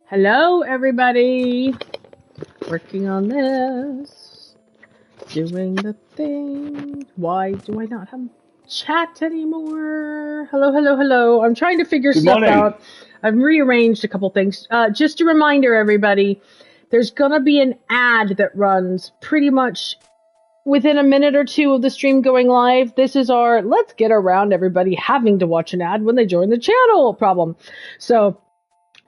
Hello, everybody. Working on this. Doing the thing. Why do I not have chat anymore? Hello, hello, hello. I'm trying to figure Good stuff morning. out. I've rearranged a couple things. Just a reminder, everybody, there's going to be an ad that runs pretty much within a minute or two of the stream going live. This is our let's get around everybody having to watch an ad when they join the channel problem. So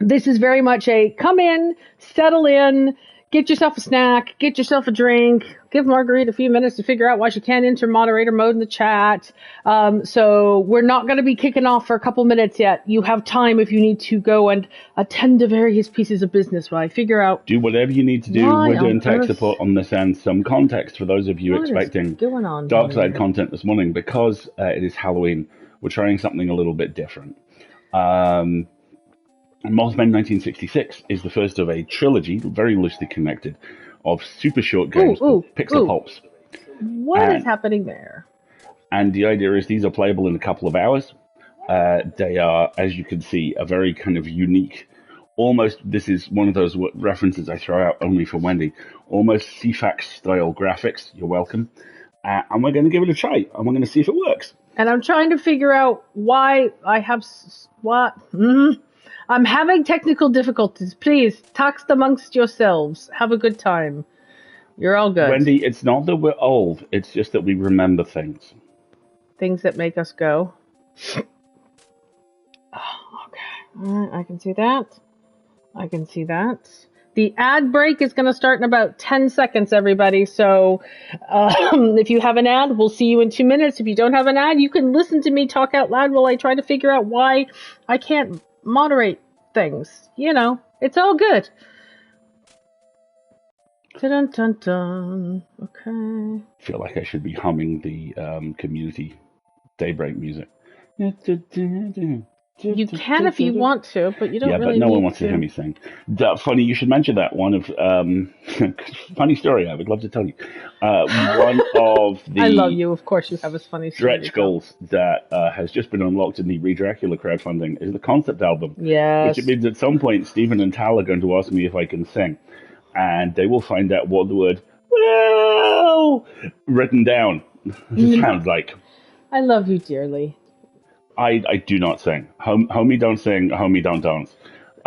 this is very much a come in, settle in, get yourself a snack, get yourself a drink, give Marguerite a few minutes to figure out why she can't enter moderator mode in the chat. So we're not going to be kicking off for a couple minutes yet. You have time if you need to go and attend to various pieces of business while I figure out. Do whatever you need to do. We're doing tech support on this end. Some context for those of you expecting dark side content this morning because it is Halloween. We're trying something a little bit different. Mothman 1966 is the first of a trilogy, very loosely connected, of super short games called Pixel Pulps. What is happening there? And the idea is these are playable in a couple of hours. They are, as you can see, a very kind of unique, almost, this is one of those references I throw out only for Wendy, almost CFAX style graphics. You're welcome. And we're going to give it a try, and we're going to see if it works. And I'm trying to figure out why I have what. I'm having technical difficulties. Please, text amongst yourselves. Have a good time. You're all good. Wendy, it's not that we're old. It's just that we remember things. Things that make us go. Oh, okay. All right, I can see that. I can see that. The ad break is going to start in about 10 seconds, everybody. So if you have an ad, we'll see you in 2 minutes. If you don't have an ad, you can listen to me talk out loud while I try to figure out why I can't moderate things. You know, it's all good. Dun dun dun. Okay. I feel like I should be humming the community daybreak music. You can if you want to, but you don't really need to. Yeah, but no one wants to hear me sing. Funny you should mention that. One of funny story I would love to tell you. One of the I love you. Of course, you have a funny story. Stretch goals that has just been unlocked in the Redracula crowdfunding is the concept album. Yes. Which means at some point Stephen and Tal are going to ask me if I can sing, and they will find out what the word "well" written down sounds like. I love you dearly. I do not sing. Homie don't sing, homie don't dance.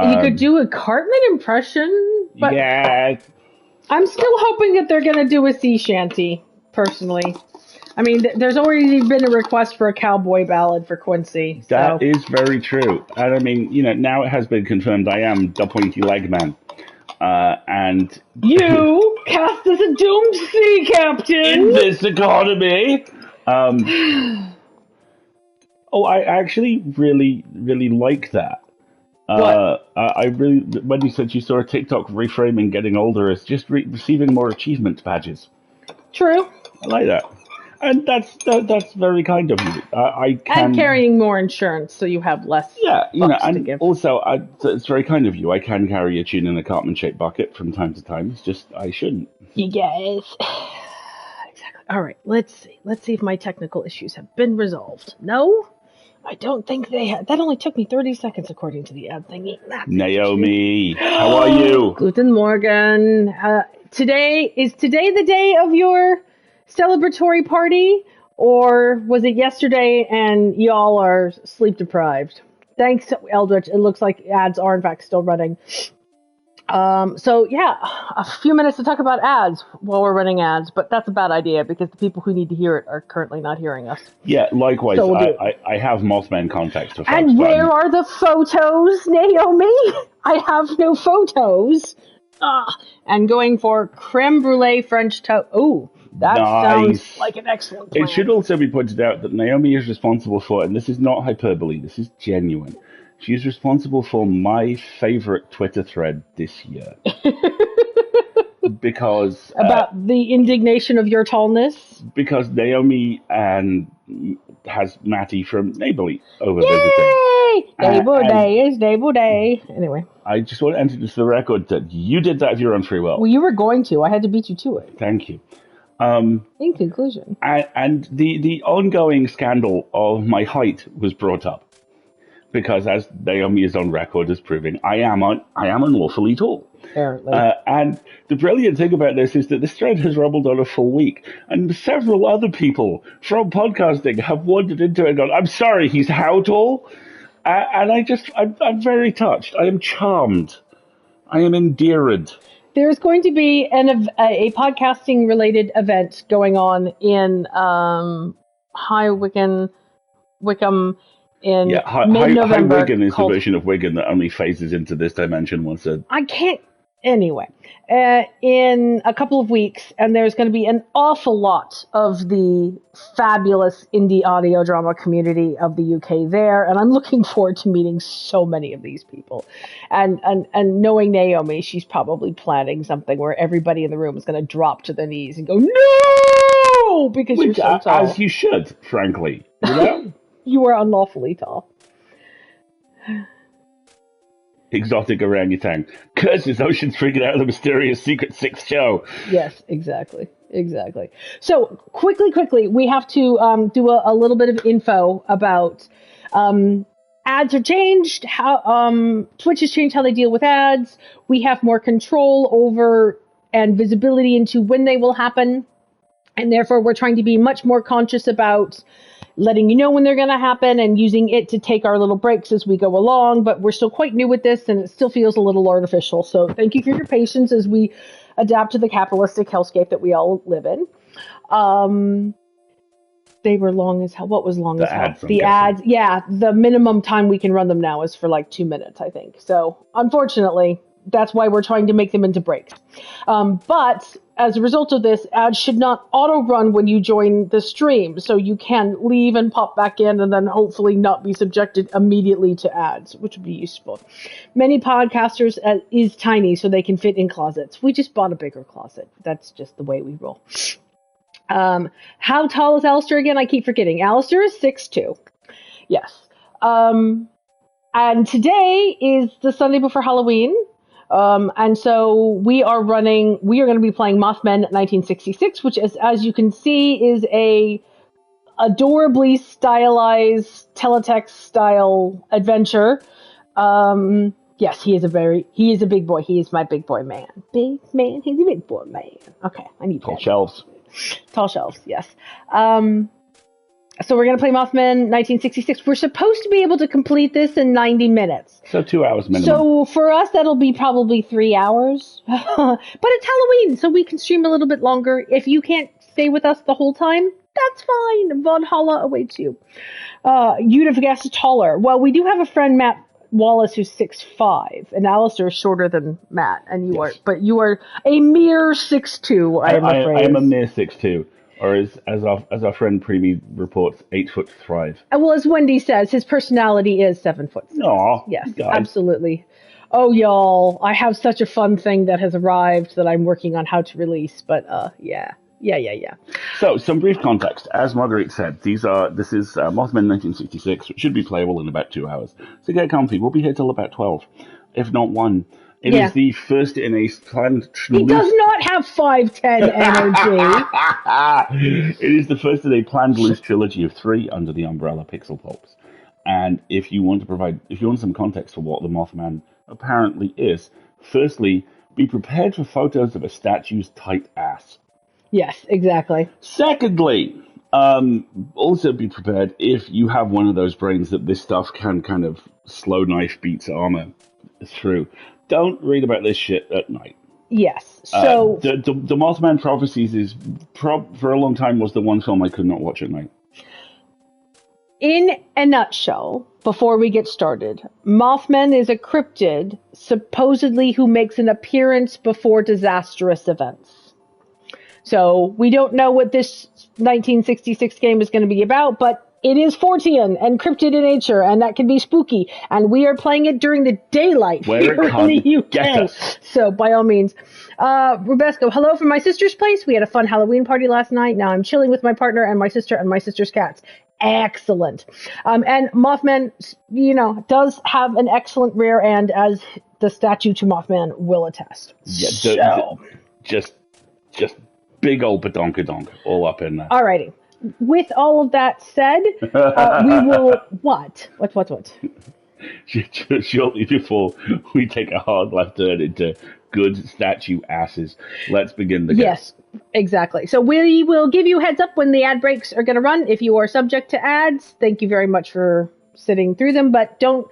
You could do a Cartman impression, but yeah. I'm still hoping that they're going to do a sea shanty, personally. I mean, there's already been a request for a cowboy ballad for Quincy. That is very true. And I mean, you know, now it has been confirmed I am the pointy leg man. And you cast as a doomed sea captain in this economy. Oh, I actually really, really like that. I really, when you said you saw a TikTok reframing getting older as just receiving more achievement badges. True. I like that. And that's very kind of you. And carrying more insurance, so you have less. Yeah, you know, and give. also it's very kind of you. I can carry a tune in a Cartman-shaped bucket from time to time. It's just I shouldn't. You guys. Exactly. All right. Let's see. Let's see if my technical issues have been resolved. No, I don't think they have. That only took me 30 seconds, according to the ad thingy. Naomi, how are you? Guten Morgen. Today the day of your celebratory party, or was it yesterday and y'all are sleep deprived? Thanks, Eldritch. It looks like ads are in fact still running. So yeah, a few minutes to talk about ads while we're running ads, but that's a bad idea because the people who need to hear it are currently not hearing us. Yeah, likewise. So I have Mothman context for folks. And where are the photos, Naomi? I have no photos. And going for creme brulee French toast. Ooh, that sounds like an excellent plan. It should also be pointed out that Naomi is responsible for, and this is not hyperbole, this is genuine. She's responsible for my favorite Twitter thread this year. Because... about the indignation of your tallness? Because Naomi has Matty from Neighborly over visiting. Neighbor Day is Neighbor Day. Anyway. I just want to enter into the record that you did that of your own free will. Well, you were going to. I had to beat you to it. Thank you. In conclusion. And the ongoing scandal of my height was brought up. because as Naomi is on record as proving, I am an awfully tall. Apparently. And the brilliant thing about this is that this thread has rumbled on a full week, and several other people from podcasting have wandered into it and gone, I'm sorry, he's how tall? And I'm very touched. I am charmed. I am endeared. There's going to be a podcasting related event going on in High Wickham in mid-November. High Wigan is the version of Wigan that only phases into this dimension once a... I can't... Anyway, in a couple of weeks, and there's going to be an awful lot of the fabulous indie audio drama community of the UK there, and I'm looking forward to meeting so many of these people. And knowing Naomi, she's probably planning something where everybody in the room is going to drop to their knees and go, no! Because you're so tall. As you should, frankly. You know? You are unlawfully tall. Exotic orangutan. Curses, Ocean's freaking out of the mysterious Secret Six show. Yes, exactly. So, quickly, we have to do a little bit of info about ads are changed, how Twitch has changed how they deal with ads. We have more control over and visibility into when they will happen. And therefore, we're trying to be much more conscious about letting you know when they're going to happen and using it to take our little breaks as we go along. But we're still quite new with this, and it still feels a little artificial. So thank you for your patience as we adapt to the capitalistic hellscape that we all live in. They were long as hell. What was long as hell? The ads. Yeah, the minimum time we can run them now is for like 2 minutes, I think. So unfortunately, that's why we're trying to make them into breaks. But as a result of this, ads should not auto-run when you join the stream. So you can leave and pop back in and then hopefully not be subjected immediately to ads, which would be useful. Many podcasters is tiny, so they can fit in closets. We just bought a bigger closet. That's just the way we roll. How tall is Alistair again? I keep forgetting. Alistair is 6'2". Yes. And today is the Sunday before Halloween. And so we are going to be playing Mothman 1966, which is, as you can see, is a adorably stylized teletext style adventure. Yes, he is a big boy. He is my big boy man. Big man. He's a big boy man. Okay. I need Tall shelves. Tall shelves. Yes. So we're going to play Mothman 1966. We're supposed to be able to complete this in 90 minutes. So 2 hours minimum. So for us, that'll be probably 3 hours. But it's Halloween, so we can stream a little bit longer. If you can't stay with us the whole time, that's fine. Valhalla awaits you. You'd have guessed taller. Well, we do have a friend, Matt Wallace, who's 6'5", and Alistair is shorter than Matt, and you are a mere 6'2", I am afraid. I am a mere 6'2". Or as our friend Preemy reports, 8 foot thrive. Well, as Wendy says, his personality is 7 foot. Aw, yes, God. Absolutely. Oh, y'all, I have such a fun thing that has arrived that I'm working on how to release. But yeah. So some brief context. As Marguerite said, this is Mothman 1966, which should be playable in about 2 hours. So get comfy. We'll be here till about 12, if not 1. It is the first in a planned... He does not have 5'10" energy. It is the first in a planned loose trilogy of 3 under the umbrella Pixel Pulps. And if you want some context for what the Mothman apparently is, firstly, be prepared for photos of a statue's tight ass. Yes, exactly. Secondly, also be prepared if you have one of those brains that this stuff can kind of slow knife beats armor through. Don't read about this shit at night. Yes. So the Mothman Prophecies is for a long time was the one film I could not watch at night. In a nutshell, before we get started, Mothman is a cryptid supposedly who makes an appearance before disastrous events. So we don't know what this 1966 game is going to be about, but it is Fortean and cryptid in nature, and that can be spooky. And we are playing it during the daylight here in the UK. So by all means. Rubesco, hello from my sister's place. We had a fun Halloween party last night. Now I'm chilling with my partner and my sister's cats. Excellent. And Mothman, does have an excellent rear end, as the statue to Mothman will attest. Yeah, just big old badonkadonk all up in there. Alrighty. With all of that said, we will... What? shortly before we take a hard left turn into good statue asses. Let's begin the game. Yes, exactly. So we will give you a heads up when the ad breaks are going to run. If you are subject to ads, thank you very much for sitting through them, but don't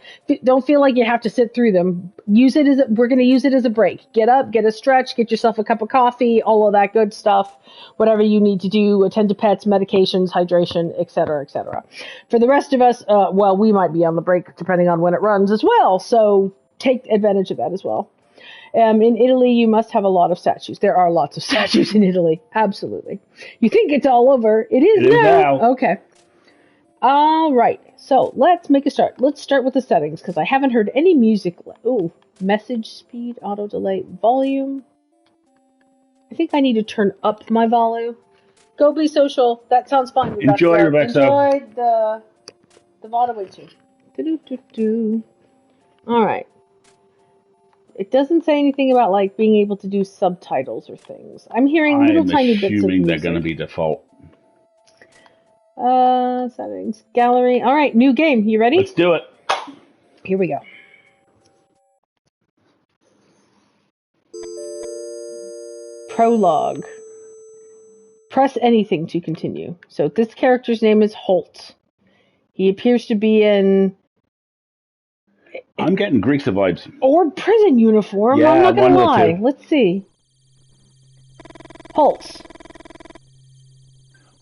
feel like you have to sit through them. We're going to use it as a break. Get up, get a stretch, get yourself a cup of coffee, all of that good stuff. Whatever you need to do, attend to pets, medications, hydration, etc., etc. For the rest of us, we might be on the break depending on when it runs as well. So take advantage of that as well. In Italy, you must have a lot of statues. There are lots of statues in Italy. Absolutely. You think it's all over. It is now. Okay. All right. So let's make a start. Let's start with the settings because I haven't heard any music. Ooh, message speed, auto delay, volume. I think I need to turn up my volume. Go be social. That sounds fine. Enjoy, Rebecca. Enjoy the Vodawitchy. Do-do-do-do. All right. It doesn't say anything about like being able to do subtitles or things. I'm hearing little tiny bits of music. I'm assuming they're going to be default. Settings, gallery. All right, new game. You ready? Let's do it. Here we go. Prologue. Press anything to continue. So this character's name is Holt. He appears to be in... I'm getting Greaser vibes. Or prison uniform. Yeah, I'm not going to lie. Let's see. Holt.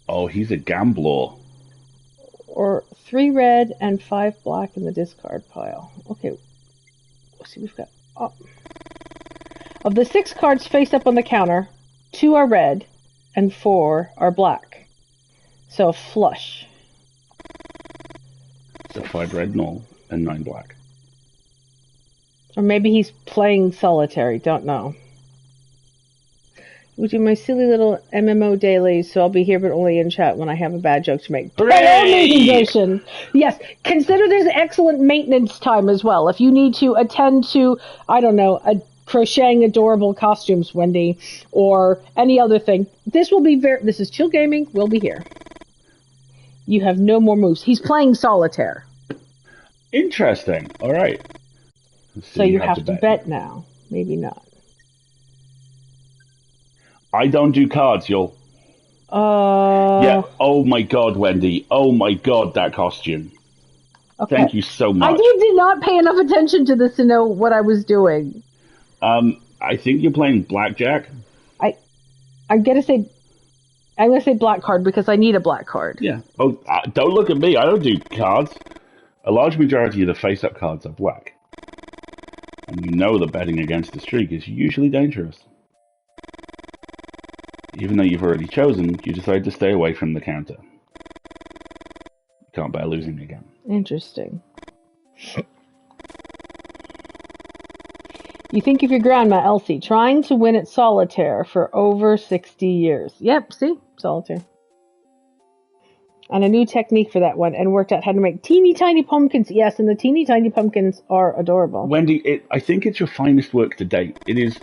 Oh, he's a gambler. Or 3 red and 5 black in the discard pile. Okay. Let's see, we've got... Oh. Of the 6 cards face up on the counter, 2 are red and 4 are black. So flush. So 5 red and all, and 9 black. Or maybe he's playing solitary. Don't know. We do my silly little MMO dailies, so I'll be here but only in chat when I have a bad joke to make. Amazing! Yes, consider this excellent maintenance time as well. If you need to attend to, I don't know, crocheting adorable costumes, Wendy, or any other thing, this is Chill Gaming, we'll be here. You have no more moves. He's playing solitaire. Interesting. All right. So you have to bet now. Maybe not. I don't do cards, y'all. Yeah. Oh my God, Wendy. Oh my God, that costume. Okay. Thank you so much. I did not pay enough attention to this to know what I was doing. I think you're playing blackjack. I'm gonna say black card because I need a black card. Yeah. Oh, don't look at me. I don't do cards. A large majority of the face-up cards are black. And you know the betting against the streak is usually dangerous. Even though you've already chosen, you decide to stay away from the counter. You can't bear losing again. Interesting. You think of your grandma, Elsie, trying to win at solitaire for over 60 years. Yep, see? Solitaire. And a new technique for that one, and worked out how to make teeny tiny pumpkins. Yes, and the teeny tiny pumpkins are adorable. Wendy, I think it's your finest work to date. It's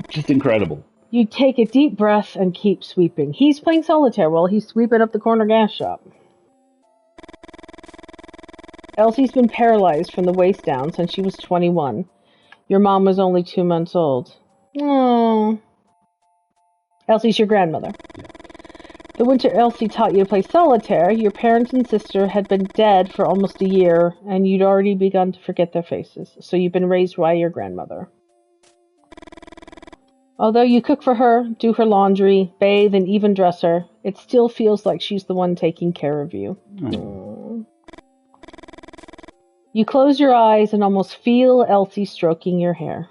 just incredible. You take a deep breath and keep sweeping. He's playing solitaire while he's sweeping up the corner gas shop. Elsie's been paralyzed from the waist down since she was 21. Your mom was only 2 months old. Aww. Elsie's your grandmother. The winter Elsie taught you to play solitaire. Your parents and sister had been dead for almost a year, and you'd already begun to forget their faces. So you've been raised by your grandmother. Although you cook for her, do her laundry, bathe, and even dress her, it still feels like she's the one taking care of you. Aww. You close your eyes and almost feel Elsie stroking your hair.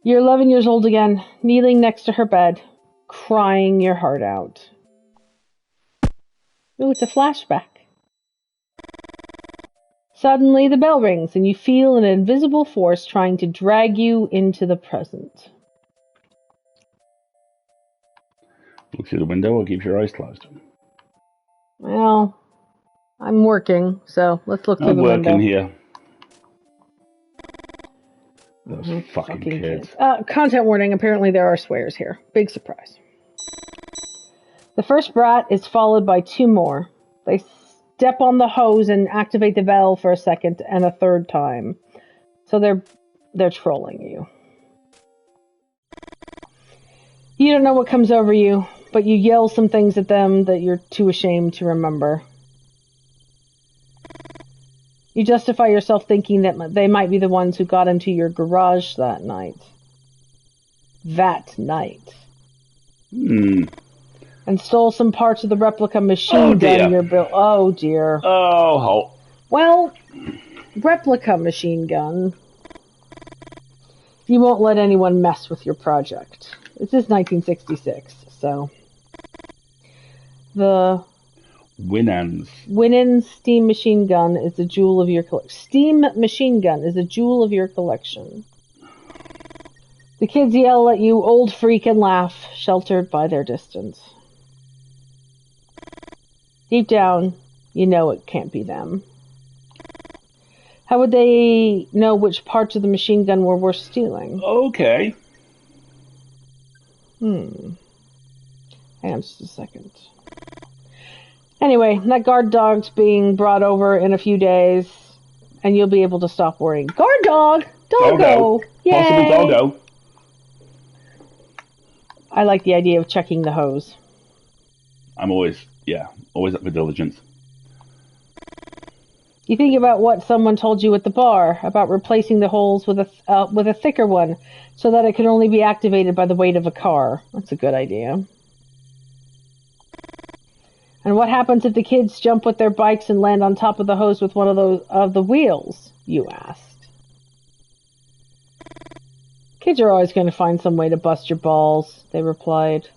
You're 11 years old again, kneeling next to her bed, crying your heart out. Ooh, it's a flashback. Suddenly the bell rings and you feel an invisible force trying to drag you into the present. Look through the window or keep your eyes closed. Well, I'm working, so let's look through the window. I'm working here. Those fucking kids. Content warning, apparently there are swears here. Big surprise. The first brat is followed by 2 more. step on the hose and activate the valve for a second and a third time. So they're trolling you. You don't know what comes over you, but you yell some things at them that you're too ashamed to remember. You justify yourself thinking that they might be the ones who got into your garage that night. That night. And stole some parts of the replica machine gun you're built. Oh dear. Oh. Well, replica machine gun. You won't let anyone mess with your project. This is 1966, so the Winans steam machine gun is a jewel of your collection. Steam machine gun is a jewel of your collection. The kids yell at you, old freak, and laugh, sheltered by their distance. Deep down, you know it can't be them. How would they know which parts of the machine gun were worth stealing? Okay. Hang on just a second. Anyway, that guard dog's being brought over in a few days, and you'll be able to stop worrying. Guard dog! Doggo! Yay! Possible doggo. I like the idea of checking the hose. I'm always up for diligence. You think about what someone told you at the bar about replacing the holes with a thicker one so that it can only be activated by the weight of a car. That's a good idea. And what happens if the kids jump with their bikes and land on top of the hose with one of the wheels? You asked. Kids are always going to find some way to bust your balls, they replied.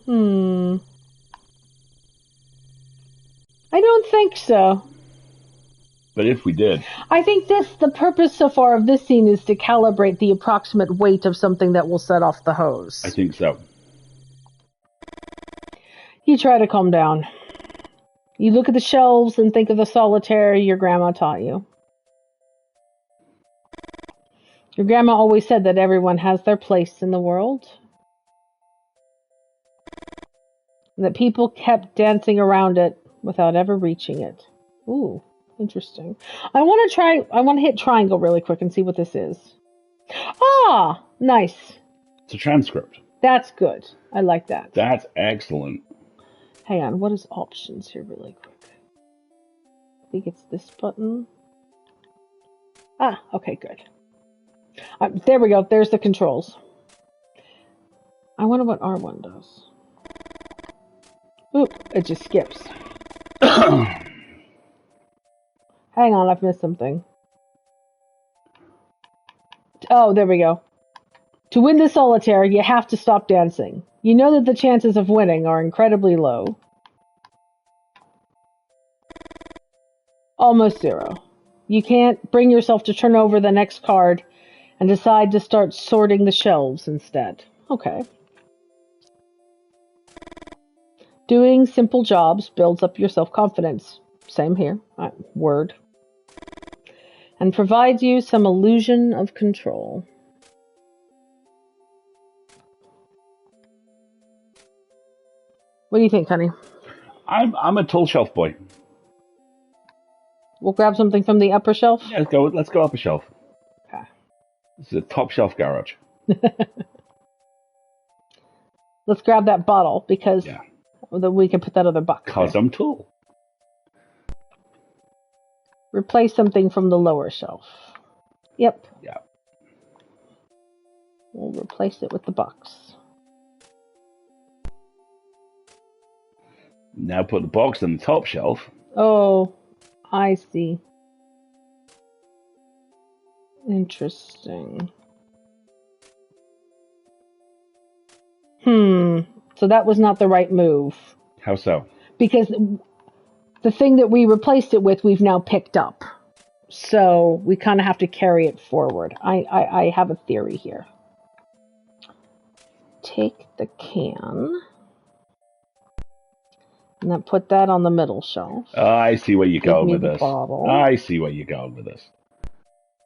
I don't think so. But if we did... I think the purpose so far of this scene is to calibrate the approximate weight of something that will set off the hose. I think so. You try to calm down. You look at the shelves and think of the solitaire your grandma taught you. Your grandma always said that everyone has their place in the world. And that people kept dancing around it without ever reaching it. Ooh, interesting. I want to hit triangle really quick and see what this is. Ah, nice. It's a transcript. That's good. I like that. That's excellent. Hang on, what is options here really quick? I think it's this button. Ah, okay, good. There we go. There's the controls. I wonder what R1 does. Oop, it just skips. Hang on, I've missed something. Oh, there we go. To win the solitaire, you have to stop dancing. You know that the chances of winning are incredibly low. Almost zero. You can't bring yourself to turn over the next card and decide to start sorting the shelves instead. Okay. Doing simple jobs builds up your self-confidence. Same here. Word. And provides you some illusion of control. What do you think, honey? I'm a tall shelf boy. We'll grab something from the upper shelf? Yeah, let's go upper shelf. Okay. This is a top shelf garage. Let's grab that bottle because then we can put that other box. Because I'm tall. Replace something from the lower shelf. Yep. Yeah. We'll replace it with the box. Now put the box on the top shelf. Oh, I see. Interesting. So that was not the right move. How so? Because the thing that we replaced it with, we've now picked up. So we kind of have to carry it forward. I have a theory here. Take the can. And then put that on the middle shelf. I see where you're going with this. Bottle. I see where you're going with this.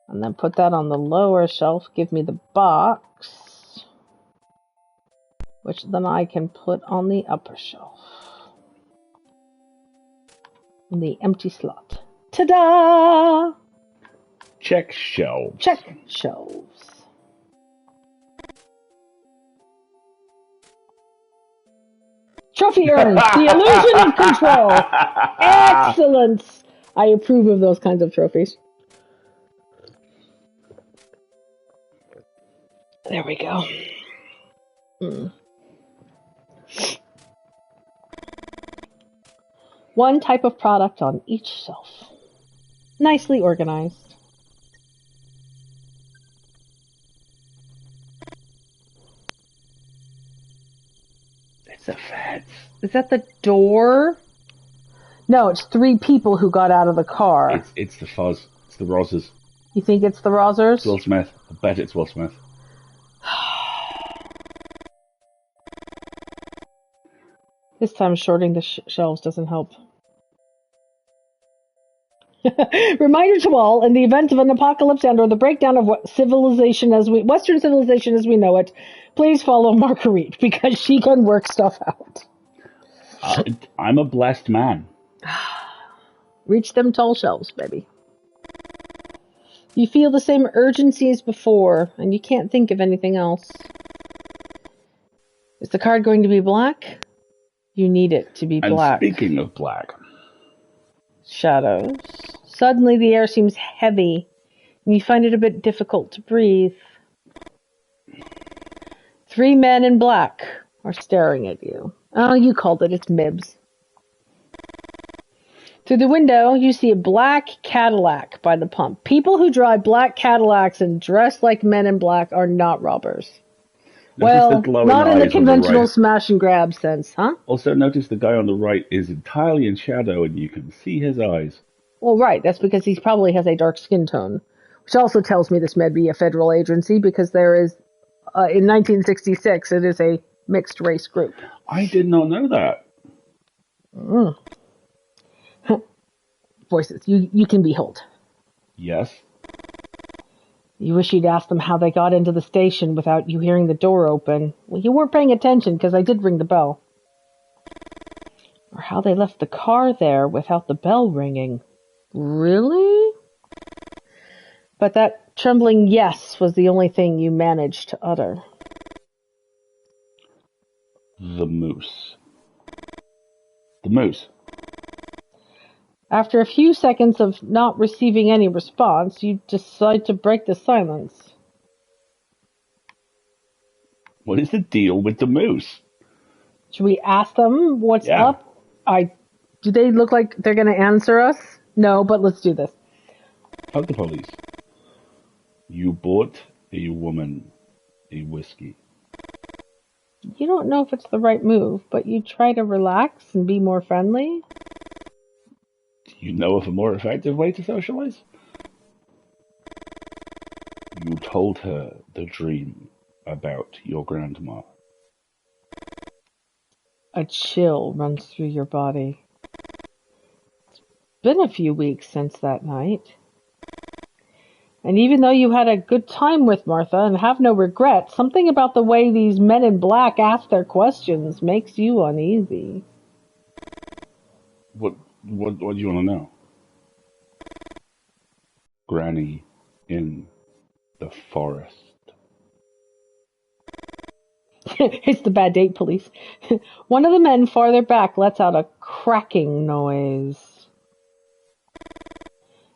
And then put that on the lower shelf. Give me the box. Which then I can put on the upper shelf. in the empty slot. Ta-da! Check shelves. Check shelves. Trophy urns. The illusion of control. Excellent. I approve of those kinds of trophies. There we go. One type of product on each shelf. Nicely organized. It's the feds. Is that the door? No, it's 3 people who got out of the car. It's the fuzz. It's the Rozzers. You think it's the Rozzers? Will Smith. I bet it's Will Smith. This time shorting the shelves doesn't help. Reminder to all, in the event of an apocalypse and or the breakdown of Western civilization as we know it, please follow Marguerite, because she can work stuff out. I'm a blessed man. Reach them tall shelves, baby. You feel the same urgency as before, and you can't think of anything else. Is the card going to be black? You need it to be black. And speaking of black... Shadows. Suddenly the air seems heavy, and you find it a bit difficult to breathe. 3 men in black are staring at you. Oh, you called it. It's Mibs. Through the window, you see a black Cadillac by the pump. People who drive black Cadillacs and dress like men in black are not robbers. Well, not in the conventional smash and grab sense, huh? Also, notice the guy on the right is entirely in shadow and you can see his eyes. Well, right. That's because he probably has a dark skin tone. Which also tells me this may be a federal agency because there is, in 1966, it is a mixed race group. I did not know that. Voices. You can behold. Yes. You wish you'd asked them how they got into the station without you hearing the door open. Well, you weren't paying attention because I did ring the bell. Or how they left the car there without the bell ringing. Really? But that trembling yes was the only thing you managed to utter. The moose. The moose. After a few seconds of not receiving any response, you decide to break the silence. What is the deal with the moose? Should we ask them what's up? Do they look like they're going to answer us? No, but let's do this. Fuck the police. You bought a woman a whiskey. You don't know if it's the right move, but you try to relax and be more friendly. You know of a more effective way to socialize? You told her the dream about your grandma. A chill runs through your body. It's been a few weeks since that night. And even though you had a good time with Martha and have no regrets, something about the way these men in black ask their questions makes you uneasy. What do you want to know? Granny in the forest. It's the bad date police. One of the men farther back lets out a cracking noise.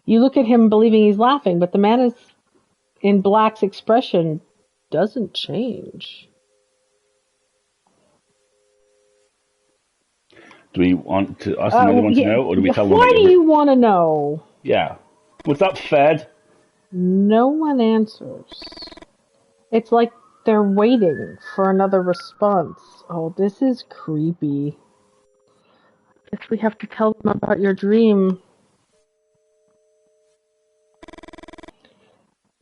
You look at him believing he's laughing, but the man in black's expression doesn't change. Do we want to ask them what they want to know, or do we tell them? Why do you want to know? Yeah. What's up, Fed? No one answers. It's like they're waiting for another response. Oh, this is creepy. I guess we have to tell them about your dream.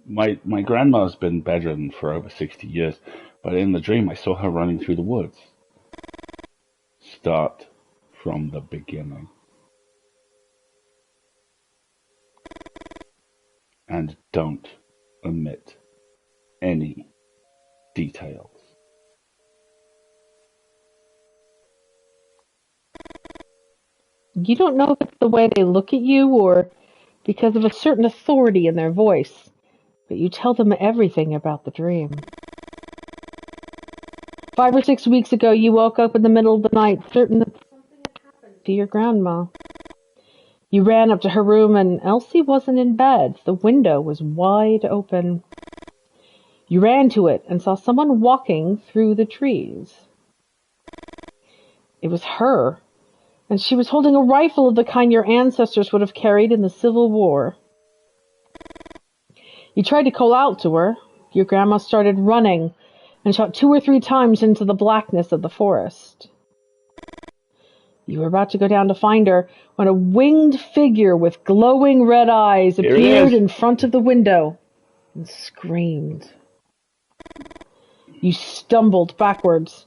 My grandma's been bedridden for over 60 years, but in the dream I saw her running through the woods. Start from the beginning. And don't omit any details. You don't know if it's the way they look at you or because of a certain authority in their voice, but you tell them everything about the dream. 5 or 6 weeks ago, you woke up in the middle of the night, certain that something had happened to your grandma. You ran up to her room, and Elsie wasn't in bed. The window was wide open. You ran to it and saw someone walking through the trees. It was her, and she was holding a rifle of the kind your ancestors would have carried in the Civil War. You tried to call out to her. Your grandma started running and shot 2 or 3 times into the blackness of the forest. You were about to go down to find her when a winged figure with glowing red eyes appeared in front of the window and screamed. You stumbled backwards,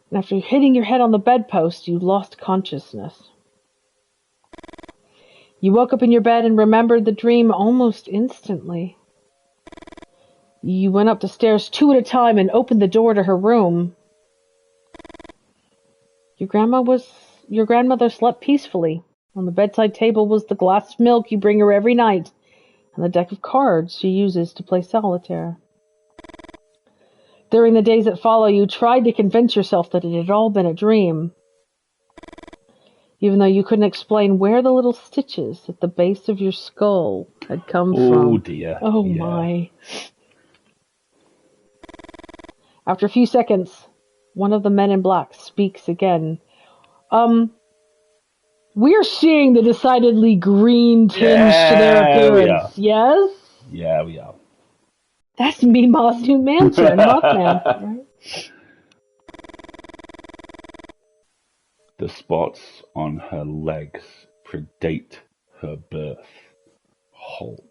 and after hitting your head on the bedpost, you lost consciousness. You woke up in your bed and remembered the dream almost instantly. You went up the stairs 2 at a time and opened the door to her room. Your grandmother slept peacefully. On the bedside table was the glass of milk you bring her every night, and the deck of cards she uses to play solitaire. During the days that follow, you tried to convince yourself that it had all been a dream, even though you couldn't explain where the little stitches at the base of your skull had come from. Oh dear. Oh yeah. my. After a few seconds, one of the men in black speaks again. We're seeing the decidedly green tinge to their appearance. Yes? Yeah, we are. That's Meemaw's new mansion, Mothman. Right? The spots on her legs predate her birth. Holt.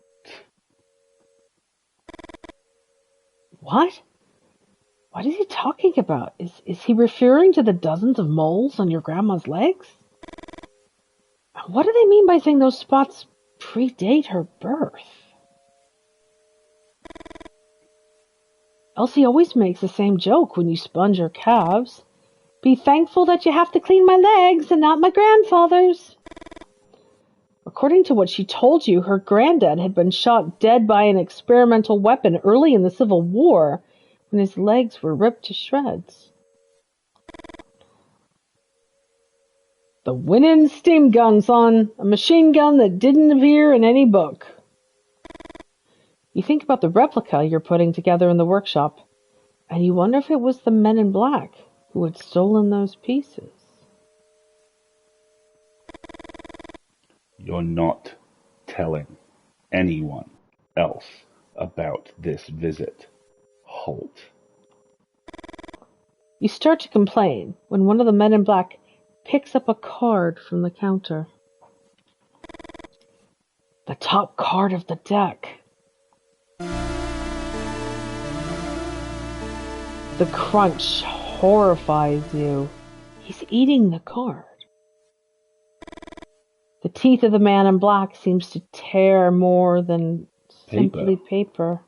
What? What is he talking about? Is he referring to the dozens of moles on your grandma's legs? What do they mean by saying those spots predate her birth? Elsie always makes the same joke when you sponge her calves. Be thankful that you have to clean my legs and not my grandfather's. According to what she told you, her granddad had been shot dead by an experimental weapon early in the Civil War when his legs were ripped to shreds. The Winnin' steam gun, son. A machine gun that didn't appear in any book. You think about the replica you're putting together in the workshop, and you wonder if it was the men in black who had stolen those pieces. You're not telling anyone else about this visit, Holt. You start to complain when one of the men in black picks up a card from the counter. The top card of the deck. The crunch horrifies you. He's eating the card. The teeth of the man in black seems to tear more than simply paper.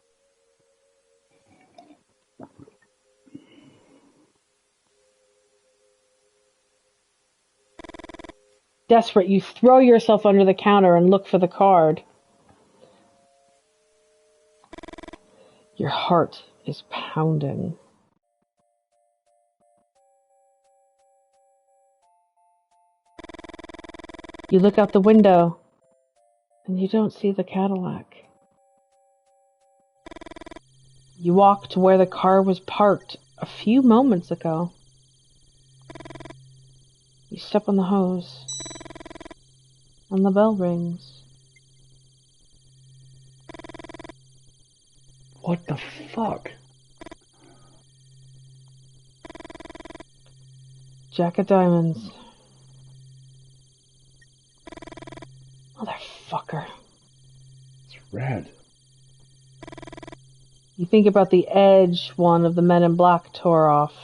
Desperate, you throw yourself under the counter and look for the card. Your heart is pounding. You look out the window, and you don't see the Cadillac. You walk to where the car was parked a few moments ago. You step on the hose, and the bell rings. What the fuck? Jack of diamonds. Motherfucker. It's red. You think about the edge one of the men in black tore off.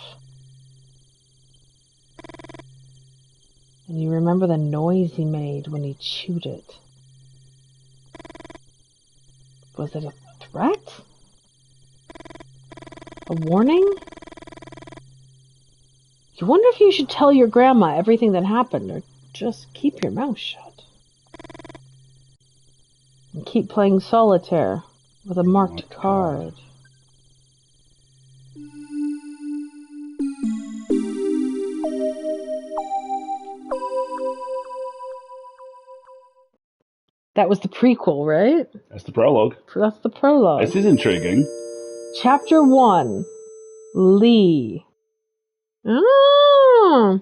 And you remember the noise he made when he chewed it. Was it a threat? A warning? You wonder if you should tell your grandma everything that happened, or just keep your mouth shut. And keep playing solitaire with a marked card. That was the prequel, right? That's the prologue. That's the prologue. This is intriguing. Chapter 1. Lee. Oh.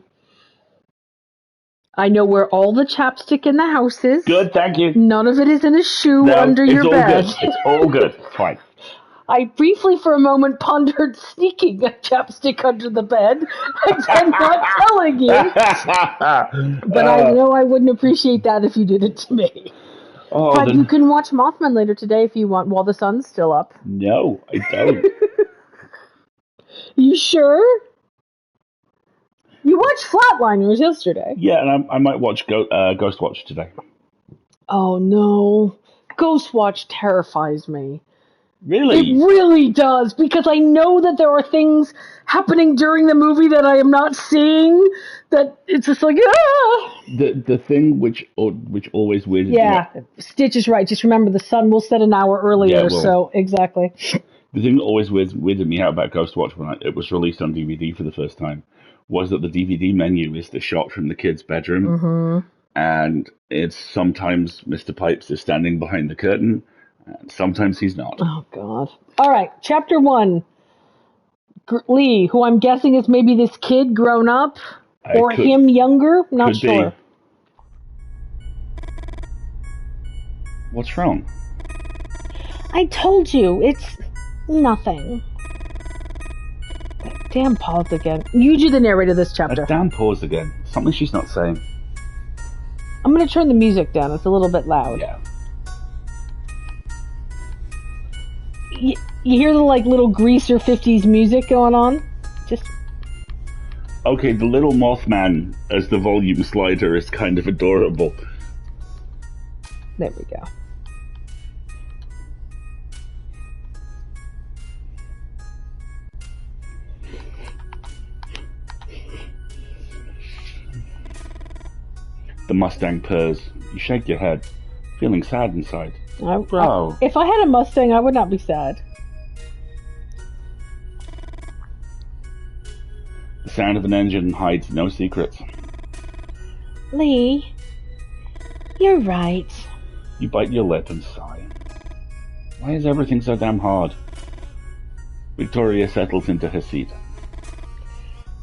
I know where all the chapstick in the house is. Good, thank you. None of it is in a shoe under your bed. Good. It's all good. Fine. I briefly for a moment pondered sneaking a chapstick under the bed and then not telling you. But I know I wouldn't appreciate that if you did it to me. Oh, But you can watch Mothman later today if you want while the sun's still up. No, I don't. You sure? You watched Flatliners yesterday. Yeah, and I might watch Ghost Watch today. Oh no. Ghost Watch terrifies me. Really? It really does, because I know that there are things happening during the movie that I am not seeing, that it's just like, ah! The thing which always weirded me out. Yeah, Stitch is right. Just remember, the sun will set an hour earlier, Yeah, it will. so exactly. The thing that always weirded me out about Ghost Watch when it was released on DVD for the first time was that the DVD menu is the shot from the kid's bedroom, Mm-hmm. and it's sometimes Mr. Pipes is standing behind the curtain, and sometimes he's not. Oh, God. All right, Chapter 1. Lee, who I'm guessing is maybe this kid grown up, or him younger, not sure. What's wrong? I told you, it's nothing. Damn pause again. You do the narrator of this chapter. Damn pause again. Something she's not saying. I'm going to turn the music down. It's a little bit loud. Yeah. You hear the little greaser 50s music going on? Just... Okay, the little Mothman as the volume slider is kind of adorable. There we go. The Mustang purrs. You shake your head, feeling sad inside. If I had a Mustang, I would not be sad. The sound of an engine hides no secrets. Lee, you're right. You bite your lip and sigh. Why is everything so damn hard? Victoria settles into her seat.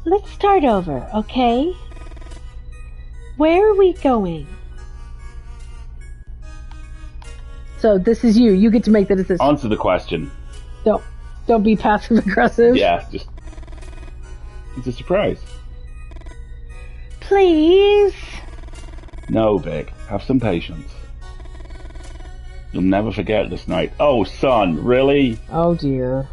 Let's start over, okay? Where are we going? So this is you. You get to make the decision. Answer the question. Don't be passive aggressive. Yeah, it's a surprise. Please. No, Vic. Have some patience. You'll never forget this night. Oh, son, really? Oh, dear.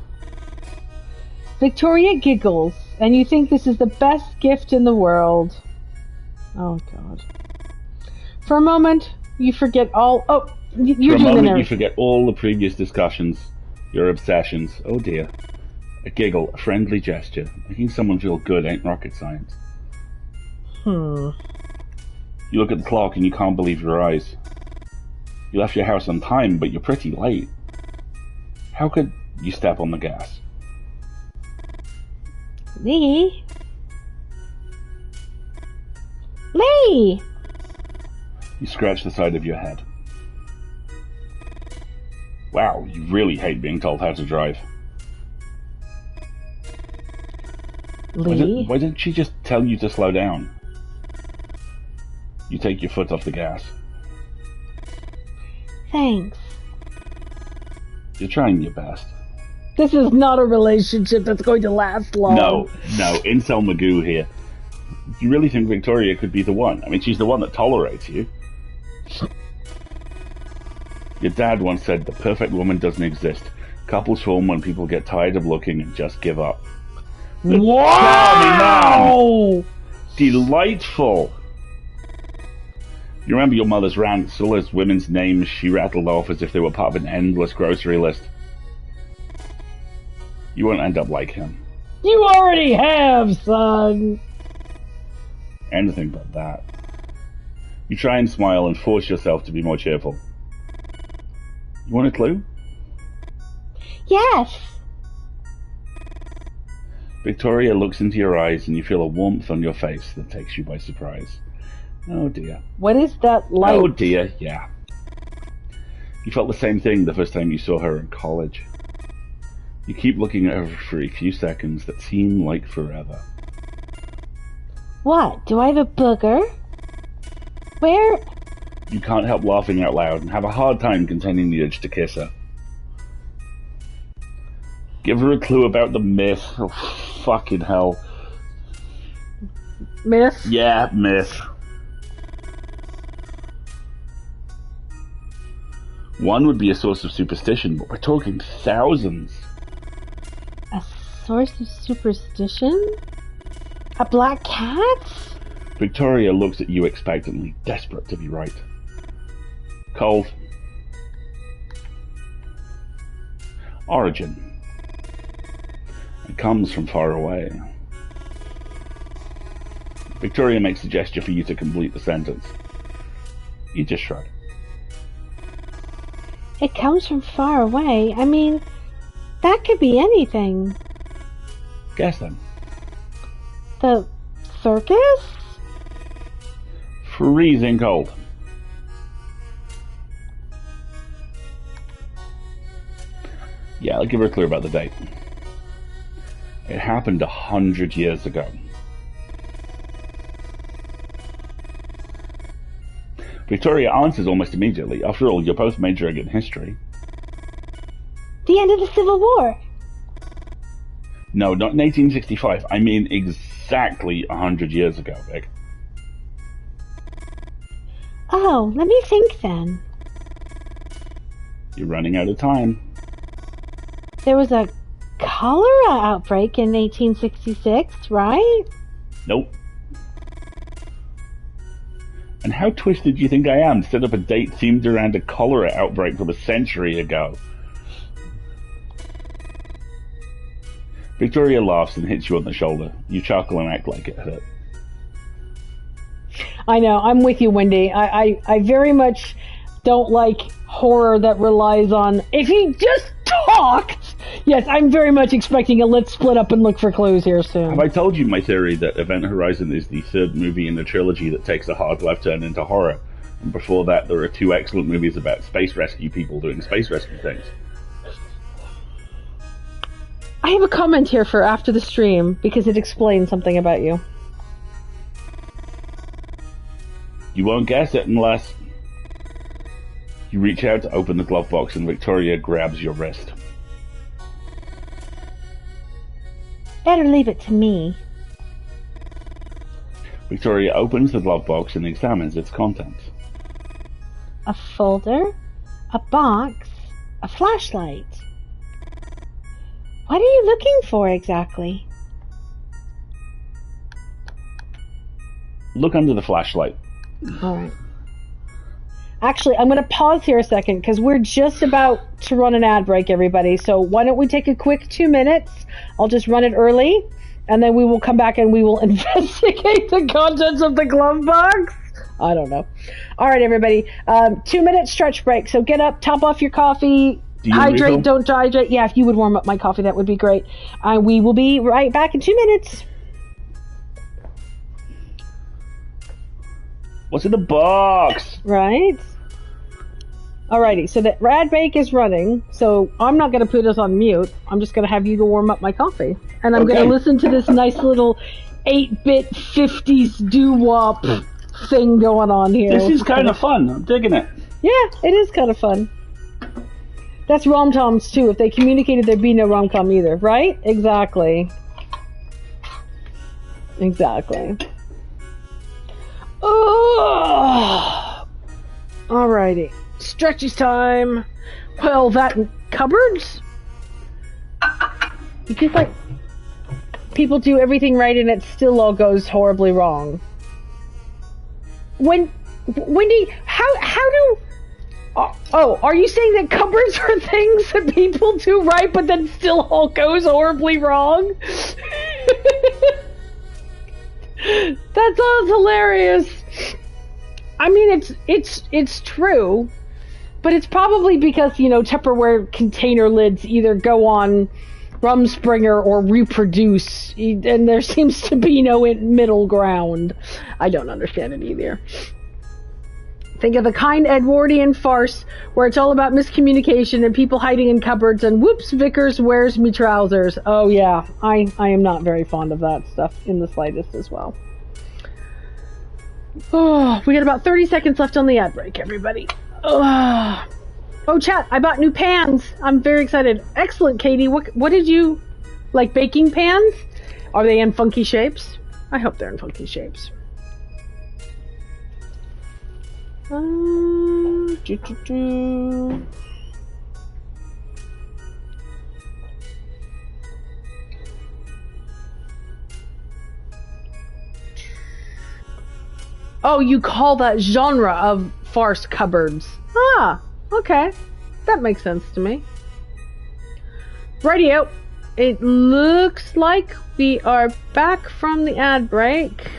Victoria giggles, and you think this is the best gift in the world. Oh, God. For a moment, you forget all... Oh, you're doing the narrative. For a moment, you forget all the previous discussions, your obsessions. Oh, dear. A giggle, a friendly gesture. Making someone feel good ain't rocket science. You look at the clock and you can't believe your eyes. You left your house on time, but you're pretty late. How could you step on the gas? Lee? Lee! You scratch the side of your head. Wow, you really hate being told how to drive. Lee? Why didn't she just tell you to slow down? You take your foot off the gas. Thanks. You're trying your best. This is not a relationship that's going to last long. No, Incel Magoo here. You really think Victoria could be the one? I mean, she's the one that tolerates you. Your dad once said the perfect woman doesn't exist. Couples form when people get tired of looking and just give up. Wow! Delightful! You remember your mother's rants, all those women's names she rattled off as if they were part of an endless grocery list? You won't end up like him. You already have, son! Anything but that. You try and smile and force yourself to be more cheerful. You want a clue? Yes. Victoria looks into your eyes and you feel a warmth on your face that takes you by surprise. Oh dear. What is that like? Oh dear, yeah. You felt the same thing the first time you saw her in college. You keep looking at her for a few seconds that seem like forever. What? Do I have a booger? Where? You can't help laughing out loud and have a hard time containing the urge to kiss her. Give her a clue about the myth. Oh, fucking hell. Myth? Yeah, myth. One would be a source of superstition, but we're talking thousands. A source of superstition? A black cat? Victoria looks at you expectantly, desperate to be right. Cold. Origin. It comes from far away. Victoria makes a gesture for you to complete the sentence. You just shrug. It comes from far away. I mean, that could be anything. Guess then. The circus? Freezing cold. Yeah, I'll give her a clue about the date. It happened 100 years ago. Victoria answers almost immediately. After all, you're both majoring in history. The end of the Civil War. No, not in 1865. I mean exactly 100 years ago, Vic. Oh, let me think then. You're running out of time. There was a cholera outbreak in 1866, right? Nope. And how twisted do you think I am to set up a date themed around a cholera outbreak from a century ago? Victoria laughs and hits you on the shoulder. You chuckle and act like it hurt. I know, I'm with you, Wendy. I very much don't like horror that relies on, if he just talked! Yes, I'm very much expecting a let's split up and look for clues here soon. Have I told you my theory that Event Horizon is the third movie in the trilogy that takes a hard left turn into horror? And before that, there are two excellent movies about space rescue people doing space rescue things. I have a comment here for after the stream, because it explains something about you. You won't guess it unless... You reach out to open the glove box and Victoria grabs your wrist. Better leave it to me. Victoria opens the glove box and examines its contents. A folder, a box, a flashlight. What are you looking for exactly? Look under the flashlight. Alright. Actually, I'm going to pause here a second because we're just about to run an ad break, everybody. So why don't we take a quick 2 minutes? I'll just run it early, and then we will come back and we will investigate the contents of the glove box. I don't know. All right, everybody. 2 minute stretch break. So get up, top off your coffee, hydrate, don't dehydrate. Yeah, if you would warm up my coffee, that would be great. We will be right back in 2 minutes. What's in the box? Right. Alrighty, so the rad bake is running, so I'm not going to put us on mute. I'm just going to have you go warm up my coffee. And I'm going to listen to this nice little 8-bit 50s doo-wop thing going on here. This is kind of fun. I'm digging it. Yeah, it is kind of fun. That's rom-coms too. If they communicated, there'd be no rom-com either, right? Exactly. Exactly. Oh! Alrighty. Stretchy's time. Well, that and cupboards? Because, like, people do everything right and it still all goes horribly wrong. Wendy, how do... Oh, are you saying that cupboards are things that people do right but then still all goes horribly wrong? That sounds hilarious. I mean, it's true, but it's probably because, Tupperware container lids either go on Rumspringa or reproduce, and there seems to be no middle ground. I don't understand it either. Think of the kind Edwardian farce where it's all about miscommunication and people hiding in cupboards and whoops, Vickers wears me trousers. Oh yeah, I am not very fond of that stuff in the slightest as well. Oh, we got about 30 seconds left on the ad break, everybody. Oh, chat, I bought new pans. I'm very excited. Excellent, Katie. What did you... Like baking pans? Are they in funky shapes? I hope they're in funky shapes. Oh, you call that genre of farce cupboards. Ah, okay. That makes sense to me. Radio. It looks like we are back from the ad break.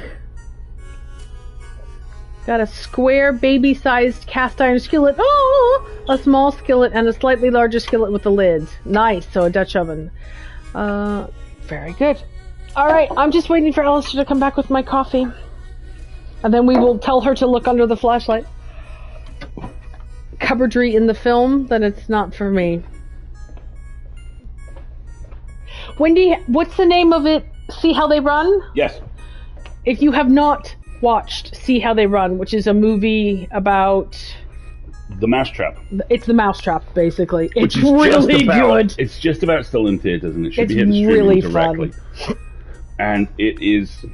Got a square, baby-sized cast iron skillet. Oh! A small skillet and a slightly larger skillet with the lid. Nice, so a Dutch oven. Very good. Alright, I'm just waiting for Alistair to come back with my coffee. And then we will tell her to look under the flashlight. Cupboardry in the film, then it's not for me. Wendy, what's the name of it? See How They Run? Yes. If you have not watched See How They Run, which is a movie about... The Mousetrap. It's the Mousetrap, basically. It's really good. It's just about still in theaters, and it should be hitting really streaming directly. Fun. And it is...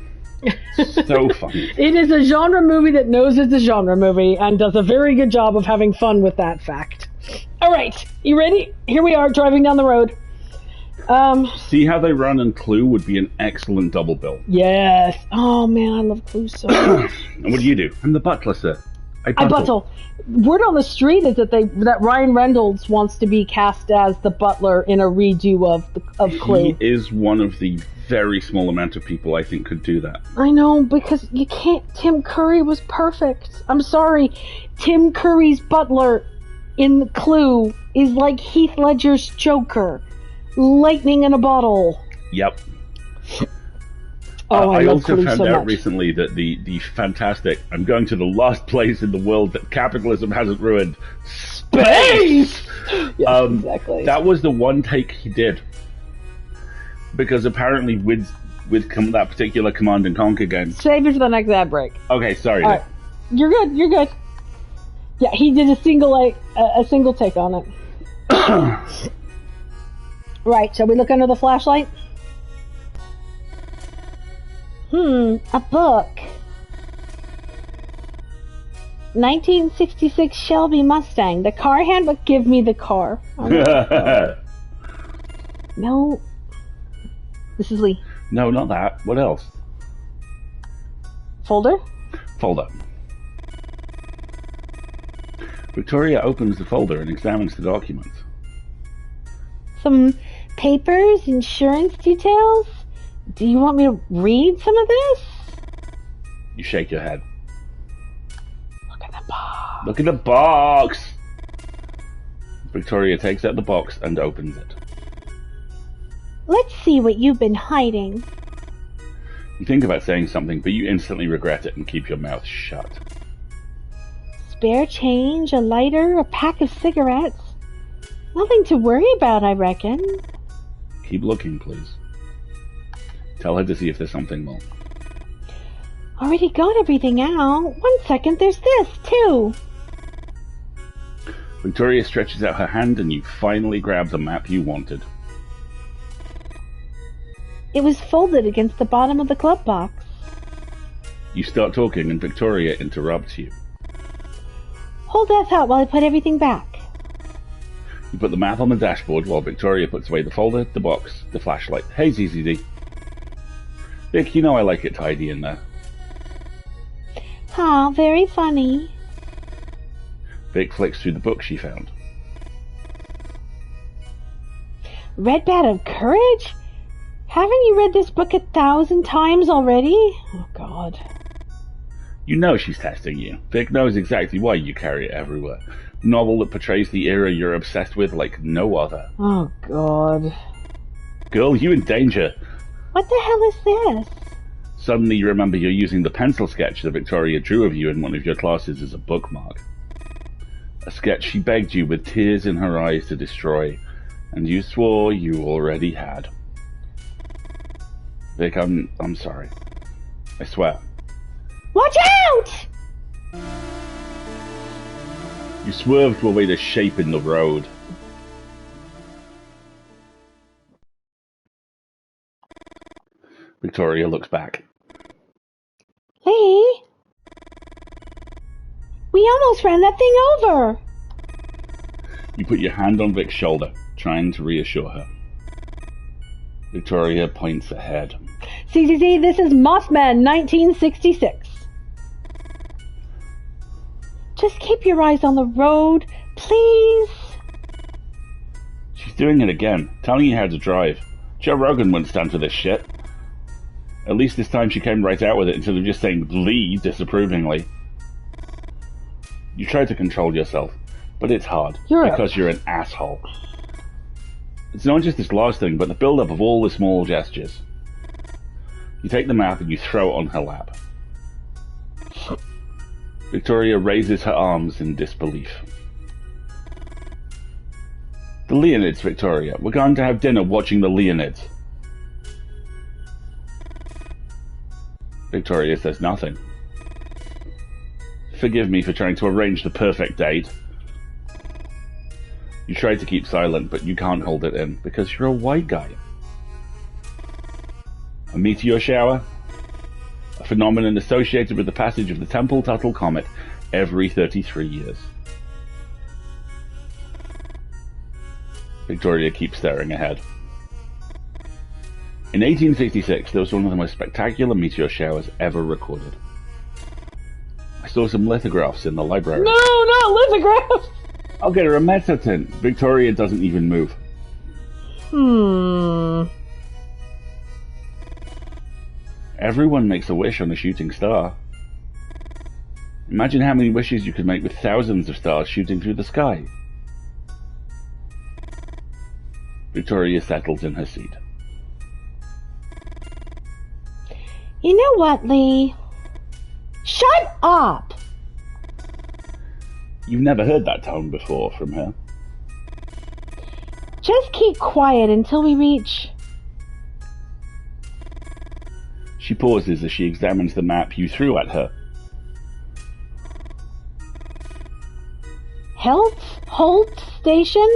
so funny. It is a genre movie that knows it's a genre movie and does a very good job of having fun with that fact. Alright, you ready? Here we are, driving down the road. See How They Run and Clue would be an excellent double bill. Yes. Oh man, I love Clue so much. And what do? I'm the butler, sir. I buttle. Word on the street is that Ryan Reynolds wants to be cast as the butler in a redo of Clue. He is one of the very small amount of people I think could do that. I know, because you can't. Tim Curry was perfect. I'm sorry. Tim Curry's butler in Clue is like Heath Ledger's Joker. Lightning in a bottle. Yep. Oh, I also Clue found so out much. recently that the fantastic, I'm going to the last place in the world that capitalism hasn't ruined, space! Yes, exactly. That was the one take he did. Because apparently with that particular Command and Conquer game... Save it for the next ad break. Okay, sorry. All right. You're good. Yeah, he did a single take on it. Right, shall we look under the flashlight? A book. 1966 Shelby Mustang. The car handbook. Give me the car. No. This is Lee. No, not that. What else? Folder? Folder. Victoria opens the folder and examines the documents. Some papers, insurance details. Do you want me to read some of this? You shake your head. Look at the box. Look at the box! Victoria takes out the box and opens it. Let's see what you've been hiding. You think about saying something, but you instantly regret it and keep your mouth shut. Spare change, a lighter, a pack of cigarettes. Nothing to worry about, I reckon. Keep looking, please. Tell her to see if there's something more. Already got everything out. 1 second, there's this, too. Victoria stretches out her hand and you finally grab the map you wanted. It was folded against the bottom of the glove box. You start talking and Victoria interrupts you. Hold that thought while I put everything back. You put the map on the dashboard while Victoria puts away the folder, the box, the flashlight. Hey, ZZD. Vic, you know I like it tidy in there. Ah, very funny. Vic flicks through the book she found. Red Bat of Courage? Haven't you read this book 1,000 times already? Oh, God. You know she's testing you. Vic knows exactly why you carry it everywhere. A novel that portrays the era you're obsessed with like no other. Oh, God. Girl, you in danger. What the hell is this? Suddenly you remember you're using the pencil sketch that Victoria drew of you in one of your classes as a bookmark. A sketch she begged you with tears in her eyes to destroy, and you swore you already had. Vic, I'm sorry. I swear. Watch out! You swerved to avoid a shape in the road. Victoria looks back. Lee? We almost ran that thing over! You put your hand on Vic's shoulder, trying to reassure her. Victoria points ahead. See, this is Mothman 1966. Just keep your eyes on the road, please. She's doing it again, telling you how to drive. Joe Rogan wouldn't stand for this shit. At least this time she came right out with it instead of just saying Lee disapprovingly. You try to control yourself, but it's hard because you're an asshole. It's not just this last thing, but the build-up of all the small gestures. You take the map and you throw it on her lap. Victoria raises her arms in disbelief. The Leonids, Victoria. We're going to have dinner watching the Leonids. Victoria says nothing. Forgive me for trying to arrange the perfect date. You try to keep silent, but you can't hold it in, because you're a white guy. A meteor shower? A phenomenon associated with the passage of the Tempel-Tuttle comet every 33 years. Victoria keeps staring ahead. In 1866, there was one of the most spectacular meteor showers ever recorded. I saw some lithographs in the library. No, not lithographs! I'll get her a mezzotint. Victoria doesn't even move. Everyone makes a wish on a shooting star. Imagine how many wishes you could make with thousands of stars shooting through the sky. Victoria settles in her seat. You know what, Lee? Shut up! You've never heard that tone before from her. Just keep quiet until we reach... She pauses as she examines the map you threw at her. Holt Station?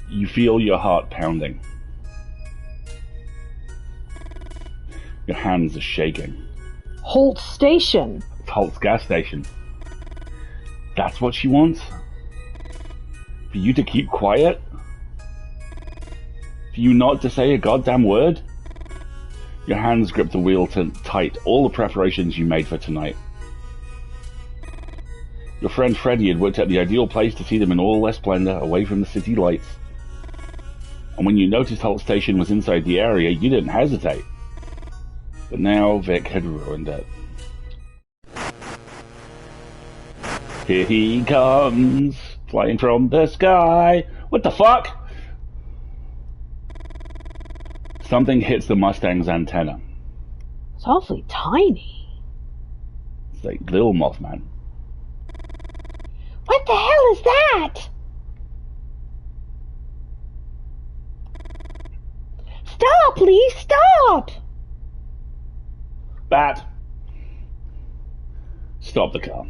You feel your heart pounding. Your hands are shaking. Holt Station. It's Holt's gas station. That's what she wants? For you to keep quiet? For you not to say a goddamn word? Your hands grip the wheel tight, all the preparations you made for tonight. Your friend Freddie had worked out the ideal place to see them in all their splendor, away from the city lights. And when you noticed Holt Station was inside the area, you didn't hesitate. But now Vic had ruined it. Here he comes, flying from the sky. What the fuck? Something hits the Mustang's antenna. It's awfully tiny. It's like little Mothman. What the hell is that? Stop, Lee, stop! Bat! Stop the car.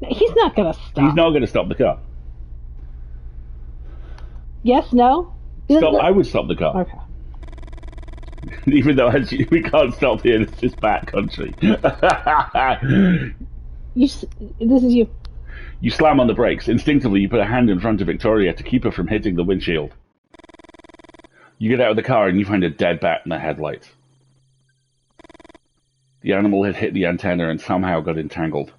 He's not gonna stop. He's not going to stop the car. Yes, no? Stop. I would stop the car. Okay. Even though actually we can't stop here, it's just Bat country. This is you. You slam on the brakes. Instinctively, you put a hand in front of Victoria to keep her from hitting the windshield. You get out of the car and you find a dead bat in the headlights. The animal had hit the antenna and somehow got entangled.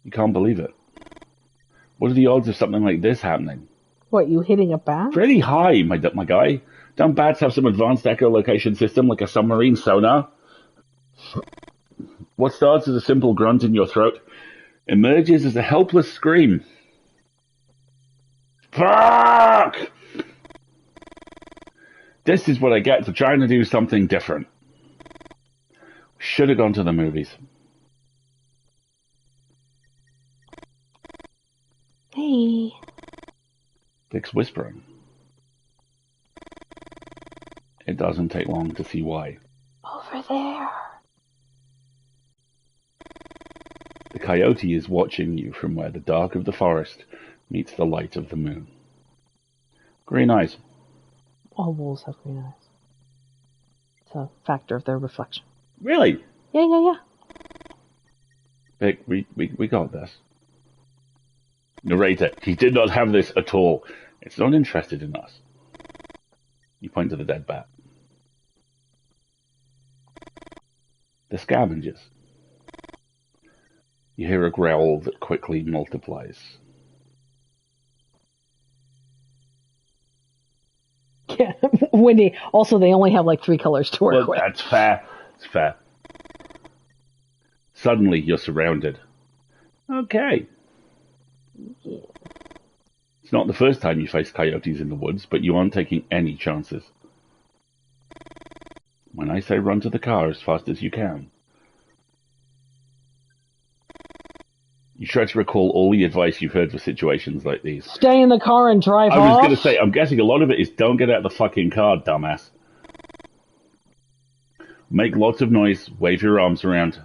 You can't believe it. What are the odds of something like this happening? What, you hitting a bat? Pretty high, my guy. Don't bats have some advanced echolocation system like a submarine sonar? What starts as a simple grunt in your throat emerges as a helpless scream. Fuck! This is what I get for trying to do something different. Should have gone to the movies. Hey. Vic's whispering. It doesn't take long to see why. Over there. The coyote is watching you from where the dark of the forest meets the light of the moon. Green eyes. All wolves have green eyes. It's a factor of their reflection. Really? Yeah. Vic, we got this. Narrator, he did not have this at all. It's not interested in us. You point to the dead bat. The scavengers. You hear a growl that quickly multiplies. Yeah, Wendy. Also, they only have like 3 colors to work Well, with. that's fair. It's fair. Suddenly, you're surrounded. Okay. Yeah. It's not the first time you face coyotes in the woods, but you aren't taking any chances. When I say run to the car as fast as you can, you try to recall all the advice you've heard for situations like these. Stay in the car and drive off. I was going to say, I'm guessing a lot of it is don't get out of the fucking car, dumbass. Make lots of noise, wave your arms around.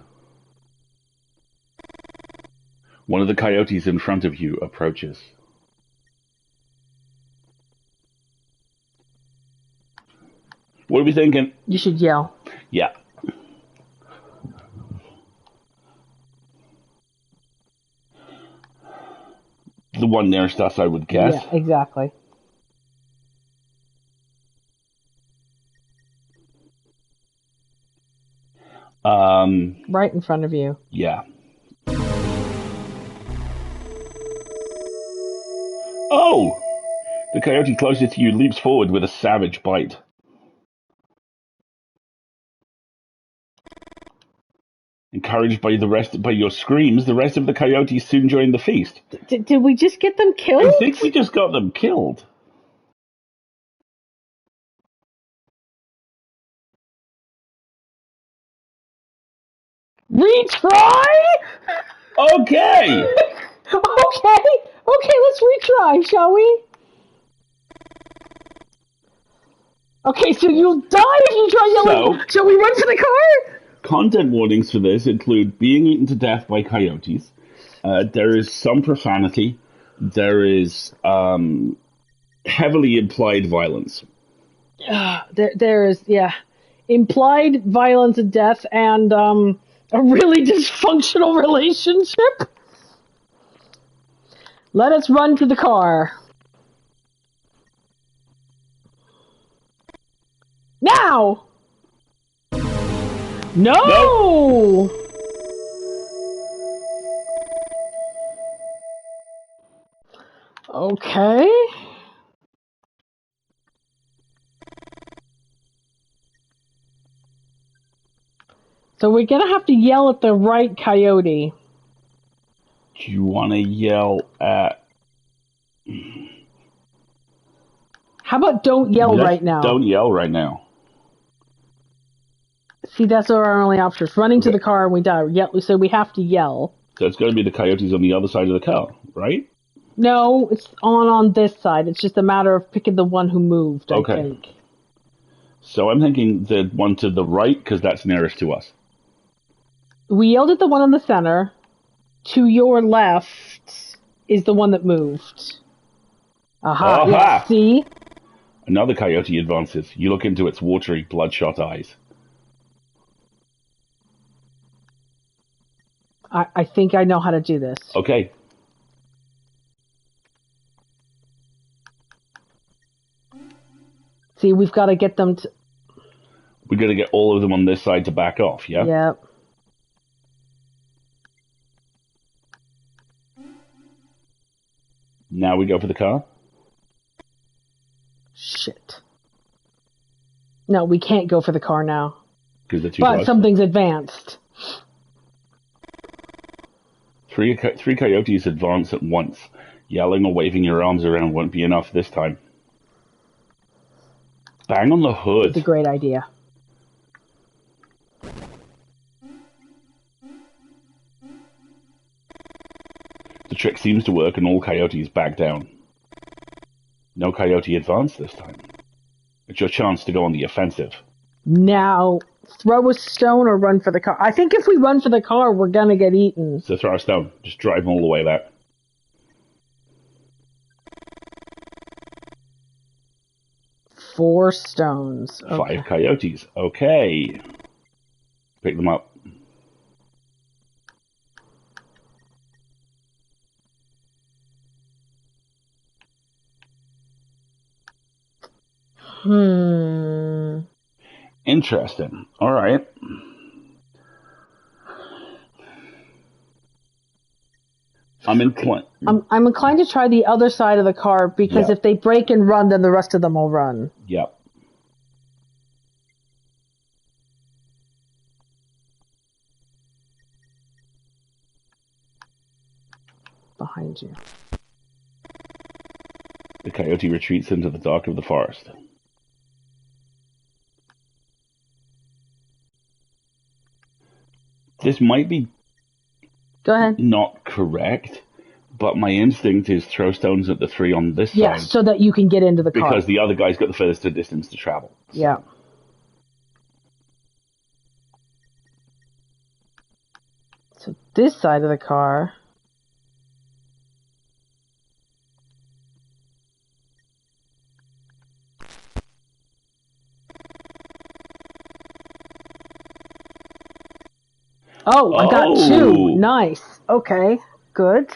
One of the coyotes in front of you approaches. What are we thinking? You should yell. Yeah. The one nearest us, I would guess. Yeah, exactly. Right in front of you. Yeah. Oh! The coyote closest to you leaps forward with a savage bite. Encouraged by your screams, the rest of the coyotes soon join the feast. Did we just get them killed? I think we just got them killed. Retry? Okay! Okay, let's retry, shall we? Okay, so you'll die if you try yelling. So- Shall we run to the car? Content warnings for this include being eaten to death by coyotes. There is some profanity. There is heavily implied violence. There is, implied violence and death and a really dysfunctional relationship. Let us run to the car. Now! No! Okay. So we're gonna have to yell at the right coyote. Do you want to yell at... How about don't yell right now? Don't yell right now. See, that's our only option. Running to the car and we die. So we have to yell. So it's going to be the coyotes on the other side of the car, right? No, it's on this side. It's just a matter of picking the one who moved, I think. So I'm thinking the one to the right, because that's nearest to us. We yelled at the one in the center. To your left is the one that moved. Aha. Yeah, see? Another coyote advances. You look into its watery, bloodshot eyes. I think I know how to do this. Okay. See, we've got to get them to... We're going to get all of them on this side to back off, yeah? Yep. Now we go for the car? No, we can't go for the car now. Because they're too But close. something's advanced. Three coyotes advance at once. Yelling or waving your arms around won't be enough this time. Bang on the hood. It's a great idea. The trick seems to work and all coyotes back down. No coyote advance this time. It's your chance to go on the offensive. Now, throw a stone or run for the car. I think if we run for the car, we're gonna get eaten. So throw a stone. Just drive them all the way back. Four stones. Okay. 5 coyotes. Okay. Pick them up. Interesting. All right. I'm inclined. I'm inclined to try the other side of the car because Yeah. if they break and run, then the rest of them will run. Yep. Behind you. The coyote retreats into the dark of the forest. This might be Go ahead. not correct, but my instinct is throw stones at the 3 on this Yes, side so that you can get into the car. because the other guy's got the furthest distance to travel. Yeah. So this side of the car. Oh, I got 2. Nice. Okay, good.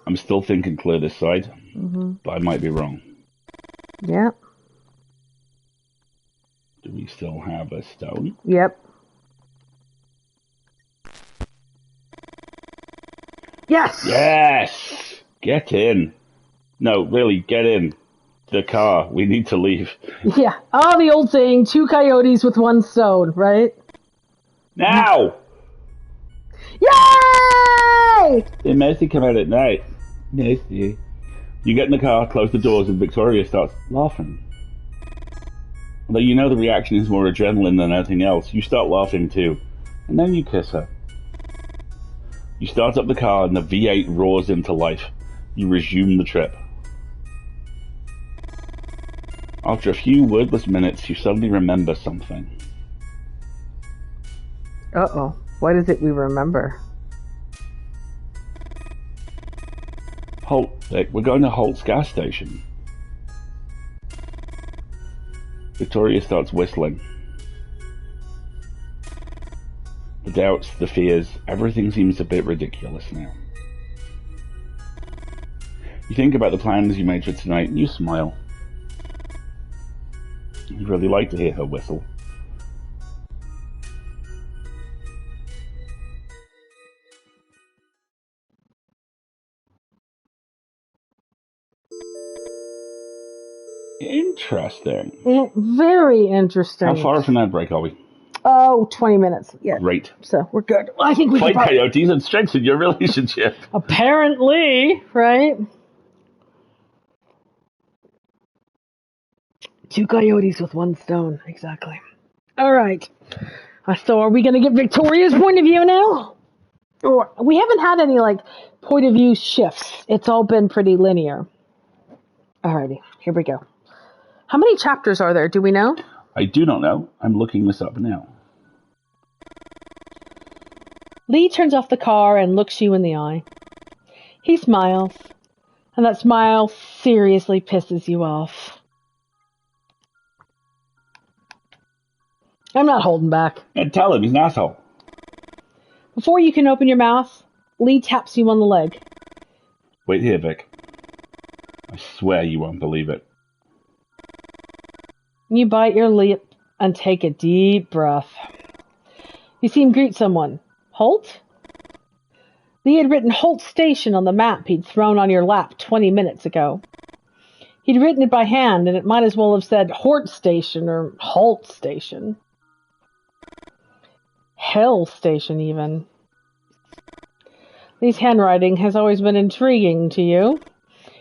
I'm still thinking clear this side, Mm-hmm. but I might be wrong. Yep. Do we still have a stone? Yep. Yes! Yes! Get in. No, really, get in. The car. We need to leave. Yeah. Oh, the old saying, 2 coyotes with 1 stone, right? Now! Yay! They mostly come out at night. Mostly. You get in the car, close the doors, and Victoria starts laughing. Although you know the reaction is more adrenaline than anything else, you start laughing too. And then you kiss her. You start up the car and the V8 roars into life. You resume the trip. After a few wordless minutes, you suddenly remember something. Uh-oh. What is it we remember? Holt, Vic, we're going to Holt's gas station. Victoria starts whistling. The doubts, the fears, everything seems a bit ridiculous now. You think about the plans you made for tonight and you smile. You'd really like to hear her whistle. Interesting. Very interesting. How far from that break are we? Oh, 20 minutes. Yeah. Great. So we're good. I think we Fight can probably... coyotes and strengthen your relationship. Apparently, right? 2 coyotes with 1 stone. Exactly. All right. So are we going to get Victoria's point of view now? Or we haven't had any, like, point of view shifts. It's all been pretty linear. Alrighty. Here we go. How many chapters are there? Do we know? I do not know. I'm looking this up now. Lee turns off the car and looks you in the eye. He smiles, and that smile seriously pisses you off. I'm not holding back. And tell him he's an asshole. Before you can open your mouth, Lee taps you on the leg. Wait here, Vic. I swear you won't believe it. You bite your lip and take a deep breath. You see him greet someone. Holt? Lee had written Holt Station on the map he'd thrown on your lap 20 minutes ago. He'd written it by hand, and it might as well have said Hort Station or Holt Station. Hell Station, even. Lee's handwriting has always been intriguing to you.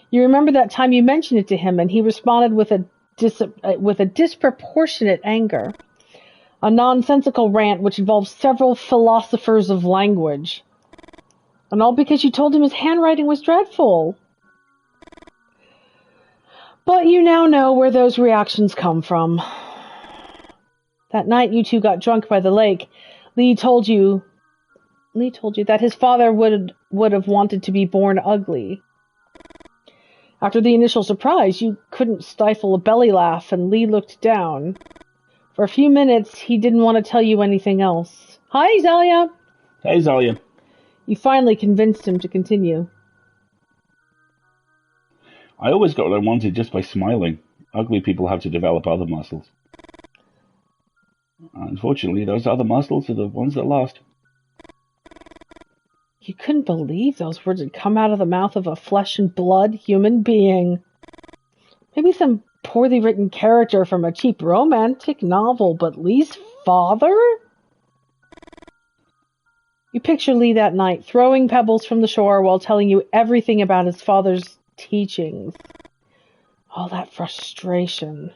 You remember that time you mentioned it to him, and he responded with a disproportionate anger. A nonsensical rant which involved several philosophers of language. And all because you told him his handwriting was dreadful. But you now know where those reactions come from. That night you two got drunk by the lake, Lee told you that his father would have wanted to be born ugly. After the initial surprise, you couldn't stifle a belly laugh, and Lee looked down. For a few minutes, he didn't want to tell you anything else. Hi, Zalia. Hey, Zalia. You finally convinced him to continue. I always got what I wanted just by smiling. Ugly people have to develop other muscles. Unfortunately, those other muscles are the ones that last. You couldn't believe those words had come out of the mouth of a flesh and blood human being. Maybe some poorly written character from a cheap romantic novel, but Lee's father? You picture Lee that night, throwing pebbles from the shore while telling you everything about his father's teachings. All that frustration.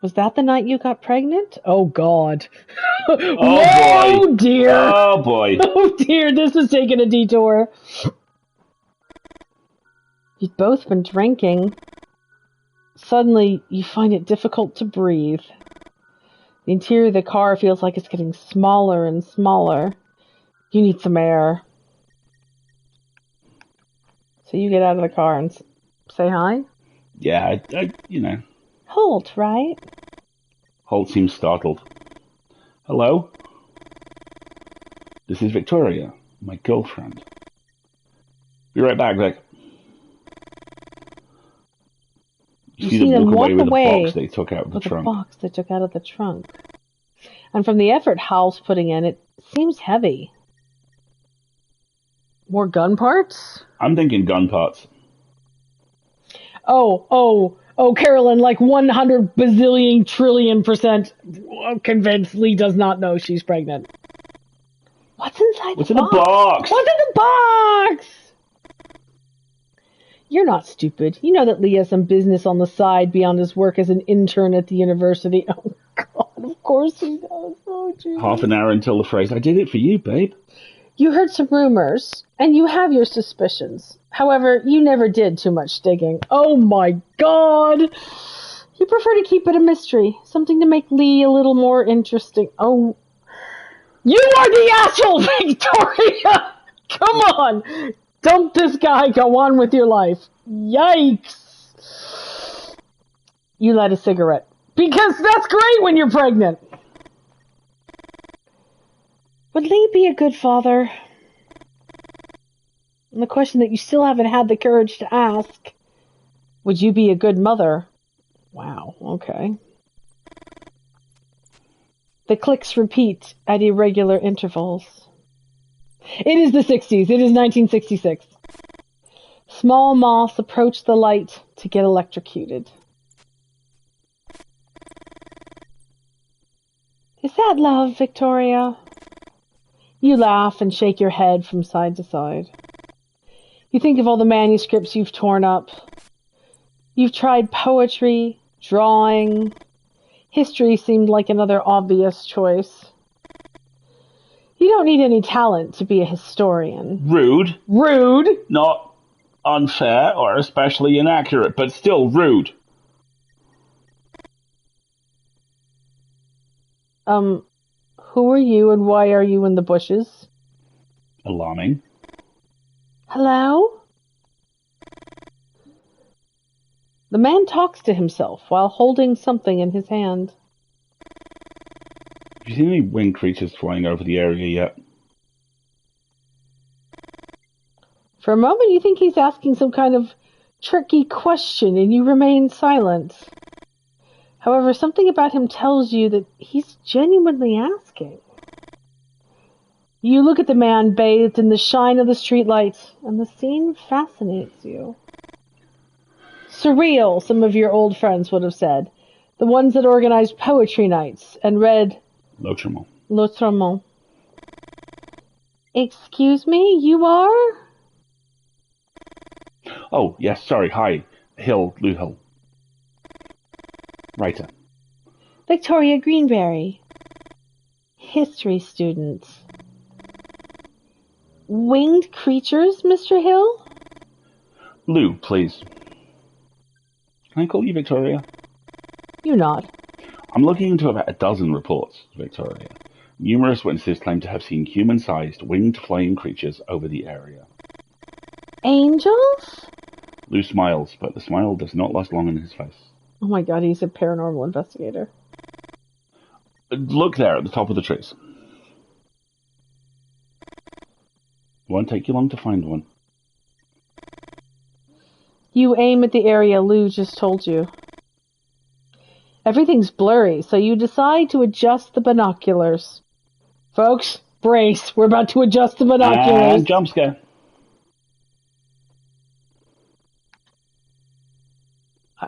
Was that the night you got pregnant? Oh, God. Oh, boy. Dear. Oh, boy. Oh, dear. This is taking a detour. You'd both been drinking. Suddenly, you find it difficult to breathe. The interior of the car feels like it's getting smaller and smaller. You need some air. So you get out of the car and say hi? Yeah, you know. Holt, right? Holt seems startled. Hello? This is Victoria, my girlfriend. Be right back, Vic. You see them walk away with the box they took out of the trunk. The box they took out of the trunk. And from the effort Hal's putting in, it seems heavy. More gun parts? I'm thinking gun parts. Oh, Carolyn, like 100 bazillion trillion % convinced Lee does not know she's pregnant. What's inside What's the in box? the box? What's in the box? You're not stupid. You know that Lee has some business on the side beyond his work as an intern at the university. Oh, God, of course he does. Oh, geez. Half an hour until the phrase, I did it for you, babe. You heard some rumors, and you have your suspicions. However, you never did too much digging. Oh, my God. You prefer to keep it a mystery. Something to make Lee a little more interesting. Oh, you are the asshole, Victoria! Come on! Dump this guy, go on with your life. Yikes! You light a cigarette. Because that's great when you're pregnant! Would Lee be a good father? And the question that you still haven't had the courage to ask, would you be a good mother? Wow, okay. The clicks repeat at irregular intervals. It is the 60s. It is 1966. Small moths approach the light to get electrocuted. Is that love, Victoria? You laugh and shake your head from side to side. You think of all the manuscripts you've torn up. You've tried poetry, drawing. History seemed like another obvious choice. You don't need any talent to be a historian. Rude. Rude? Not unfair or especially inaccurate, but still rude. Who are you and why are you in the bushes? Alarming. Hello? The man talks to himself while holding something in his hand. Have you seen any winged creatures flying over the area yet? For a moment you think he's asking some kind of tricky question and you remain silent. However, something about him tells you that he's genuinely asking. You look at the man bathed in the shine of the streetlights, and the scene fascinates you. Surreal, some of your old friends would have said. The ones that organized poetry nights and read L'Autrement. Excuse me, you are? Oh, yes, sorry. Hi. Lou Hill. Writer. Victoria Greenberry. History student. Winged creatures, Mr. Hill? Lou, please. Can I call you Victoria? You nod. I'm looking into about a dozen reports, Victoria. Numerous witnesses claim to have seen human-sized, winged flying creatures over the area. Angels? Lou smiles, but the smile does not last long on his face. Oh my god, he's a paranormal investigator. Look there at the top of the trees. Won't take you long to find one. You aim at the area Lou just told you. Everything's blurry, so you decide to adjust the binoculars. Folks, brace. We're about to adjust the binoculars. And jump scare.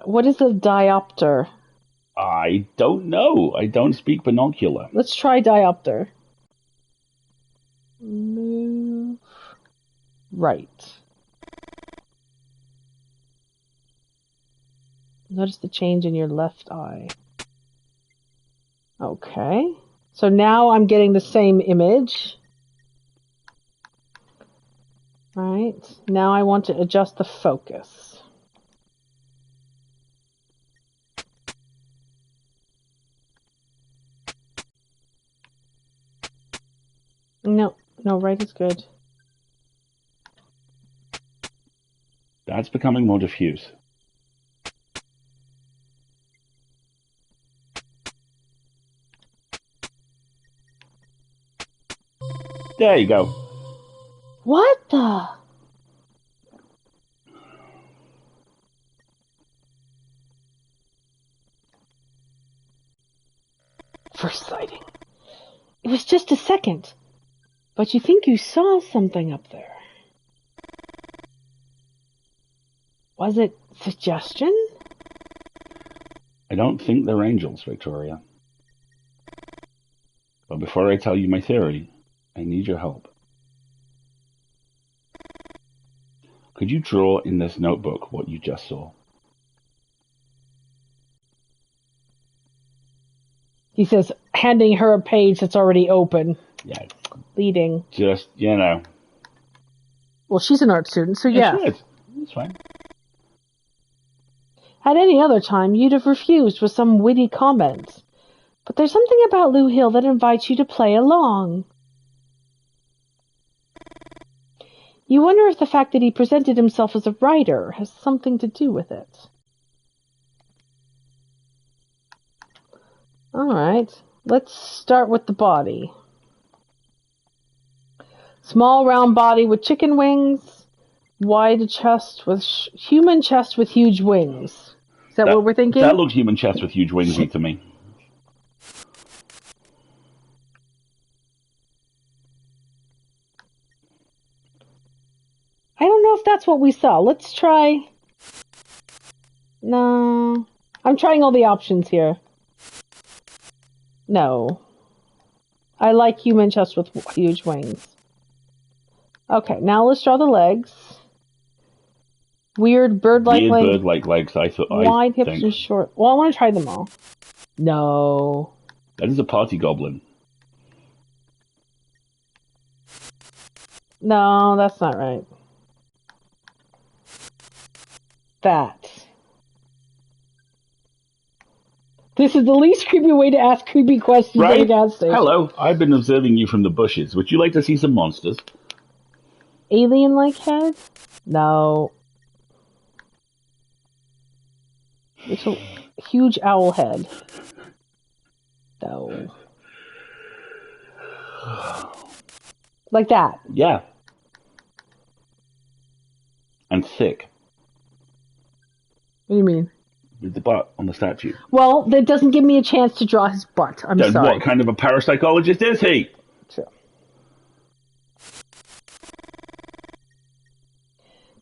What is a diopter? I don't know. I don't speak binocular. Let's try diopter. Move right. Notice the change in your left eye. Okay. So now I'm getting the same image. Right. Now I want to adjust the focus. No, right is good. That's becoming more diffuse. There you go. What the? First sighting. It was just a second. But you think you saw something up there. Was it suggestion? I don't think they're angels, Victoria. But before I tell you my theory, I need your help. Could you draw in this notebook what you just saw? He says, handing her a page that's already open. Yeah. Leading. Just, Well, she's an art student, so yeah. That's fine. At any other time, you'd have refused with some witty comment. But there's something about Lou Hill that invites you to play along. You wonder if the fact that he presented himself as a writer has something to do with it. Alright, let's start with the body. Small round body with chicken wings, wide chest with human chest with huge wings. Is that what we're thinking? That looks human chest with huge wings to me. I don't know if that's what we saw. Let's try... No. I'm trying all the options here. No. I like human chest with huge wings. Okay, now let's draw the legs. Weird bird-like legs. Weird bird-like legs, Wide hips and short. Well, I want to try them all. No. That is a party goblin. No, that's not right. That. This is the least creepy way to ask creepy questions at a gas station. Hello, I've been observing you from the bushes. Would you like to see some monsters? Alien-like head? No. It's a huge owl head. No. Like that. Yeah. And thick. What do you mean? With the butt on the statue. Well, that doesn't give me a chance to draw his butt. I'm Then sorry. what kind of a parapsychologist is he? True.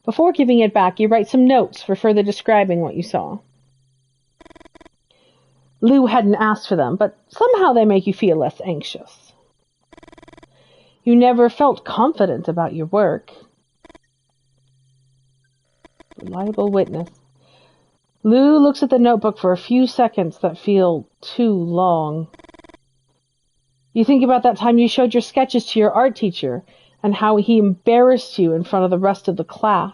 Before giving it back, you write some notes for further describing what you saw. Lou hadn't asked for them, but somehow they make you feel less anxious. You never felt confident about your work. Reliable witness. Lou looks at the notebook for a few seconds that feel too long. You think about that time you showed your sketches to your art teacher and how he embarrassed you in front of the rest of the class.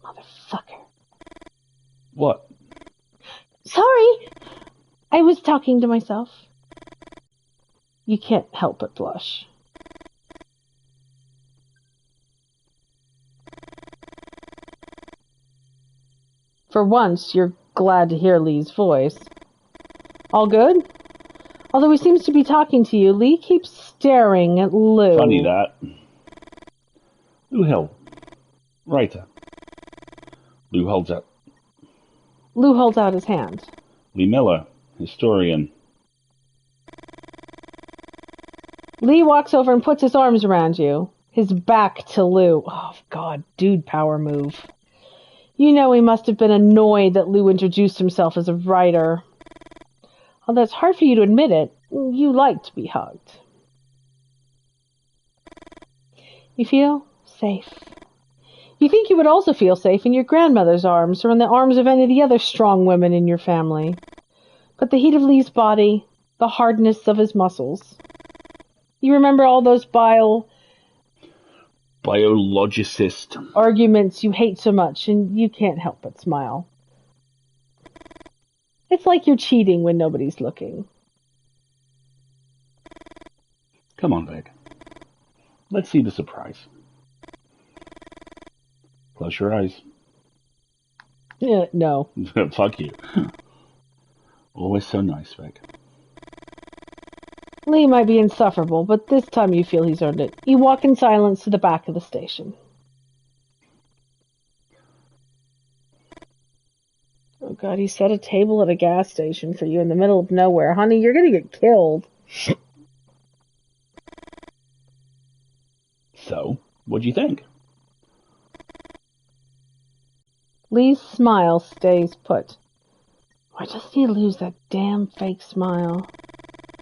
Motherfucker. What? Sorry. I was talking to myself. You can't help but blush. For once, you're glad to hear Lee's voice. All good? Although he seems to be talking to you, Lee keeps staring at Lou. Funny that. Lou Hill. Writer. Lou holds out. Lou holds out his hand. Lee Miller. Historian. Lee walks over and puts his arms around you. His back to Lou. Oh, God, dude power move. You know he must have been annoyed that Lou introduced himself as a writer. Although it's hard for you to admit it, you like to be hugged. You feel safe. You think you would also feel safe in your grandmother's arms or in the arms of any of the other strong women in your family. But the heat of Lee's body, the hardness of his muscles. You remember all those biologicist arguments you hate so much, and you can't help but smile. It's like you're cheating when nobody's looking. Come on, Vic. Let's see the surprise. Close your eyes. No. Fuck you. Always so nice, Vic. Lee might be insufferable, but this time you feel he's earned it. You walk in silence to the back of the station. Oh God, he set a table at a gas station for you in the middle of nowhere. Honey, you're gonna get killed. So, what'd you think? Lee's smile stays put. Why doesn't he lose that damn fake smile?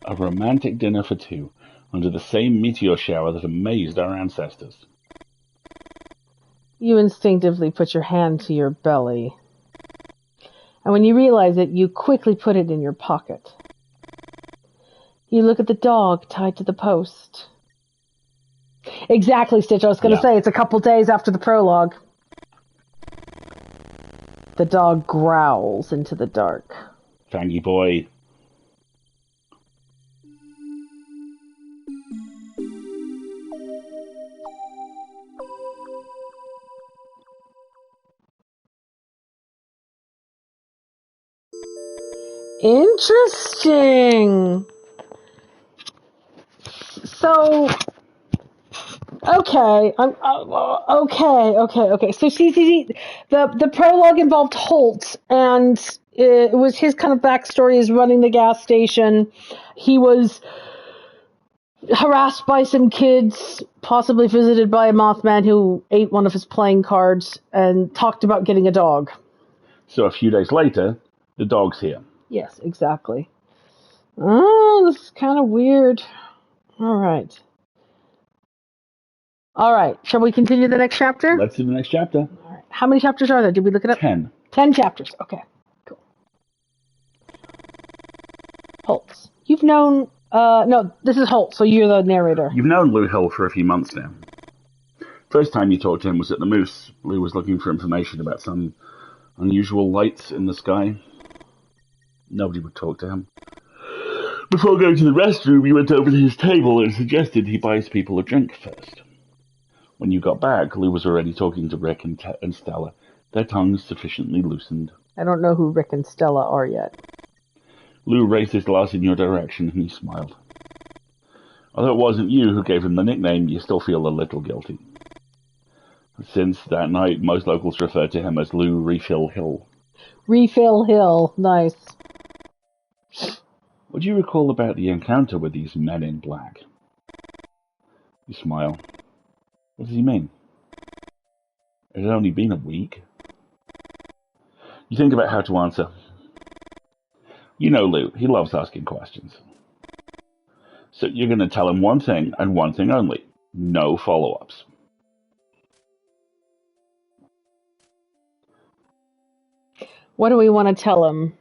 A romantic dinner for two, under the same meteor shower that amazed our ancestors. You instinctively put your hand to your belly. And when you realize it, you quickly put it in your pocket. You look at the dog tied to the post. Exactly, Stitch. I was going to say, it's a couple days after the prologue. The dog growls into the dark. Fangy boy. Interesting. So, okay, okay. So, see, the prologue involved Holt, and it was his kind of backstory as running the gas station. He was harassed by some kids, possibly visited by a Mothman who ate one of his playing cards, and talked about getting a dog. So a few days later, the dog's here. Yes, exactly. Oh, this is kind of weird. All right. Shall we continue the next chapter? Let's do the next chapter. All right. How many chapters are there? Did we look it up? 10. 10 chapters. Okay, cool. Holtz. You've known... no, this is Holt, so you're the narrator. You've known Lou Hill for a few months now. First time you talked to him was at the Moose. Lou was looking for information about some unusual lights in the sky. Nobody would talk to him. Before going to the restroom, you went over to his table and suggested he buys people a drink first. When you got back, Lou was already talking to Rick and Stella, their tongues sufficiently loosened. I don't know who Rick and Stella are yet. Lou raised his glass in your direction and he smiled. Although it wasn't you who gave him the nickname, you still feel a little guilty. Since that night, most locals refer to him as Lou Refill Hill. Refill Hill, nice. What do you recall about the encounter with these men in black? You smile. What does he mean? It had only been a week. You think about how to answer. You know Lou, he loves asking questions. So you're going to tell him one thing and one thing only. No follow-ups. What do we want to tell him?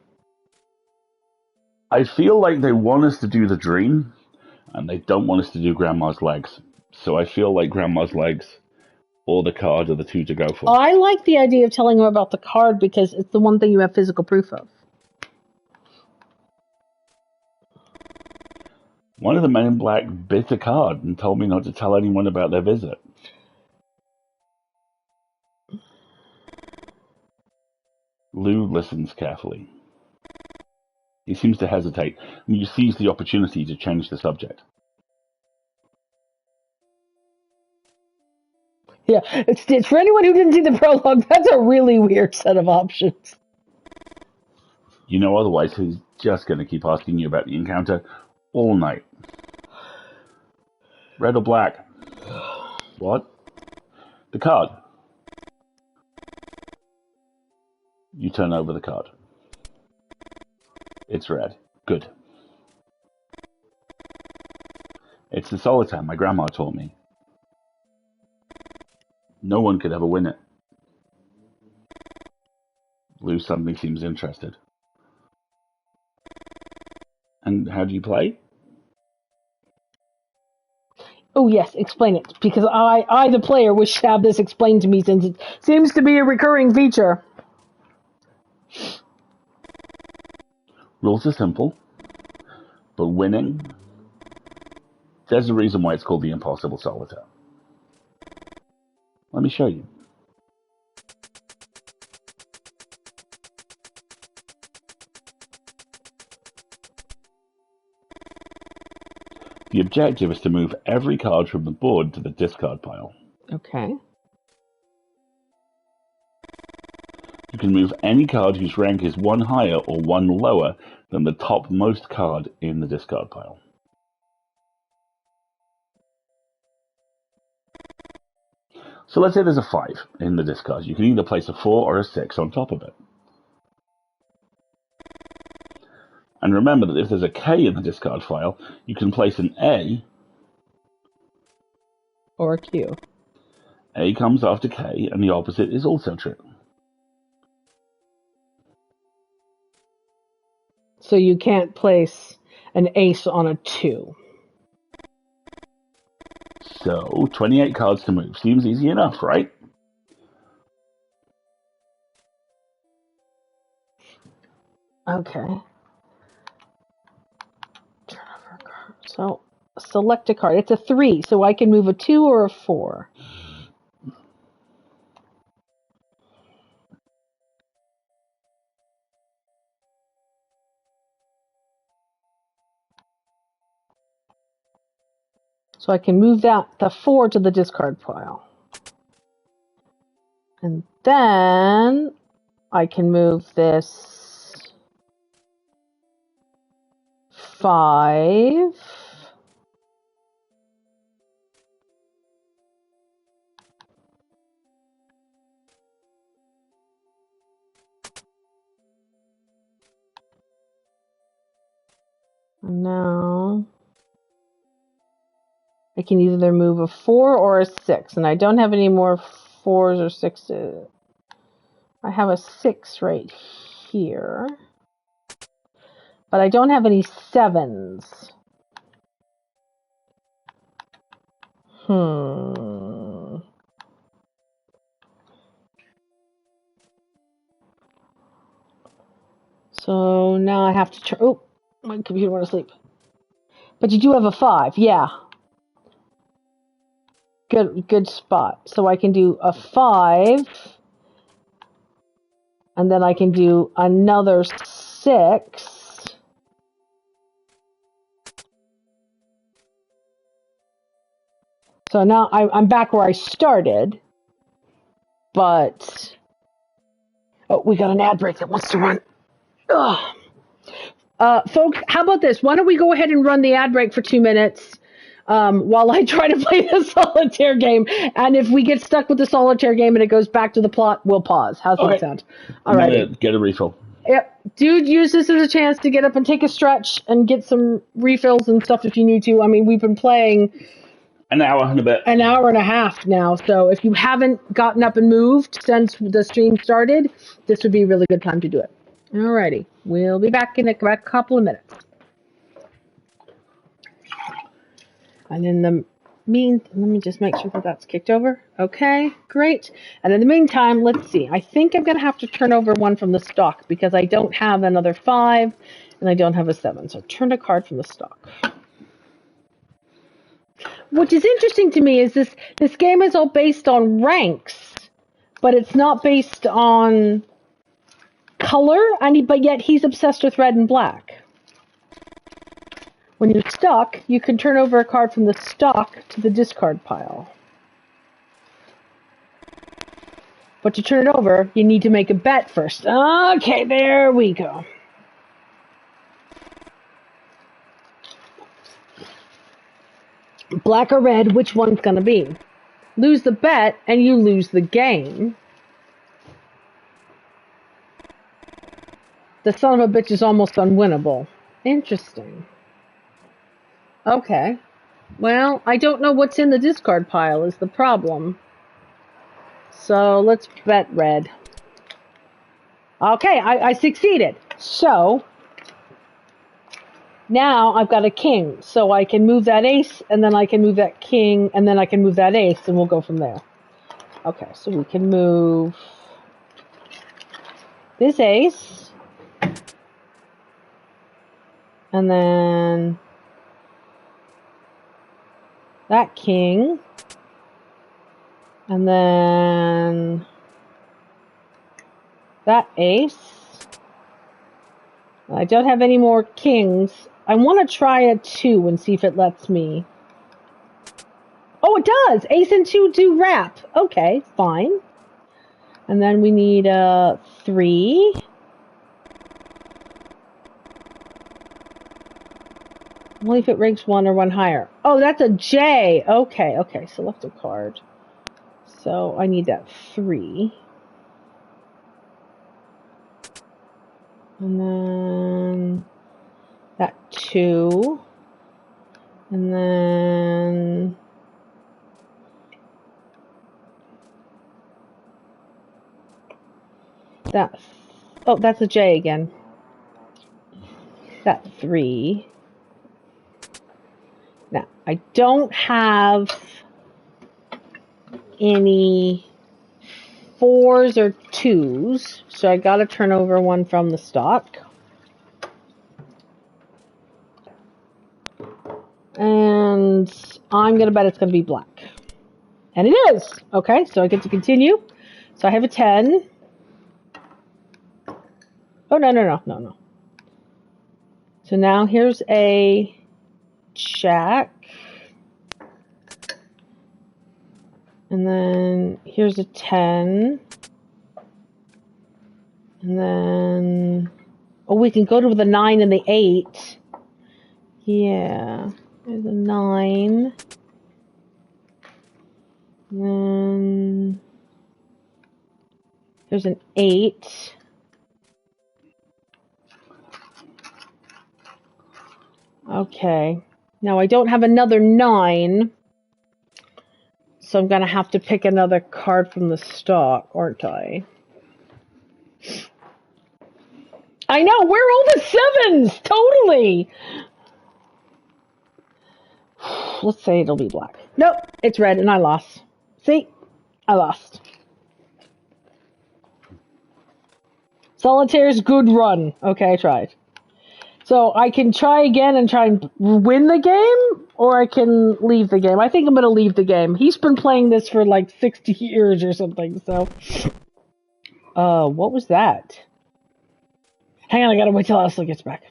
I feel like they want us to do the dream, and they don't want us to do Grandma's legs. So I feel like Grandma's legs or the card are the two to go for. I like the idea of telling him about the card because it's the one thing you have physical proof of. One of the men in black bit a card and told me not to tell anyone about their visit. Lou listens carefully. He seems to hesitate, and you seize the opportunity to change the subject. Yeah, it's for anyone who didn't see the prologue, that's a really weird set of options. You know, otherwise he's just going to keep asking you about the encounter all night. Red or black? What? The card. You turn over the card. It's red. Good. It's the solitaire my grandma taught me. No one could ever win it. Lou suddenly seems interested. And how do you play? Oh yes, explain it. Because I, the player, wish to have this explained to me since it seems to be a recurring feature. Rules are simple, but winning, there's a reason why it's called the Impossible Solitaire. Let me show you. The objective is to move every card from the board to the discard pile. Okay. You can move any card whose rank is one higher or one lower than the topmost card in the discard pile. So let's say there's a 5 in the discard. You can either place a 4 or a 6 on top of it. And remember that if there's a K in the discard file, you can place an A. Or a Q. A comes after K, and the opposite is also true. So you can't place an ace on a 2. So, 28 cards to move. Seems easy enough, right? Okay. So, select a card. It's a 3, so I can move a 2 or a 4. So I can move the 4 to the discard pile. And then I can move this 5. And now I can either move a 4 or a 6, and I don't have any more 4s or 6s. I have a 6 right here, but I don't have any 7s. So now I have to try. Oh, my computer went to sleep. But you do have a 5, yeah. Good spot. So I can do a 5, and then I can do another 6. So now I'm back where I started, but oh, we got an ad break that wants to run. Ugh. Folks, how about this? Why don't we go ahead and run the ad break for 2 minutes? while I try to play the solitaire game. And if we get stuck with the solitaire game and it goes back to the plot, we'll pause. How's that sound? All I'm right. gonna get a refill. Yep. Dude, use this as a chance to get up and take a stretch and get some refills and stuff if you need to. I mean, we've been playing An hour and a bit. an hour and a half now, so if you haven't gotten up and moved since the stream started, this would be a really good time to do it. Alrighty. We'll be back in a couple of minutes. And in the let me just make sure that that's kicked over. Okay, great. And in the meantime, let's see. I think I'm going to have to turn over one from the stock because I don't have another 5 and I don't have a 7. So turn a card from the stock. What is interesting to me is this game is all based on ranks, but it's not based on color, but yet he's obsessed with red and black. When you're stuck, you can turn over a card from the stock to the discard pile. But to turn it over, you need to make a bet first. Okay, there we go. Black or red, which one's going to be? Lose the bet and you lose the game. The son of a bitch is almost unwinnable. Interesting. Okay. Well, I don't know what's in the discard pile is the problem. So let's bet red. Okay, I succeeded. So now I've got a king. So I can move that ace, and then I can move that king, and then I can move that ace, and we'll go from there. Okay, so we can move this ace. And then that king, and then that ace. I don't have any more kings. I want to try a 2 and see if it lets me. Oh, it does! Ace and 2 do wrap. Okay, fine. And then we need a 3. Only if it ranks 1 or 1 higher. Oh, that's a J. Okay, select a card. So I need that 3. And then that 2. And then that. Oh, that's a J again. That 3. Now, I don't have any 4s or 2s, so I gotta turn over one from the stock. And I'm gonna bet it's gonna be black. And it is! Okay, so I get to continue. So I have a 10. Oh, no. So now here's a Jack. And then here's a 10. And then, oh, we can go to the 9 and the 8. Yeah, there's a 9. And then there's an 8. Okay. Now I don't have another 9. So I'm going to have to pick another card from the stock, aren't I? I know, where are all the 7s? Totally! Let's say it'll be black. Nope, it's red and I lost. See? I lost. Solitaire's good run. Okay, I tried. So I can try again and try and win the game, or I can leave the game. I think I'm going to leave the game. He's been playing this for like 60 years or something, so. What was that? Hang on, I gotta wait till Ashley gets back.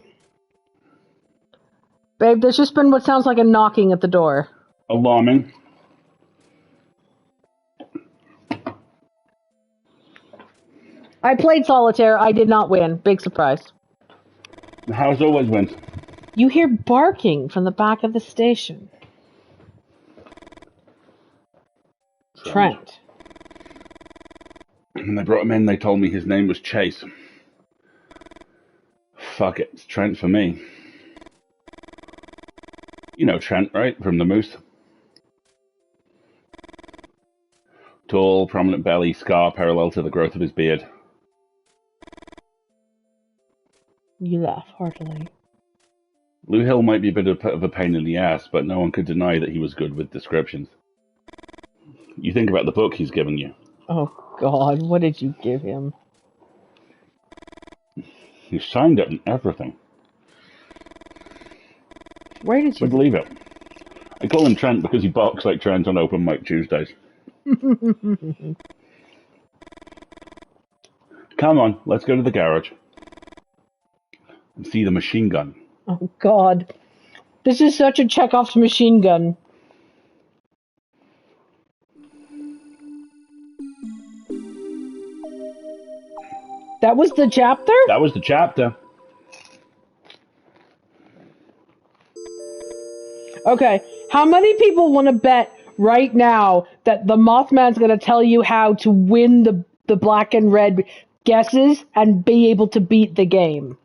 Babe, there's just been what sounds like a knocking at the door. Alarming. I played solitaire. I did not win. Big surprise. The house always wins. You hear barking from the back of the station. Trent. When they brought him in, they told me his name was Chase. Fuck it, it's Trent for me. You know Trent, right? From the Moose. Tall, prominent belly, scar parallel to the growth of his beard. You laugh heartily. Lou Hill might be a bit of a pain in the ass, but no one could deny that he was good with descriptions. You think about the book he's given you. Oh, God, what did you give him? He signed it and everything. Where did you... Would leave it. I call him Trent because he barks like Trent on Open Mic Tuesdays. Come on, let's go to the garage. And see the machine gun. Oh, God. This is such a Chekhov's machine gun. That was the chapter? That was the chapter. Okay, how many people want to bet right now that the Mothman's going to tell you how to win the black and red guesses and be able to beat the game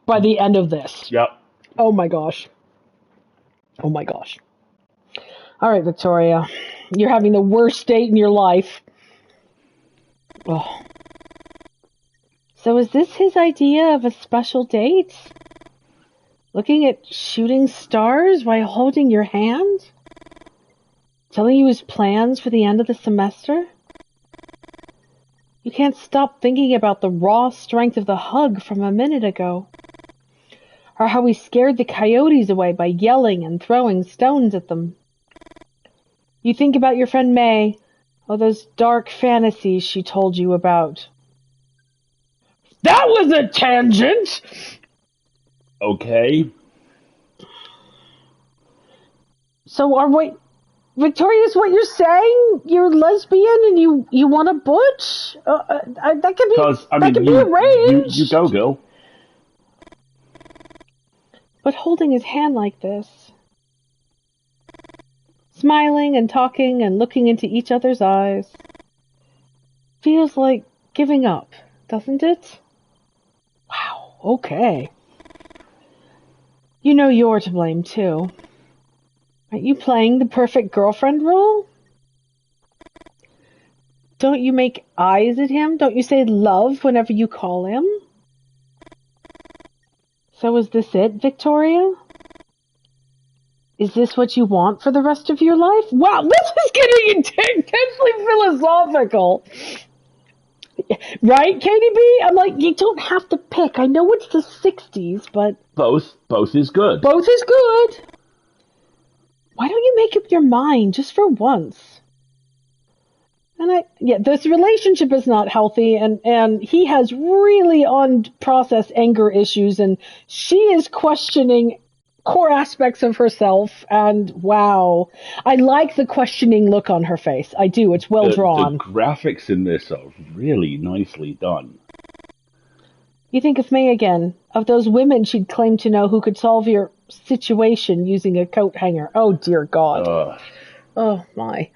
by the end of this? Yep. Oh my gosh. Oh my gosh. All right, Victoria. You're having the worst date in your life. Oh. So is this his idea of a special date? Looking at shooting stars while holding your hand? Telling you his plans for the end of the semester? You can't stop thinking about the raw strength of the hug from a minute ago. Or how he scared the coyotes away by yelling and throwing stones at them. You think about your friend May, all those dark fantasies she told you about. That was a tangent! Okay. So Victoria's what you're saying? You're lesbian and you want a butch? That could be arranged. You go, girl. But holding his hand like this, smiling and talking and looking into each other's eyes, feels like giving up, doesn't it? Wow, okay. You know you're to blame, too. Aren't you playing the perfect girlfriend role? Don't you make eyes at him? Don't you say love whenever you call him? So is this it, Victoria? Is this what you want for the rest of your life? Wow, this is getting intensely philosophical. Right, Katie B? I'm like, you don't have to pick. I know it's the 60s, but... Both is good. Both is good. Why don't you make up your mind just for once? And this relationship is not healthy, and he has really unprocessed anger issues, and she is questioning core aspects of herself, and wow. I like the questioning look on her face. I do. It's well drawn. The graphics in this are really nicely done. You think of May again, of those women she'd claimed to know who could solve your situation using a coat hanger. Oh, dear God. Oh, my.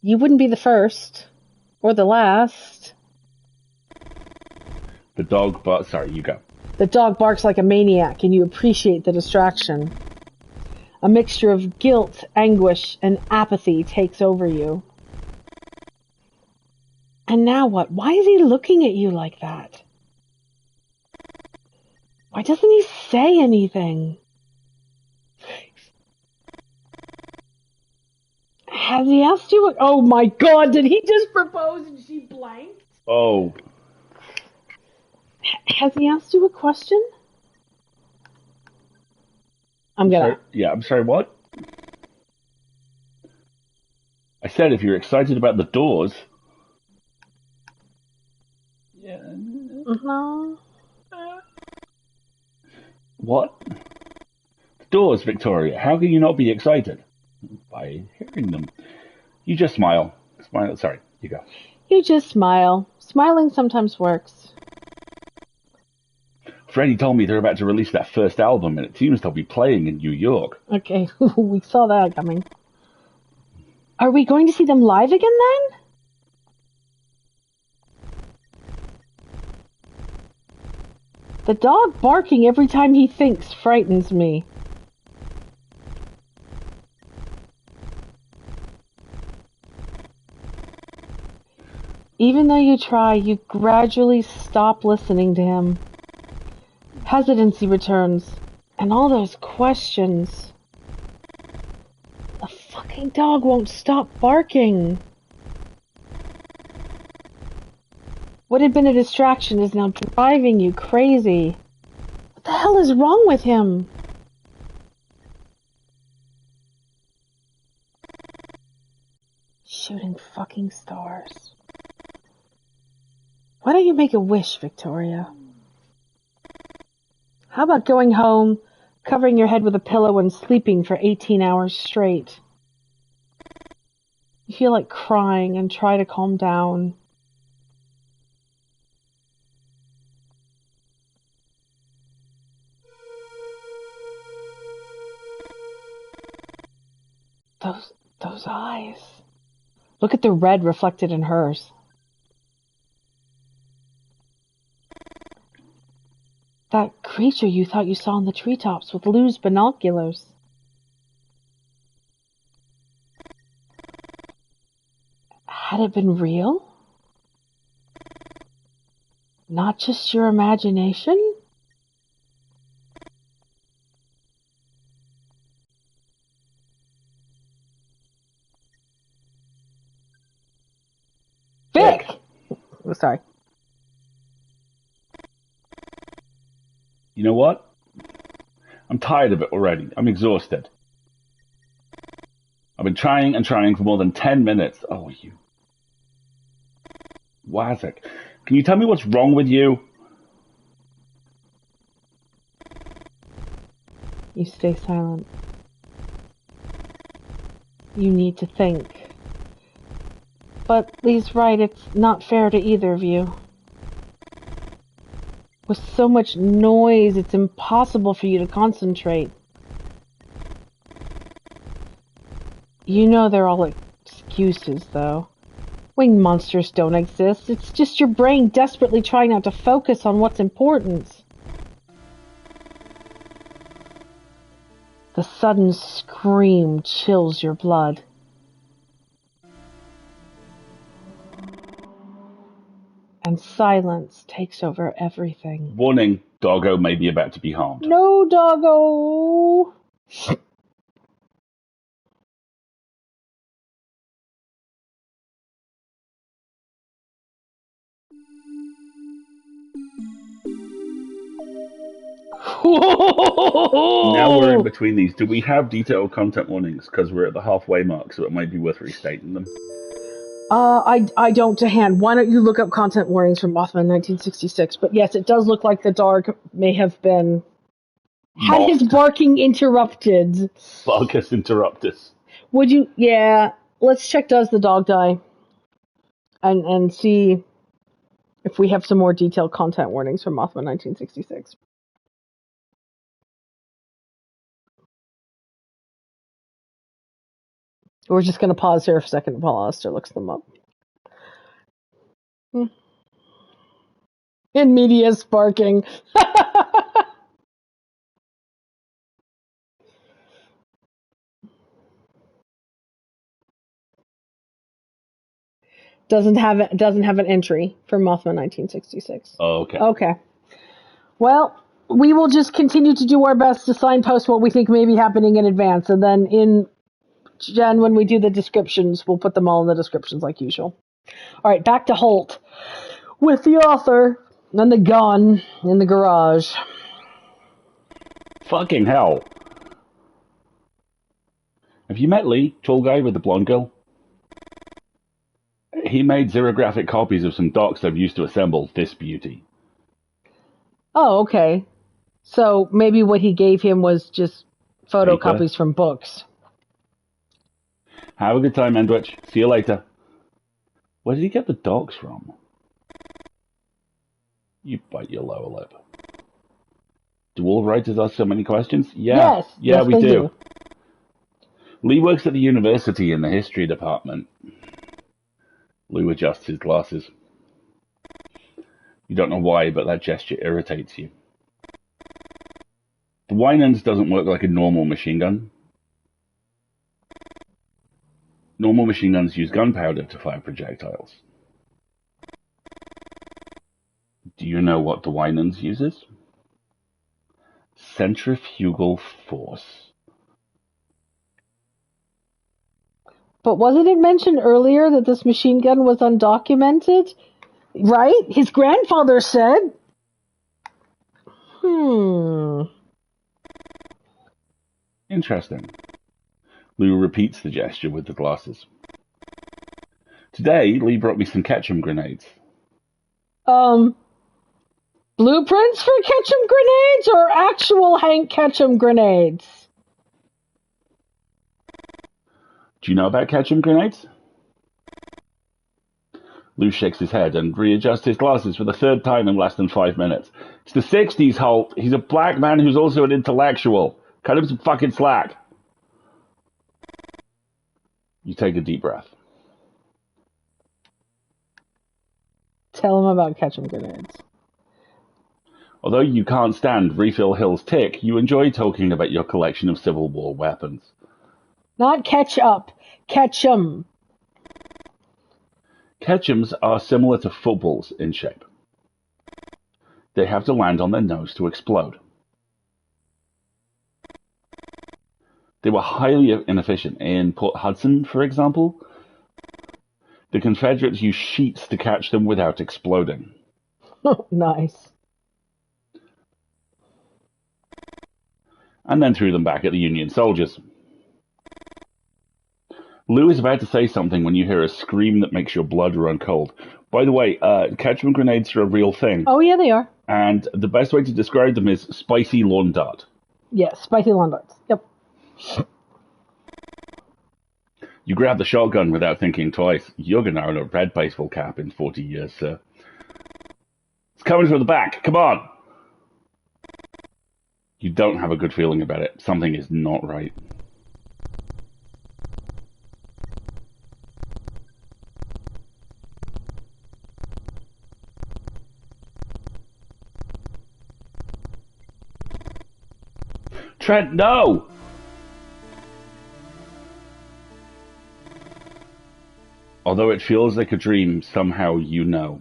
You wouldn't be the first. Or the last. The dog barks. Sorry, you go. The dog barks like a maniac, and you appreciate the distraction. A mixture of guilt, anguish, and apathy takes over you. And now what? Why is he looking at you like that? Why doesn't he say anything? Has he asked you? Oh my God, did he just propose and she blanked? Oh. Has he asked you a question? I'm sorry, what? I said if you're excited about the doors. Yeah. Uh-huh. What? The doors, Victoria. How can you not be excited? By hearing them. You just smile. Sorry, you go. You just smile. Smiling sometimes works. Freddie told me they're about to release that first album, and it seems they'll be playing in New York. Okay, we saw that coming. Are we going to see them live again then? The dog barking every time he thinks frightens me. Even though you try, you gradually stop listening to him. Hesitancy returns, and all those questions. The fucking dog won't stop barking. What had been a distraction is now driving you crazy. What the hell is wrong with him? Shooting fucking stars. Why don't you make a wish, Victoria? How about going home, covering your head with a pillow and sleeping for 18 hours straight? You feel like crying and try to calm down. Those eyes. Look at the red reflected in hers. That creature you thought you saw in the treetops with Lou's binoculars. Had it been real? Not just your imagination? Vic! Oh, sorry. You know what? I'm tired of it already. I'm exhausted. I've been trying and trying for more than 10 minutes. Oh, you... Wazek. Can you tell me what's wrong with you? You stay silent. You need to think. But Lee's right, it's not fair to either of you. With so much noise, it's impossible for you to concentrate. You know they're all excuses, though. Winged monsters don't exist. It's just your brain desperately trying not to focus on what's important. The sudden scream chills your blood. And silence takes over everything. Warning, Doggo may be about to be harmed. No, Doggo! Now we're in between these. Do we have detailed content warnings? Because we're at the halfway mark, so it might be worth restating them. I don't to hand. Why don't you look up content warnings from Mothman 1966? But yes, it does look like the dog may have been... had his barking interrupted. Barcus interruptus. Would you... Yeah, let's check does the dog die? And see if we have some more detailed content warnings from Mothman 1966. We're just going to pause here for a second while Alistair looks them up. In media sparking. Doesn't have an entry for Mothman 1966. Oh, okay. Okay. Well, we will just continue to do our best to signpost what we think may be happening in advance, and then in Jen, when we do the descriptions, we'll put them all in the descriptions like usual. All right, back to Holt with the author and the gun in the garage. Fucking hell. Have you met Lee, tall guy with the blonde girl? He made xerographic copies of some docs I've used to assemble this beauty. Oh, okay. So maybe what he gave him was just photocopies from books. Have a good time, Endwich. See you later. Where did he get the docs from? You bite your lower lip. Do all writers ask so many questions? Yeah. Yes, we do. Lee works at the university in the history department. Lou adjusts his glasses. You don't know why, but that gesture irritates you. The Winans doesn't work like a normal machine gun. Normal machine guns use gunpowder to fire projectiles. Do you know what the Winans uses? Centrifugal force. But wasn't it mentioned earlier that this machine gun was undocumented? Right? His grandfather said. Interesting. Lou repeats the gesture with the glasses. Today, Lee brought me some Ketchum grenades. Blueprints for Ketchum grenades or actual Hank Ketchum grenades? Do you know about Ketchum grenades? Lou shakes his head and readjusts his glasses for the third time in less than 5 minutes. It's the 60s, Holt. He's a black man who's also an intellectual. Cut him some fucking slack. You take a deep breath. Tell him about Ketchum grenades. Although you can't stand Refill Hill's tick, you enjoy talking about your collection of Civil War weapons. Not ketchup. Ketchum. Ketchums are similar to footballs in shape. They have to land on their nose to explode. They were highly inefficient. In Port Hudson, for example, the Confederates used sheets to catch them without exploding. Oh, nice. And then threw them back at the Union soldiers. Lou is about to say something when you hear a scream that makes your blood run cold. By the way, Ketchum grenades are a real thing. Oh, yeah, they are. And the best way to describe them is spicy lawn dart. Yes, spicy lawn darts. Yep. You grab the shotgun without thinking twice. You're going to own a red baseball cap in 40 years, sir. It's coming from the back. Come on! You don't have a good feeling about it. Something is not right. Trent, no! Although it feels like a dream, somehow you know.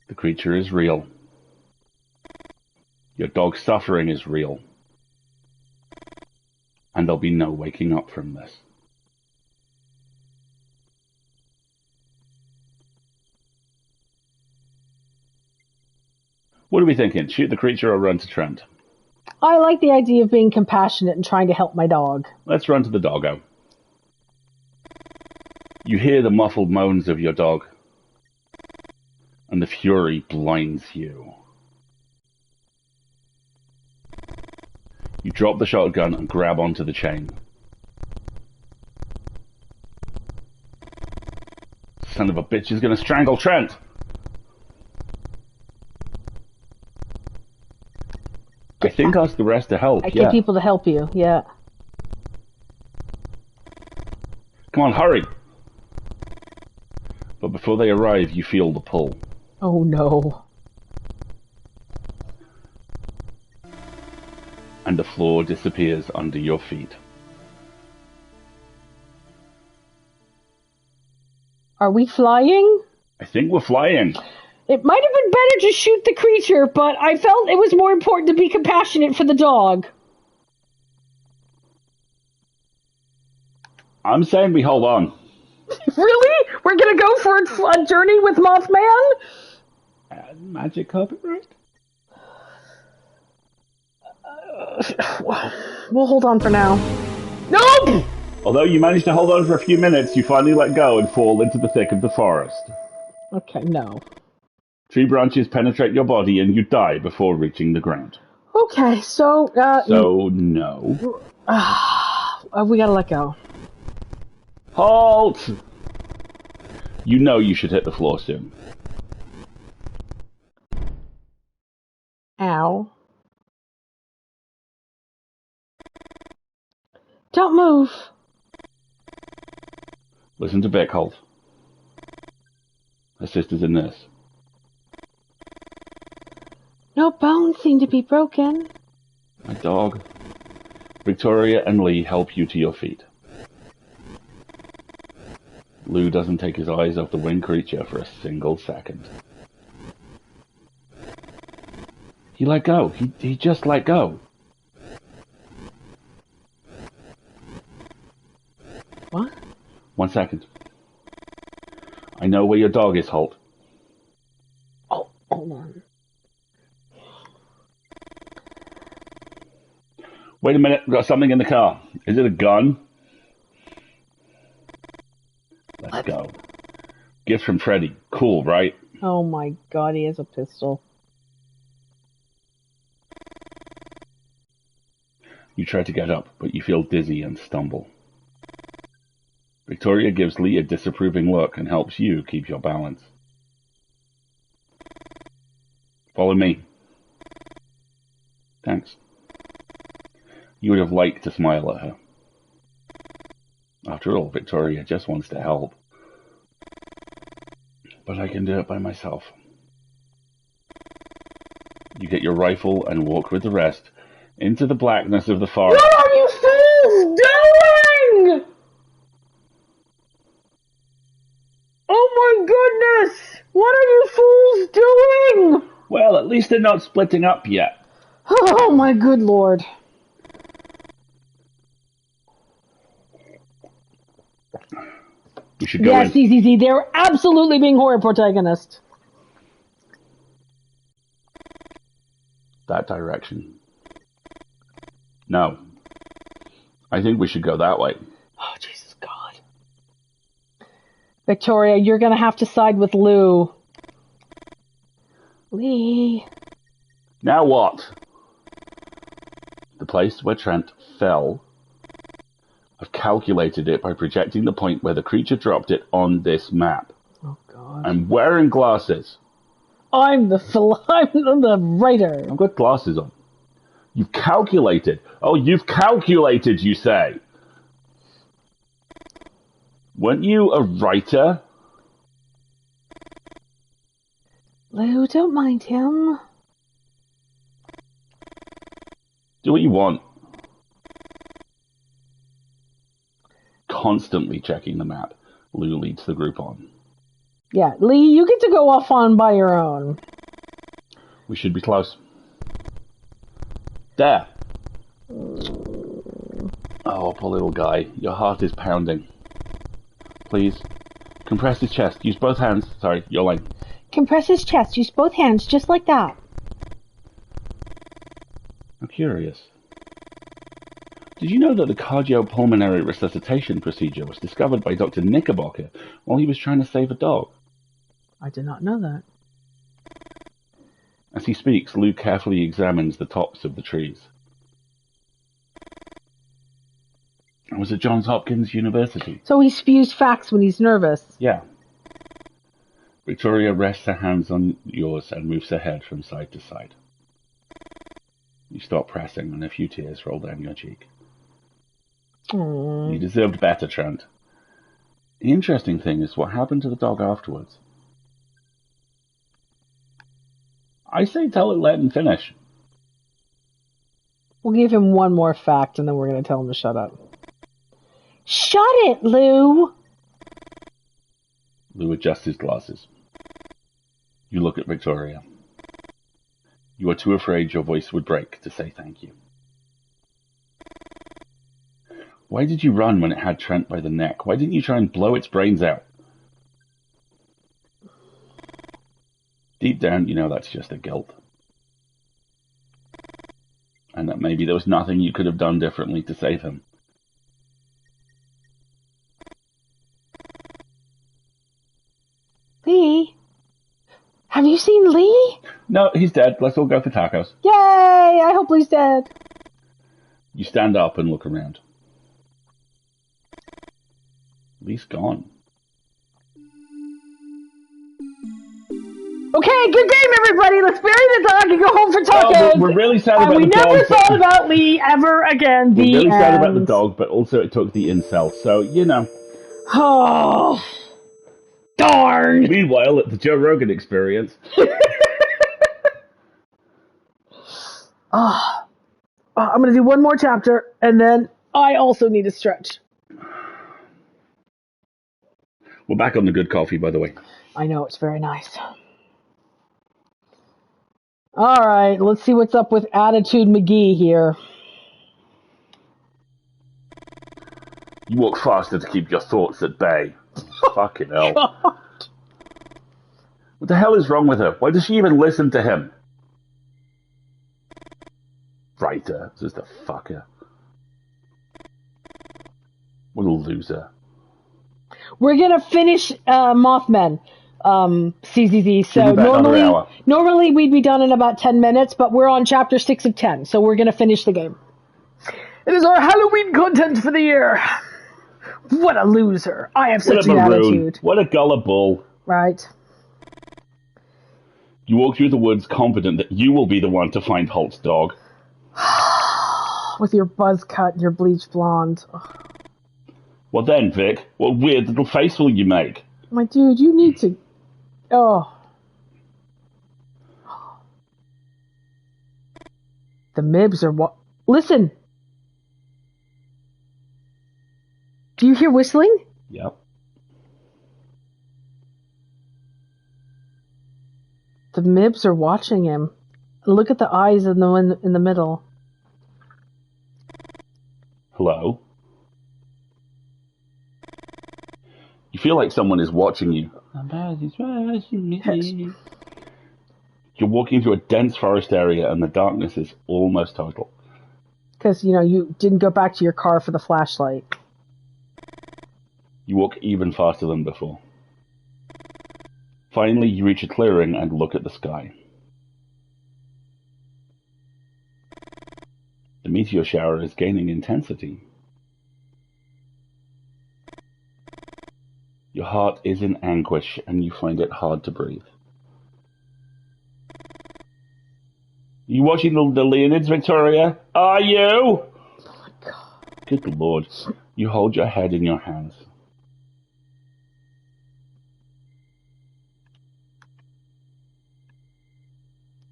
The creature is real. Your dog's suffering is real. And there'll be no waking up from this. What are we thinking? Shoot the creature or run to Trent? I like the idea of being compassionate and trying to help my dog. Let's run to the doggo. You hear the muffled moans of your dog, and the fury blinds you. You drop the shotgun and grab onto the chain. Son of a bitch is going to strangle Trent! I think ask the rest to help. I get people to help you, yeah. Come on, hurry! But before they arrive, you feel the pull. Oh no. And the floor disappears under your feet. Are we flying? I think we're flying. It might have been better to shoot the creature, but I felt it was more important to be compassionate for the dog. I'm saying we hold on. Really? We're gonna go for a journey with Mothman? Magic carpet ride? We'll hold on for now. Nope! Although you managed to hold on for a few minutes, you finally let go and fall into the thick of the forest. Okay, no. Tree branches penetrate your body and you die before reaching the ground. Okay, so... no. we gotta let go. Halt! You know you should hit the floor soon. Ow. Don't move. Listen to Beckholt. Her sister's a nurse. No bones seem to be broken. My dog. Victoria and Lee help you to your feet. Lou doesn't take his eyes off the winged creature for a single second. He let go. He just let go. What? 1 second. I know where your dog is, Holt. Oh, hold on. Wait a minute. We've got something in the car. Is it a gun? Let's go. Gift from Freddy. Cool, right? Oh my god, he has a pistol. You try to get up, but you feel dizzy and stumble. Victoria gives Lee a disapproving look and helps you keep your balance. Follow me. Thanks. You would have liked to smile at her. After all, Victoria just wants to help. But I can do it by myself. You get your rifle and walk with the rest into the blackness of the forest. What are you fools doing? Oh my goodness! What are you fools doing? Well, at least they're not splitting up yet. Oh my good lord. We should go Yes, in. ZZZ, they're absolutely being horror protagonists. That direction. No. I think we should go that way. Oh, Jesus God. Victoria, you're gonna have to side with Lou. Lee. Now what? The place where Trent fell. I've calculated it by projecting the point where the creature dropped it on this map. Oh God. I'm wearing glasses. I'm the writer. I've got glasses on. You've calculated. Oh, you've calculated, you say. Weren't you a writer? Lou, don't mind him. Do what you want. Constantly checking the map, Lou leads the group on. Yeah, Lee, you get to go off on by your own. We should be close. There. Oh, poor little guy. Your heart is pounding. Please. Compress his chest. Use both hands. Sorry, your line. Compress his chest. Use both hands, just like that. I'm curious. Did you know that the cardiopulmonary resuscitation procedure was discovered by Dr. Knickerbocker while he was trying to save a dog? I did not know that. As he speaks, Lou carefully examines the tops of the trees. I was at Johns Hopkins University. So he spews facts when he's nervous. Yeah. Victoria rests her hands on yours and moves her head from side to side. You stop pressing and a few tears roll down your cheek. Aww. You deserved better, Trent. The interesting thing is what happened to the dog afterwards. I say tell it, let him finish. We'll give him one more fact and then we're going to tell him to shut up. Shut it, Lou! Lou adjusts his glasses. You look at Victoria. You are too afraid your voice would break to say thank you. Why did you run when it had Trent by the neck? Why didn't you try and blow its brains out? Deep down, you know that's just a guilt. And that maybe there was nothing you could have done differently to save him. Lee? Have you seen Lee? No, he's dead. Let's all go for tacos. Yay! I hope Lee's dead. You stand up and look around. Lee's gone. Okay, good game, everybody. Let's bury the dog and go home for tacos. We're really sad about we the dog. never thought about Lee ever again. We're really sad about the end. dog, but also it took the incel. So, you know. Oh, darn. Meanwhile, at the Joe Rogan Experience. I'm going to do one more chapter, and then I also need to stretch. We're back on the good coffee, by the way. I know, it's very nice. All right, let's see what's up with Attitude McGee here. You walk faster to keep your thoughts at bay. Fucking hell. God. What the hell is wrong with her? Why does she even listen to him? Writer, just a fucker. What a loser. We're going to finish Mothman. CZZ. So normally we'd be done in about 10 minutes, but we're on chapter 6 of 10, so we're going to finish the game. It is our Halloween content for the year. What a loser. I have such an attitude. What a gullible. Right. You walk through the woods confident that you will be the one to find Holt's dog. With your buzz cut and your bleached blonde. Well then, Vic, what weird little face will you make? My dude, you need to... Oh. The Mibs are what? Listen. Do you hear whistling? Yep. The Mibs are watching him. Look at the eyes in the middle. Hello? You feel like someone is watching you. You're walking through a dense forest area and the darkness is almost total. Because, you didn't go back to your car for the flashlight. You walk even faster than before. Finally, you reach a clearing and look at the sky. The meteor shower is gaining intensity. Your heart is in anguish and you find it hard to breathe. You watching the Leonids, Victoria? Are you? Oh my God. Good Lord. You hold your head in your hands.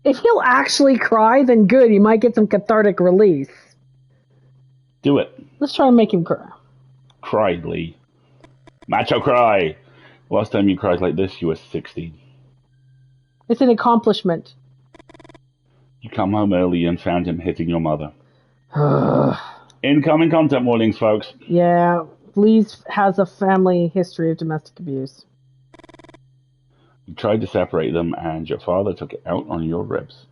If he'll actually cry, then good. He might get some cathartic release. Do it. Let's try and make him cry. Cry, Lee. Macho cry. Last time you cried like this, you were 16. It's an accomplishment. You come home early and found him hitting your mother. Incoming content warnings, folks. Yeah, Lee's has a family history of domestic abuse. You tried to separate them, and your father took it out on your ribs.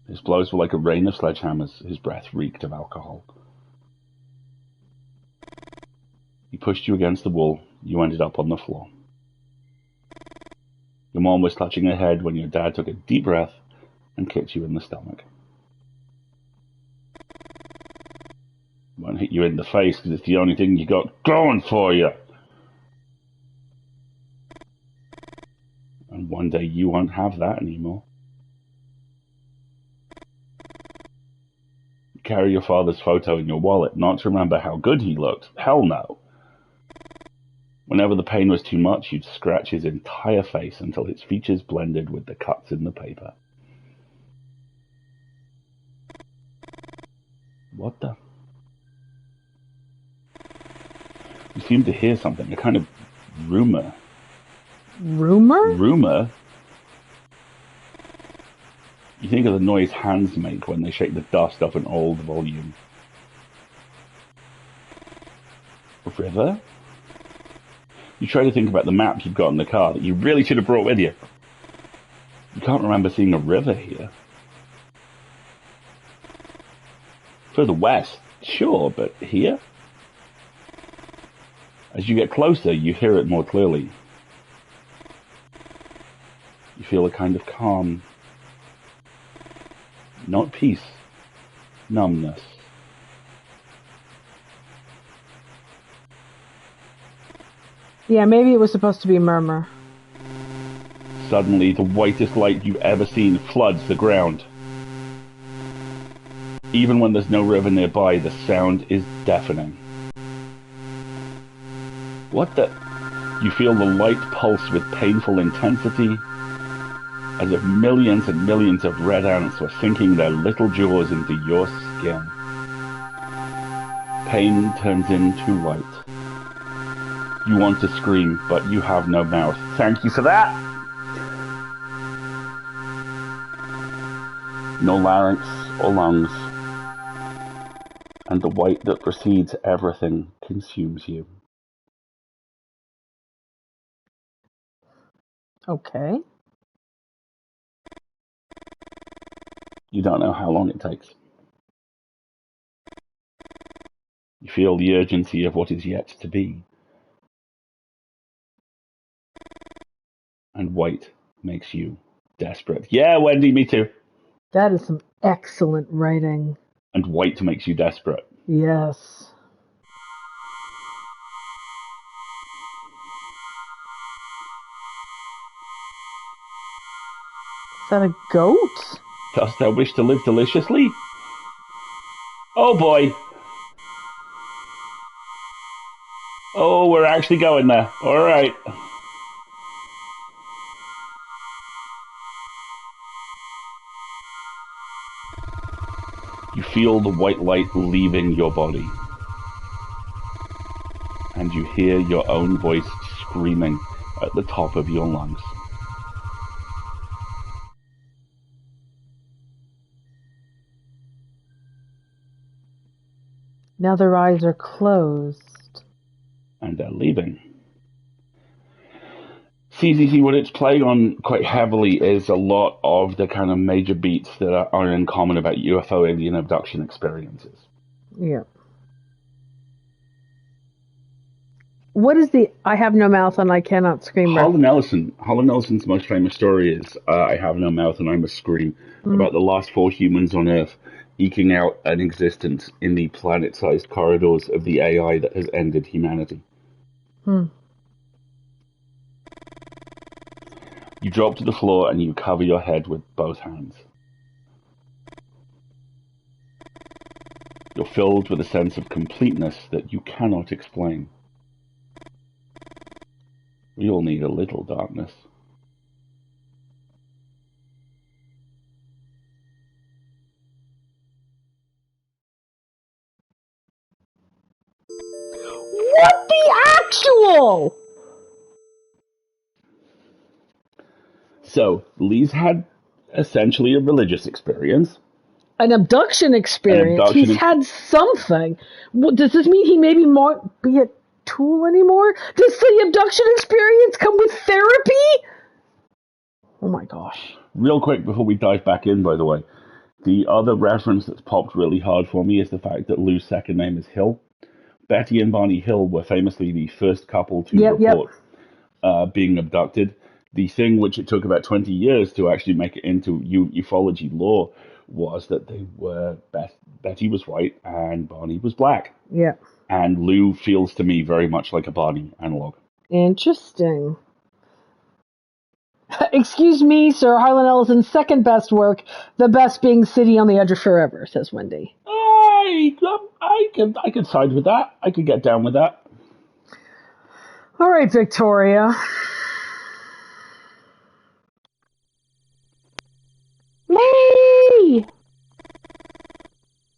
His blows were like a rain of sledgehammers. His breath reeked of alcohol. He pushed you against the wall. You ended up on the floor. Your mom was touching her head when your dad took a deep breath and kicked you in the stomach. Won't hit you in the face because it's the only thing you got going for you. And one day you won't have that anymore. You carry your father's photo in your wallet, not to remember how good he looked. Hell no. Whenever the pain was too much, you'd scratch his entire face until his features blended with the cuts in the paper. What the? You seem to hear something, a kind of rumor. Rumor? Rumor? You think of the noise hands make when they shake the dust off an old volume. A river? You try to think about the map you've got in the car that you really should have brought with you. You can't remember seeing a river here. Further west, sure, but here? As you get closer, you hear it more clearly. You feel a kind of calm. Not peace. Numbness. Yeah, maybe it was supposed to be a murmur. Suddenly, the whitest light you've ever seen floods the ground. Even when there's no river nearby, the sound is deafening. What the? You feel the light pulse with painful intensity, as if millions and millions of red ants were sinking their little jaws into your skin. Pain turns into light. You want to scream, but you have no mouth. Thank you for that! No larynx or lungs. And the white that precedes everything consumes you. Okay. You don't know how long it takes. You feel the urgency of what is yet to be. And white makes you desperate. Yeah, Wendy, me too. That is some excellent writing. And white makes you desperate. Yes. Is that a goat? Dost thou wish to live deliciously? Oh boy. Oh, we're actually going there. All right. You feel the white light leaving your body. And you hear your own voice screaming at the top of your lungs. Now their eyes are closed. And they're leaving. CCC, what it's playing on quite heavily is a lot of the kind of major beats that are in common about UFO alien abduction experiences. Yeah. What is the I have no mouth and I cannot scream? Harlan Ellison's most famous story is I have no mouth and I must scream, about the last 4 humans on Earth eking out an existence in the planet-sized corridors of the AI that has ended humanity. You drop to the floor and you cover your head with both hands. You're filled with a sense of completeness that you cannot explain. We all need a little darkness. What the actual? So, Lee's had essentially a religious experience. An abduction experience. He's had something. Does this mean he maybe won't be a tool anymore? Does the abduction experience come with therapy? Oh my gosh. Real quick before we dive back in, by the way, the other reference that's popped really hard for me is the fact that Lou's second name is Hill. Betty and Barney Hill were famously the first couple to report being abducted. The thing which it took about 20 years to actually make it into ufology lore was that they were Betty was white and Barney was black. Yeah. And Lou feels to me very much like a Barney analog. Interesting. Excuse me, sir. Harlan Ellison's second best work, the best being City on the Edge of Forever, says Wendy. I could side with that. I could get down with that. All right, Victoria. Lee!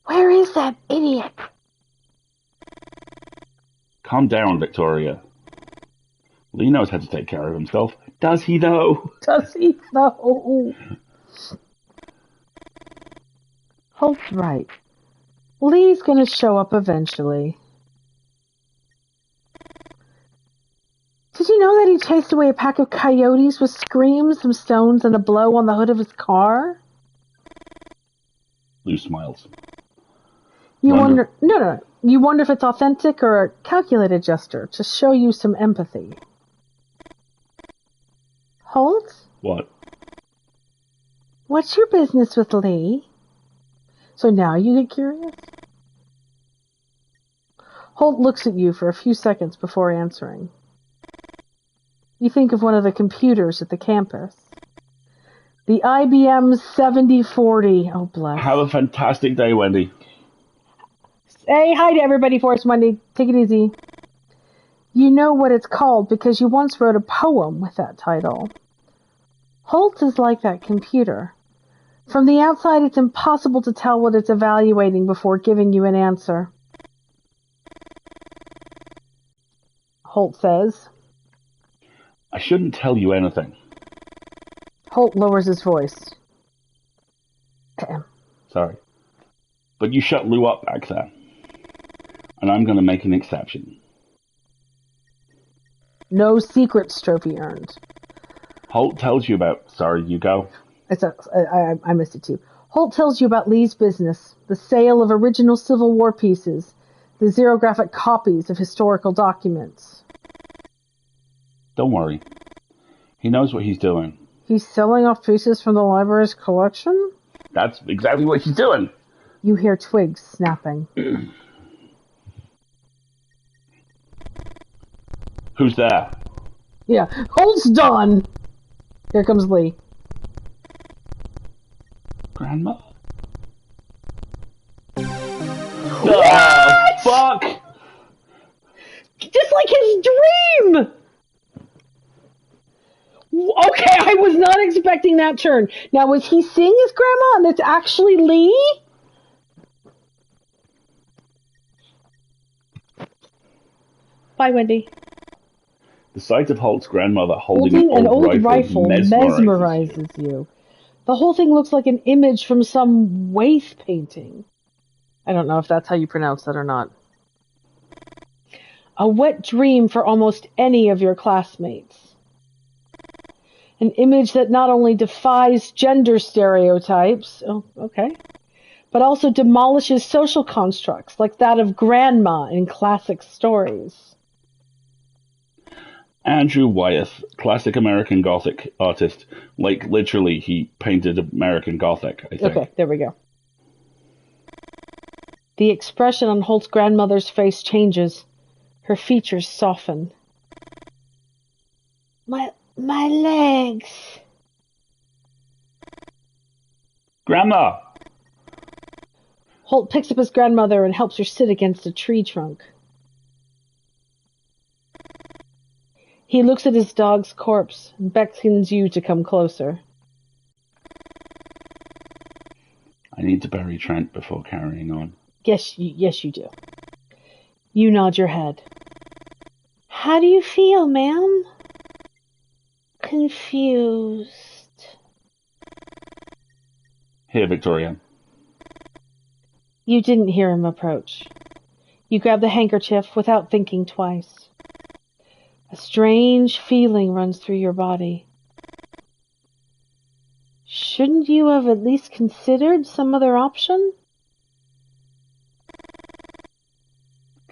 Where is that idiot? Calm down, Victoria. Lee knows how to take care of himself. Does he, though? Does he, though? Holt's right. Lee's gonna show up eventually. Did you know that he chased away a pack of coyotes with screams, some stones, and a blow on the hood of his car? Lou smiles. You wonder if it's authentic or a calculated gesture to show you some empathy. Holt? What? What's your business with Lee? So now you get curious? Holt looks at you for a few seconds before answering. You think of one of the computers at the campus. The IBM 7040. Oh, bless. Have a fantastic day, Wendy. Say hi to everybody for us, Wendy. Take it easy. You know what it's called because you once wrote a poem with that title. Holt is like that computer. From the outside, it's impossible to tell what it's evaluating before giving you an answer. Holt says. I shouldn't tell you anything. Holt lowers his voice. Sorry. But you shut Lou up back there. And I'm going to make an exception. No secrets trophy earned. Holt tells you about... Sorry, you go. I missed it too. Holt tells you about Lee's business, the sale of original Civil War pieces, the xerographic copies of historical documents. Don't worry. He knows what he's doing. He's selling off pieces from the library's collection? That's exactly what he's doing. You hear twigs snapping. Who's there? Yeah, Holt's done. Here comes Lee. Grandma? What? Fuck! Just like his dream! Okay, I was not expecting that turn. Now, was he seeing his grandma and it's actually Lee? Bye, Wendy. The sight of Holt's grandmother holding an old rifle mesmerizes you. The whole thing looks like an image from some Waith painting. I don't know if that's how you pronounce that or not. A wet dream for almost any of your classmates. An image that not only defies gender stereotypes, but also demolishes social constructs like that of grandma in classic stories. Andrew Wyeth, classic American Gothic artist. Like, literally, he painted American Gothic, I think. Okay, there we go. The expression on Holt's grandmother's face changes. Her features soften. My legs. Grandma! Holt picks up his grandmother and helps her sit against a tree trunk. He looks at his dog's corpse and beckons you to come closer. I need to bury Trent before carrying on. Yes, you do. You nod your head. How do you feel, ma'am? Confused. Here, Victoria. You didn't hear him approach. You grab the handkerchief without thinking twice. A strange feeling runs through your body. Shouldn't you have at least considered some other option?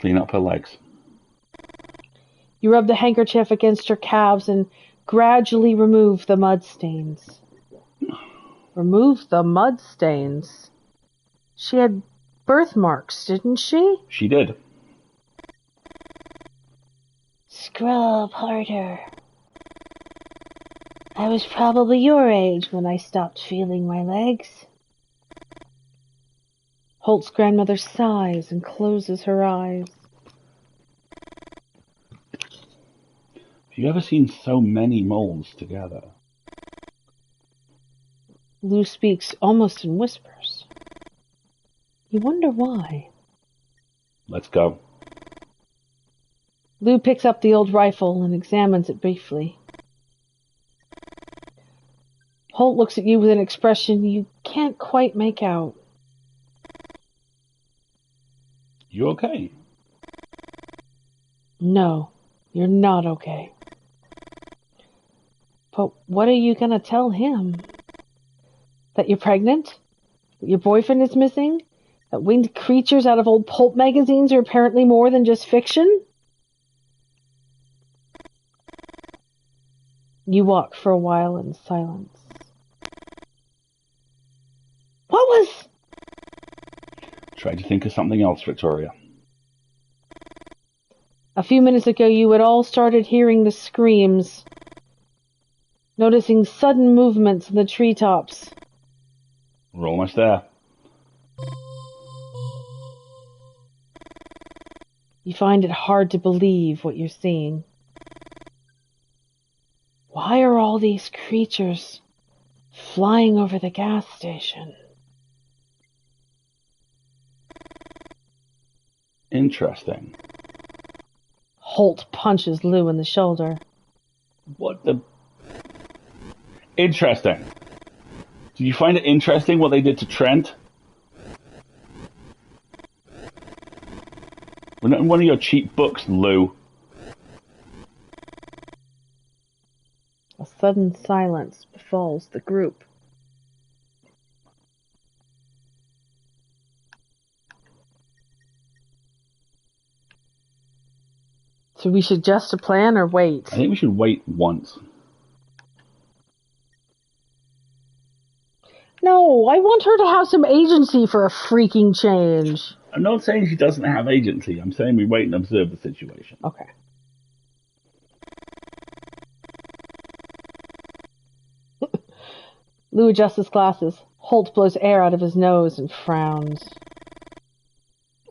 Clean up her legs. You rub the handkerchief against her calves and gradually remove the mud stains. Remove the mud stains? She had birthmarks, didn't she? She did. Scrub harder. I was probably your age when I stopped feeling my legs. Holt's grandmother sighs and closes her eyes. Have you ever seen so many moles together? Lou speaks almost in whispers. You wonder why. Let's go. Lou picks up the old rifle and examines it briefly. Holt looks at you with an expression you can't quite make out. You okay? No, you're not okay. But what are you going to tell him? That you're pregnant? That your boyfriend is missing? That winged creatures out of old pulp magazines are apparently more than just fiction? You walk for a while in silence. What was... Try to think of something else, Victoria. A few minutes ago, you had all started hearing the screams noticing sudden movements in the treetops. We're almost there. You find it hard to believe what you're seeing. Why are all these creatures flying over the gas station? Interesting. Holt punches Lou in the shoulder. What the... Interesting. Did you find it interesting what they did to Trent? We're not in one of your cheap books, Lou. A sudden silence befalls the group. Should we suggest a plan or wait? I think we should wait once. No, I want her to have some agency for a freaking change. I'm not saying she doesn't have agency. I'm saying we wait and observe the situation. Okay. Lou adjusts his glasses. Holt blows air out of his nose and frowns.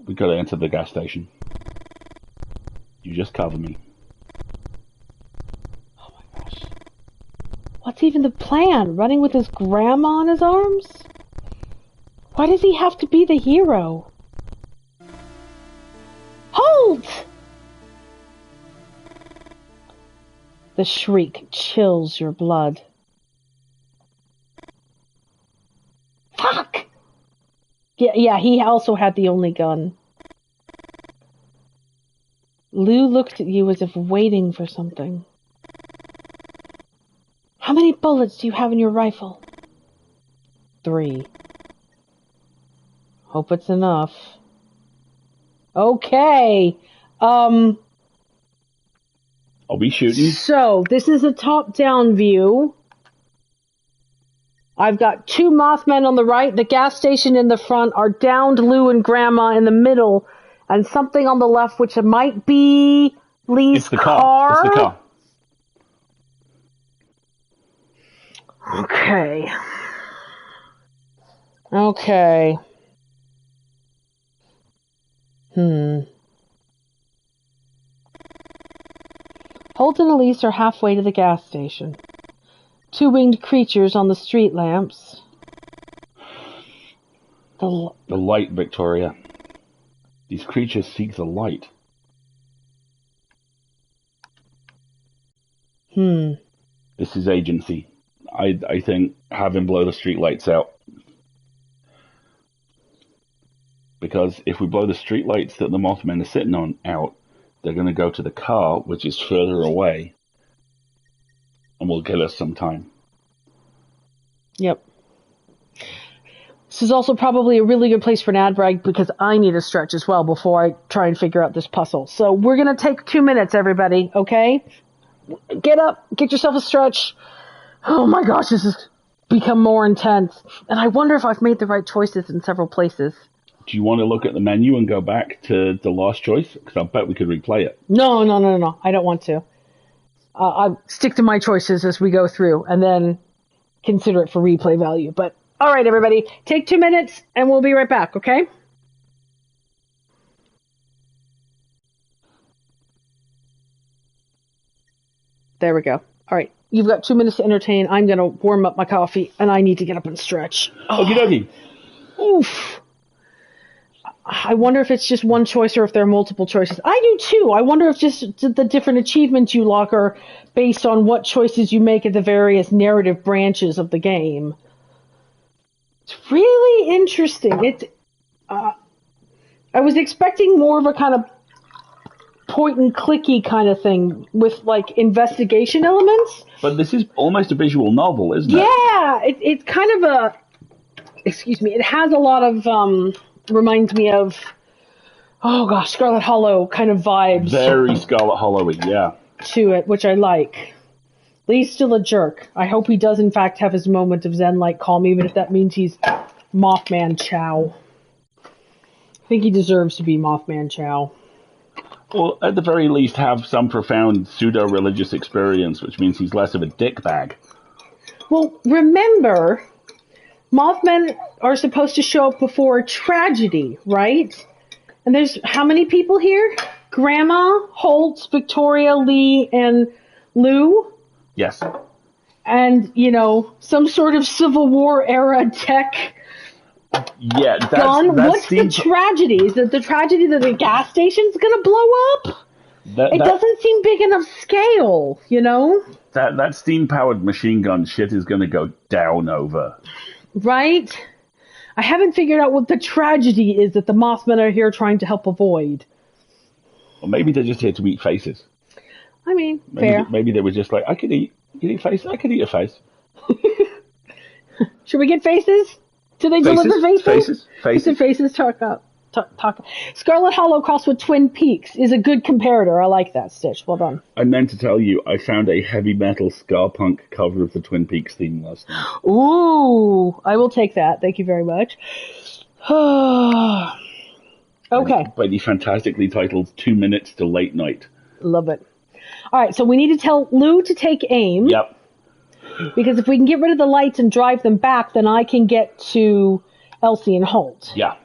We gotta enter the gas station. You just cover me. Oh my gosh. What's even the plan? Running with his grandma on his arms? Why does he have to be the hero? Holt! The shriek chills your blood. Fuck! Yeah, he also had the only gun. Lou looked at you as if waiting for something. How many bullets do you have in your rifle? 3. Hope it's enough. Okay. Are we shooting? So, this is a top-down view. I've got 2 Mothmen on the right, the gas station in the front, our downed Lou and Grandma in the middle, and something on the left which might be Lee's It's the car. It's the car. Okay. Okay. Holt and Elise are halfway to the gas station. 2 winged creatures on the street lamps. The light, Victoria. These creatures seek the light. This is agency. I think have him blow the street lights out. Because if we blow the street lights that the Mothmen are sitting on out, they're going to go to the car, which is further away, and will kill us some time. Yep. This is also probably a really good place for an ad break because I need a stretch as well before I try and figure out this puzzle. So we're going to take 2 minutes, everybody, okay? Get up, get yourself a stretch. Oh my gosh, this has become more intense. And I wonder if I've made the right choices in several places. Do you want to look at the menu and go back to the last choice? Because I bet we could replay it. No. I don't want to. I stick to my choices as we go through and then consider it for replay value. But all right, everybody, take 2 minutes and we'll be right back, okay? There we go. All right, you've got 2 minutes to entertain. I'm going to warm up my coffee and I need to get up and stretch. Okie dokie. Oof. I wonder if it's just one choice or if there are multiple choices. I do too. I wonder if just the different achievements you lock are based on what choices you make at the various narrative branches of the game. It's really interesting. I was expecting more of a kind of point and clicky kind of thing with like investigation elements. But this is almost a visual novel, isn't it? Yeah, it's kind of a. Excuse me. It has a lot of. Reminds me of, oh gosh, Scarlet Hollow kind of vibes. Very Scarlet Hollow-y, yeah. To it, which I like. Lee's still a jerk. I hope he does in fact have his moment of Zen-like calm, even if that means he's Mothman Chow. I think he deserves to be Mothman Chow. Or at the very least have some profound pseudo-religious experience, which means he's less of a dickbag. Well, remember, Mothmen are supposed to show up before a tragedy, right? And there's how many people here? Grandma, Holt, Victoria, Lee, and Lou? Yes. And, some sort of Civil War era tech Yeah, gun. that's What's the tragedy? Is it the tragedy that the gas station's going to blow up? It doesn't seem big enough scale, That steam-powered machine gun shit is going to go down over. Right? I haven't figured out what the tragedy is that the Mothmen are here trying to help avoid. Or maybe they're just here to eat faces. I mean, fair. Maybe they were just like, I could eat face. I could eat a face. Should we get faces? Do they deliver faces? Faces. Talk. Scarlet Hollow crossed with Twin Peaks is a good comparator. I like that, Stitch. Well done. I meant to tell you, I found a heavy metal ska punk cover of the Twin Peaks theme last night. Ooh, I will take that. Thank you very much. Okay. By the fantastically titled 2 Minutes to Late Night. Love it. All right, so we need to tell Lou to take aim. Yep. Because if we can get rid of the lights and drive them back, then I can get to Elsie and Holt. Yeah.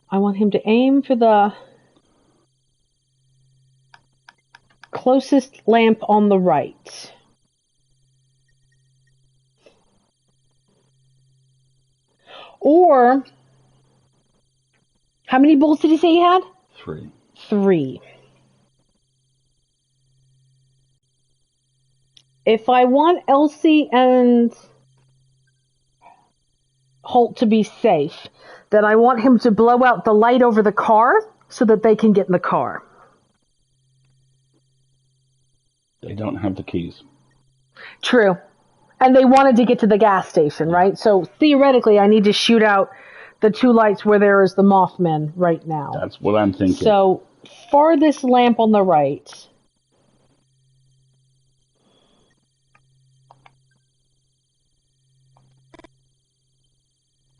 I want him to aim for the closest lamp on the right. Or, how many bullets did he say he had? 3. 3. If I want Elsie and Holt to be safe, then I want him to blow out the light over the car so that they can get in the car. They don't have the keys. True. And they wanted to get to the gas station, right? So theoretically, I need to shoot out the 2 lights where there is the Mothmen right now. That's what I'm thinking. So, farthest lamp on the right.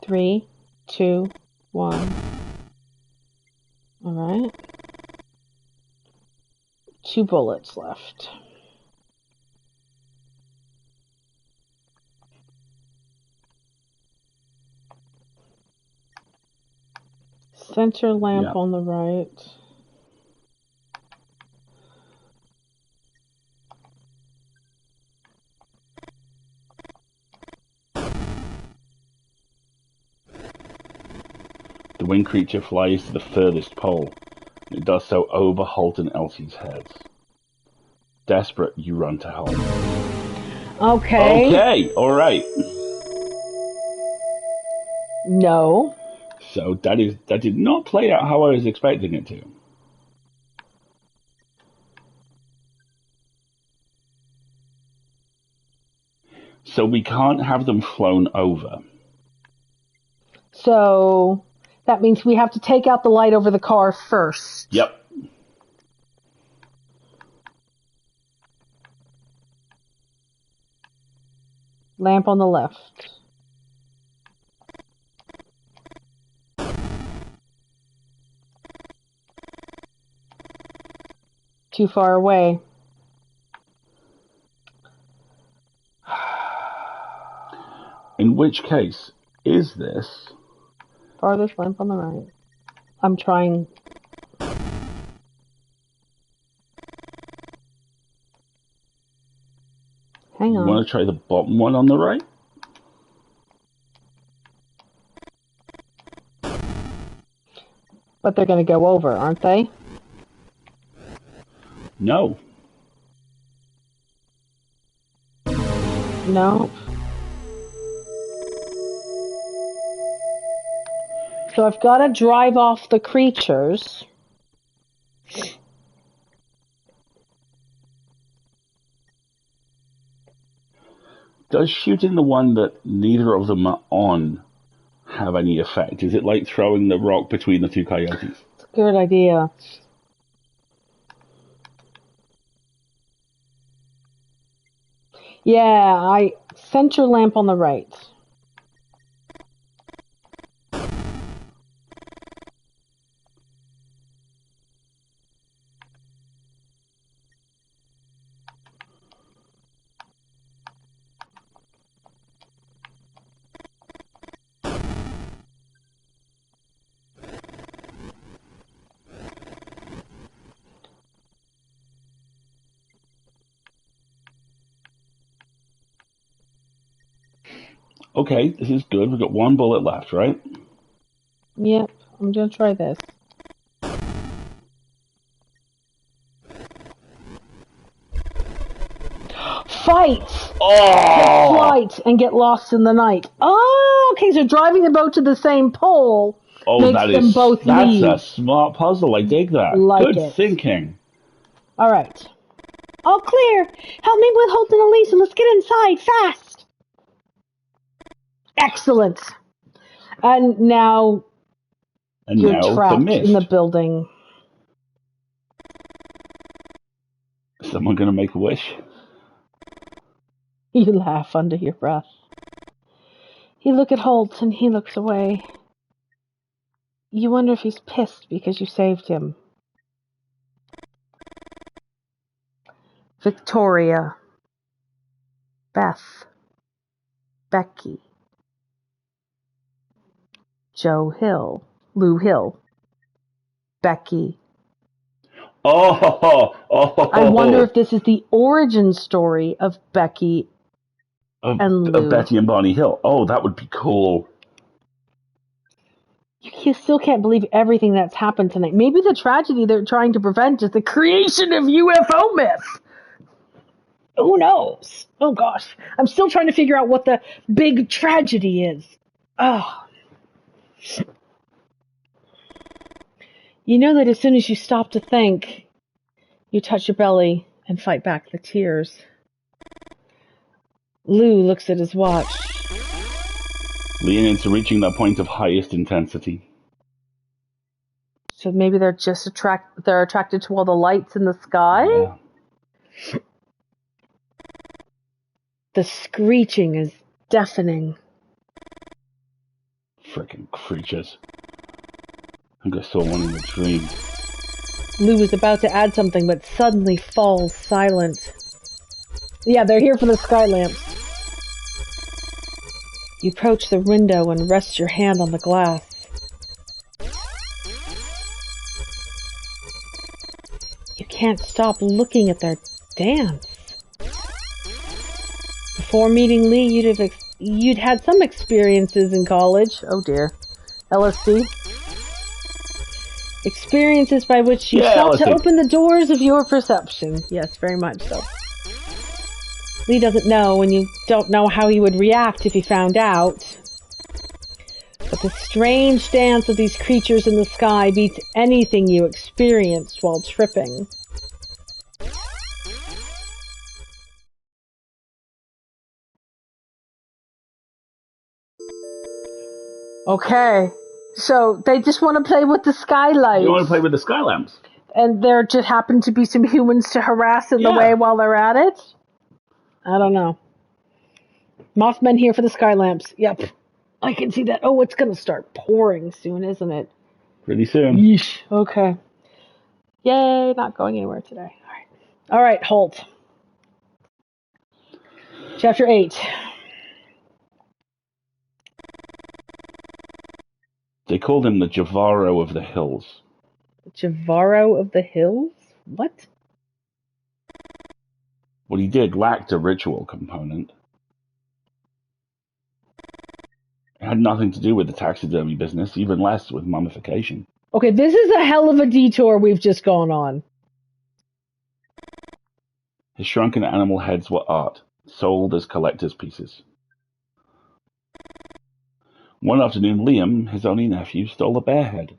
Three, 2, 1. All right. 2 bullets left. Center lamp on the right. The winged creature flies to the furthest pole. It does so over Holt and Elsie's heads. Desperate, you run to help. Okay. Okay, alright. No. So that did not play out how I was expecting it to. So we can't have them flown over. So that means we have to take out the light over the car first. Yep. Lamp on the left. Too far away. In which case, is this... Farthest lamp on the right. I'm trying... Hang on. You want to try the bottom one on the right? But they're going to go over, aren't they? No. No. So I've got to drive off the creatures. Does shooting the one that neither of them are on have any effect? Is it like throwing the rock between the 2 coyotes? It's a good idea. Yeah, center lamp on the right. Okay, this is good. We've got one bullet left, right? Yep, I'm gonna try this. Fight! Oh! Flight and get lost in the night. Oh, okay, so driving the boat to the same pole makes them both leave. That's a smart puzzle. I dig that. Like Good it. thinking. All right. All clear. Help me with Holt and Elise and let's get inside fast. Excellent. And now you're the trapped mist. in the building. Is someone going to make a wish? You laugh under your breath. You look at Holt and he looks away. You wonder if he's pissed because you saved him. Victoria. Beth. Becky. Joe Hill. Lou Hill. Becky. Oh! I wonder if this is the origin story of Becky and Lou. Of Betty and Barney Hill. Oh, that would be cool. You still can't believe everything that's happened tonight. Maybe the tragedy they're trying to prevent is the creation of UFO myth. Who knows? Oh gosh. I'm still trying to figure out what the big tragedy is. Oh. You know that as soon as you stop to think, you touch your belly and fight back the tears. Lou looks at his watch. Lean into reaching that point of highest intensity. So maybe they're just attracted to all the lights in the sky? Yeah. The screeching is deafening. Frickin' creatures. I think I saw one in the dream. Lou was about to add something, but suddenly falls silent. Yeah, they're here for the sky lamps. You approach the window and rest your hand on the glass. You can't stop looking at their dance. Before meeting Lee, you'd had some experiences in college. Oh dear. LSD. Experiences by which you sought to open the doors of your perception. Yes, very much so. Lee doesn't know, and you don't know how he would react if he found out. But the strange dance of these creatures in the sky beats anything you experienced while tripping. Okay, so they just want to play with the skylights. You want to play with the sky lamps. And there just happen to be some humans to harass in the way while they're at it? I don't know. Mothman here for the sky lamps. Yep. I can see that. Oh, it's going to start pouring soon, isn't it? Pretty soon. Yeesh. Okay. Yay, not going anywhere today. All right, Holt. Chapter 8. They called him the Javaro of the Hills. Javaro of the Hills? What? What he did lacked a ritual component. It had nothing to do with the taxidermy business, even less with mummification. Okay, this is a hell of a detour we've just gone on. His shrunken animal heads were art, sold as collector's pieces. One afternoon, Liam, his only nephew, stole a bear head.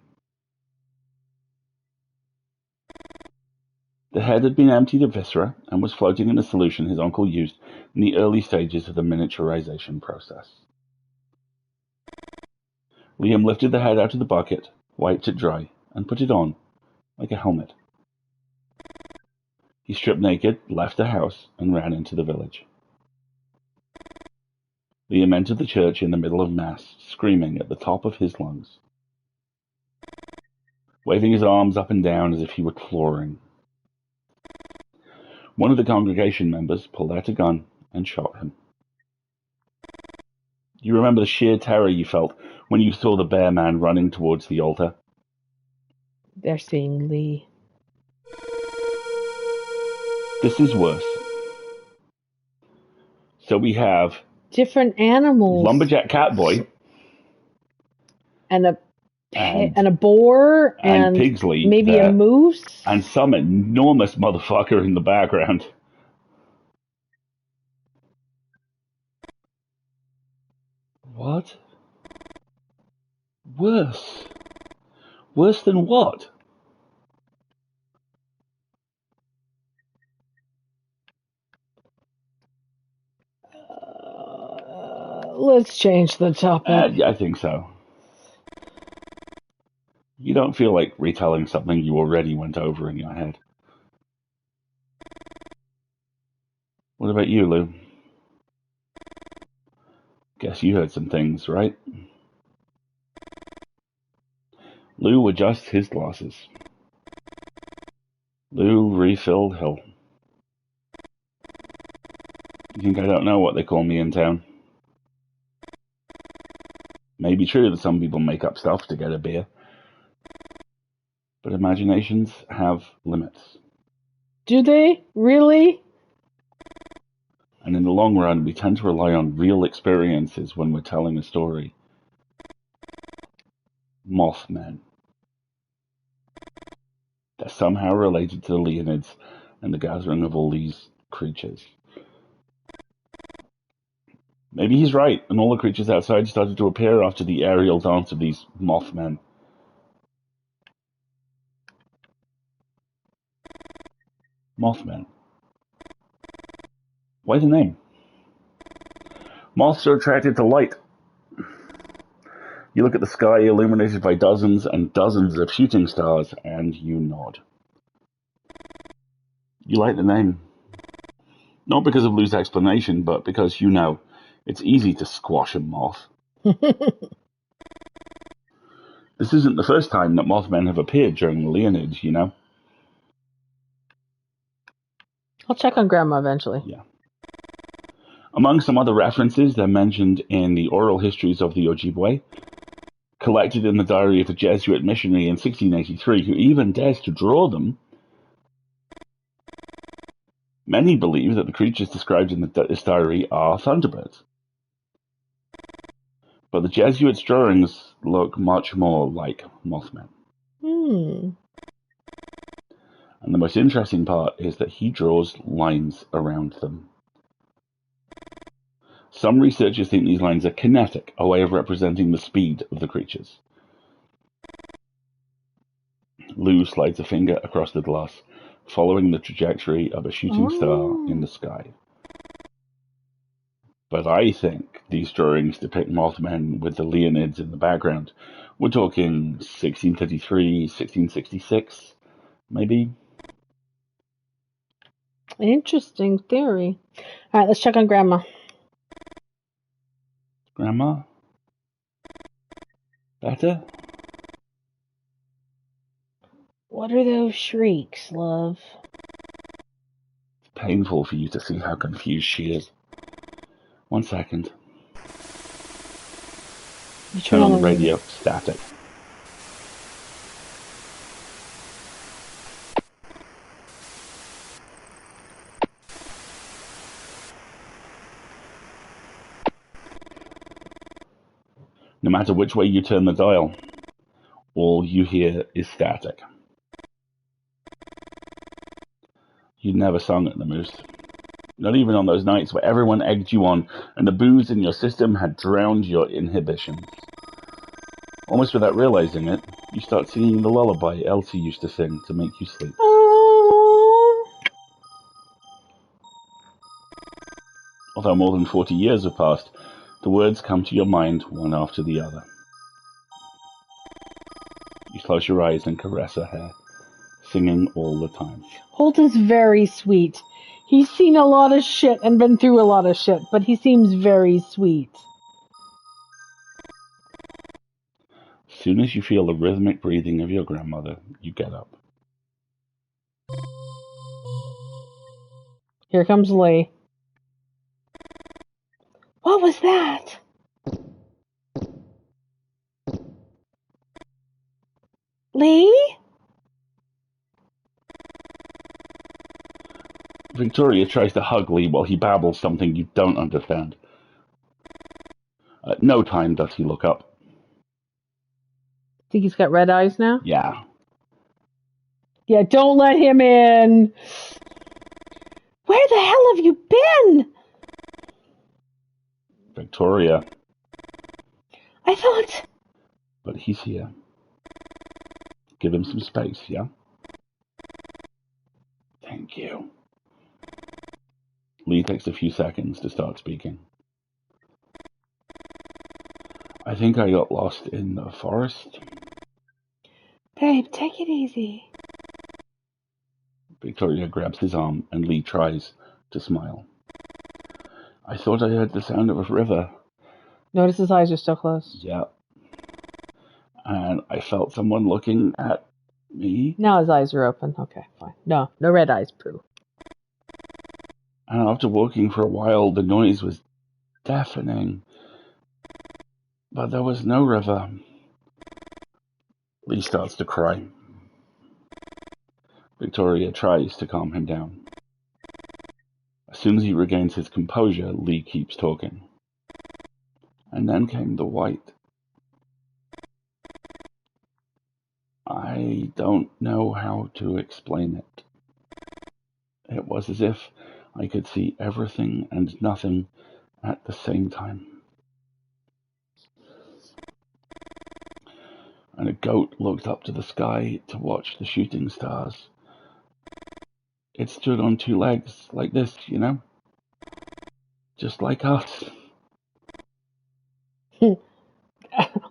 The head had been emptied of viscera and was floating in a solution his uncle used in the early stages of the miniaturization process. Liam lifted the head out of the bucket, wiped it dry, and put it on, like a helmet. He stripped naked, left the house, and ran into the village. Liam entered the church in the middle of Mass, screaming at the top of his lungs, waving his arms up and down as if he were clawing. One of the congregation members pulled out a gun and shot him. You remember the sheer terror you felt when you saw the bear man running towards the altar? They're seeing Lee. This is worse. So we have different animals. Lumberjack Catboy. And a boar. And Pigsley. Maybe a moose. And some enormous motherfucker in the background. What? Worse? Worse than what? Let's change the topic. Yeah, I think so. You don't feel like retelling something you already went over in your head. What about you, Lou? Guess you heard some things, right? Lou adjusts his glasses. Lou refilled Hill. You think I don't know what they call me in town? Maybe true that some people make up stuff to get a beer. But imaginations have limits. Do they? Really? And in the long run, we tend to rely on real experiences when we're telling a story. Mothmen. They're somehow related to the Leonids and the gathering of all these creatures. Maybe he's right, and all the creatures outside started to appear after the aerial dance of these Mothmen. Mothmen. Why the name? Moths are attracted to light. You look at the sky illuminated by dozens and dozens of shooting stars, and you nod. You like the name. Not because of Lou's explanation, but because you know it's easy to squash a moth. This isn't the first time that Mothmen have appeared during the Leonids, you know? I'll check on Grandma eventually. Yeah. Among some other references, they're mentioned in the oral histories of the Ojibwe, collected in the diary of a Jesuit missionary in 1683 who even dares to draw them. Many believe that the creatures described in this diary are thunderbirds. But the Jesuits' drawings look much more like Mothmen. And the most interesting part is that he draws lines around them. Some researchers think these lines are kinetic, a way of representing the speed of the creatures. Lou slides a finger across the glass, following the trajectory of a shooting star in the sky. But I think these drawings depict Mothmen with the Leonids in the background. We're talking 1633, 1666, maybe? Interesting theory. All right, let's check on Grandma. Grandma? Better? What are those shrieks, love? It's painful for you to see how confused she is. 1 second. You Turn on the radio. Static. No matter which way you turn the dial, all you hear is static. You never sung at the Moose. Not even on those nights where everyone egged you on and the booze in your system had drowned your inhibitions. Almost without realizing it, you start singing the lullaby Elsie used to sing to make you sleep. Although more than 40 years have passed, the words come to your mind one after the other. You close your eyes and caress her hair, singing all the time. Holt is very sweet. He's seen a lot of shit and been through a lot of shit, but he seems very sweet. As soon as you feel the rhythmic breathing of your grandmother, you get up. Here comes Lee. What was that? Lee? Victoria tries to hug Lee while he babbles something you don't understand. At no time does he look up. Think he's got red eyes now? Yeah. Yeah, don't let him in. Where the hell have you been? Victoria. I thought... But he's here. Give him some space, yeah? Thank you. Lee takes a few seconds to start speaking. I think I got lost in the forest. Babe, take it easy. Victoria grabs his arm and Lee tries to smile. I thought I heard the sound of a river. Notice his eyes are still closed. Yeah. And I felt someone looking at me. Now his eyes are open. Okay, fine. No red eyes, Prue. And after walking for a while, the noise was deafening. But there was no river. Lee starts to cry. Victoria tries to calm him down. As soon as he regains his composure, Lee keeps talking. And then came the white. I don't know how to explain it. It was as if I could see everything and nothing at the same time. And a goat looked up to the sky to watch the shooting stars. It stood on two legs, like this, you know? Just like us.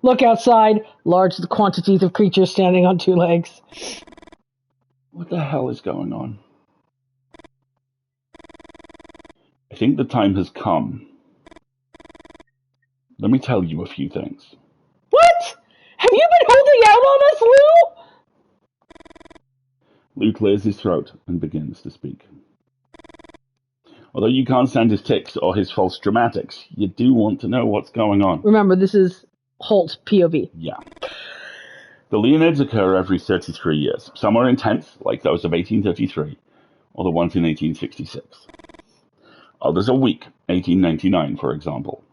Look outside. Large quantities of creatures standing on two legs. What the hell is going on? I think the time has come. Let me tell you a few things. What? Have you been holding out on us, Lou? Lou clears his throat and begins to speak. Although you can't stand his tics or his false dramatics, you do want to know what's going on. Remember, this is Holt POV. Yeah. The Leonids occur every 33 years. Some are intense, like those of 1833, or the ones in 1866. Others are weak, 1899, for example.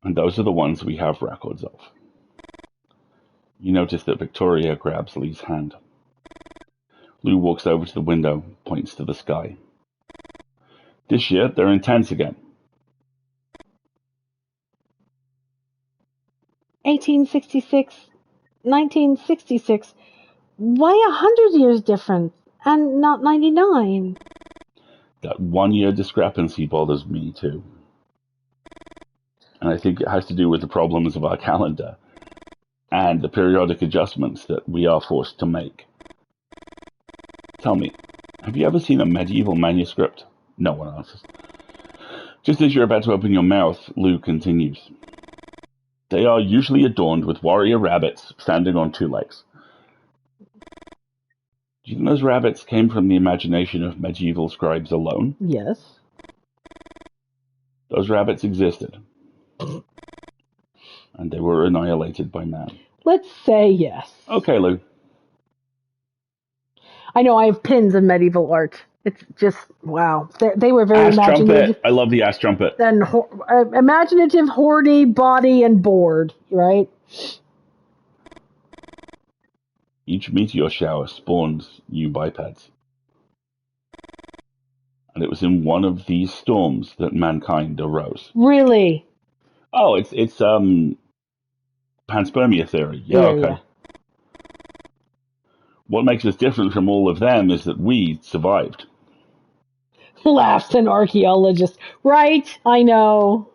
And those are the ones we have records of. You notice that Victoria grabs Lee's hand. Lou walks over to the window, points to the sky. This year, they're intense again. 1866, 1966. Why 100 years difference and not 99? That 1 year discrepancy bothers me too. And I think it has to do with the problems of our calendar and the periodic adjustments that we are forced to make. Tell me, have you ever seen a medieval manuscript? No one answers. Just as you're about to open your mouth, Lou continues. They are usually adorned with warrior rabbits standing on two legs. Do you think those rabbits came from the imagination of medieval scribes alone? Yes. Those rabbits existed. And they were annihilated by man. Let's say yes. Okay, Lou. I know I have pins in medieval art. It's just, wow. They were very Ass imaginative. trumpet. I love the ass trumpet. And imaginative, horny, body, and bored, right? Each meteor shower spawns new bipeds. And it was in one of these storms that mankind arose. Really? Oh, it's panspermia theory. Yeah, okay. Yeah. What makes us different from all of them is that we survived. Laughs an archaeologist. Right, I know.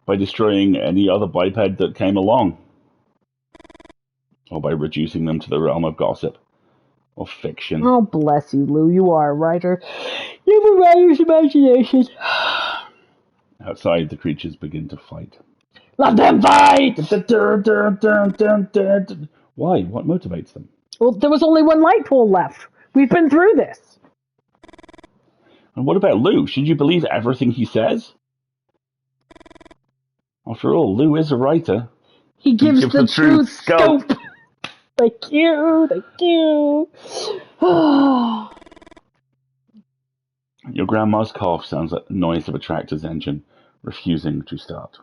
By destroying any other biped that came along. Or by reducing them to the realm of gossip. Or fiction. Oh, bless you, Lou. You are a writer. You have a writer's imagination. Outside, the creatures begin to fight. Let them fight! Why? What motivates them? Well, there was only one light pole left. We've been through this. And what about Lou? Should you believe everything he says? After all, Lou is a writer. He gives the true scope. Thank you. Thank you. Your grandma's cough sounds like the noise of a tractor's engine. refusing to start.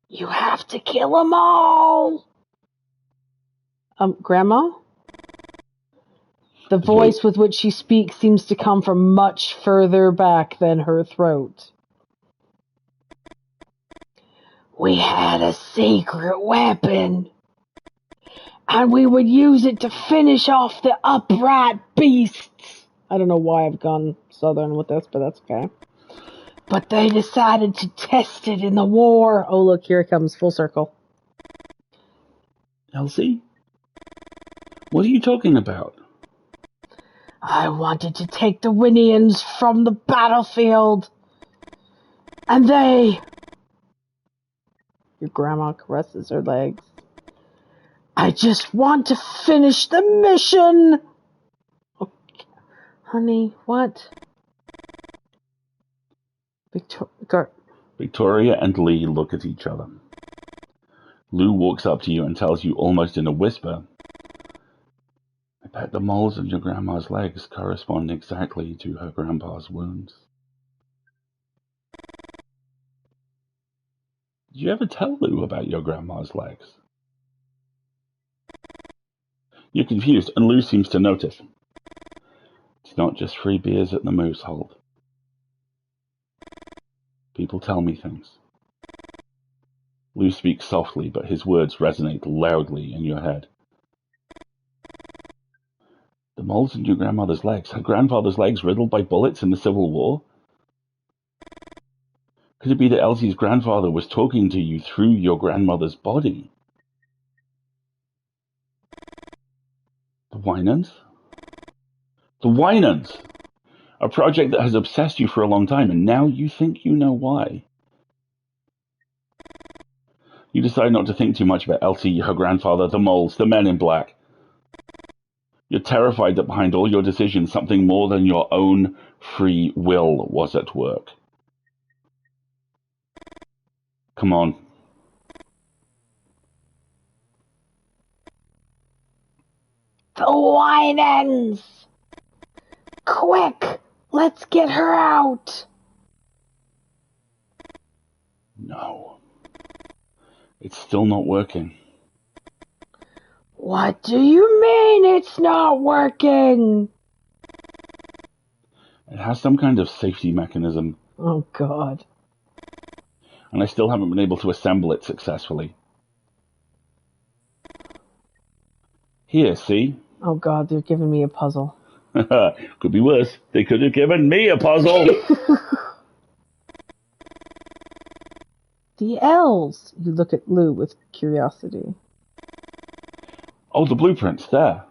You have to kill them all. Grandma? The voice with which she speaks seems to come from much further back than her throat. We had a secret weapon, and we would use it to finish off the upright beasts. I don't know why I've gone southern with this, but that's okay. But they decided to test it in the war. Oh, look, here it comes, full circle. Elsie? What are you talking about? I wanted to take the Winians from the battlefield. And they... Your grandma caresses her legs. I just want to finish the mission. Okay. Honey, what? Victoria and Lee look at each other. Lou walks up to you and tells you almost in a whisper, I bet the moles on your grandma's legs correspond exactly to her grandpa's wounds. Did you ever tell Lou about your grandma's legs? You're confused, and Lou seems to notice. It's not just free beers at the Moose Hold. People tell me things. Lou speaks softly, but his words resonate loudly in your head. The moles in your grandmother's legs, her grandfather's legs riddled by bullets in the Civil War? Could it be that Elsie's grandfather was talking to you through your grandmother's body? The Winans? The Winans! A project that has obsessed you for a long time, and now you think you know why. You decide not to think too much about Elsie, her grandfather, the moles, the men in black. You're terrified that behind all your decisions, something more than your own free will was at work. Come on. The Winans! Quick! Let's get her out! No. It's still not working. What do you mean it's not working? It has some kind of safety mechanism. Oh, God. And I still haven't been able to assemble it successfully. Here, see? Oh, God, they're giving me a puzzle. Could be worse. They could have given me a puzzle. The L's. You look at Lou with curiosity. Oh, the blueprints, there.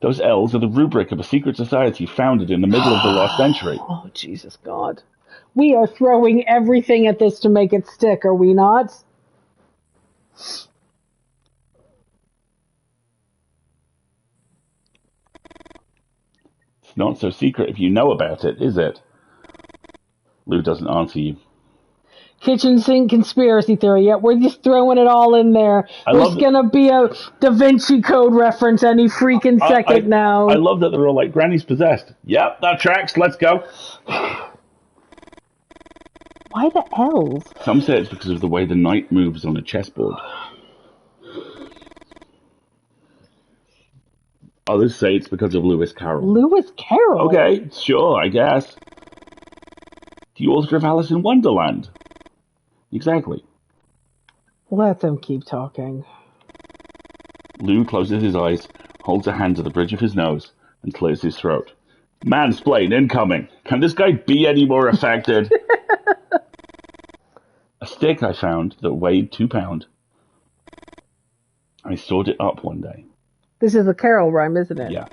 Those L's are the rubric of a secret society founded in the middle of the last century. Oh, Jesus God. We are throwing everything at this to make it stick, are we not? It's not so secret if you know about it, is it? Lou doesn't answer you. Kitchen sink conspiracy theory. Yep, we're just throwing it all in there. There's gonna be a Da Vinci Code reference any freaking second now. I love that they're all like, Granny's possessed. Yep, that tracks. Let's go. Why the L's? Some say it's because of the way the knight moves on a chessboard. Others say it's because of Lewis Carroll. Lewis Carroll? Okay, sure, I guess. The author of Alice in Wonderland. Exactly. Let them keep talking. Lou closes his eyes, holds a hand to the bridge of his nose, and clears his throat. Mansplain incoming. Can this guy be any more affected? A stick I found that weighed 2 pounds. I sawed it up one day. This is a Carol rhyme, isn't it? Yeah.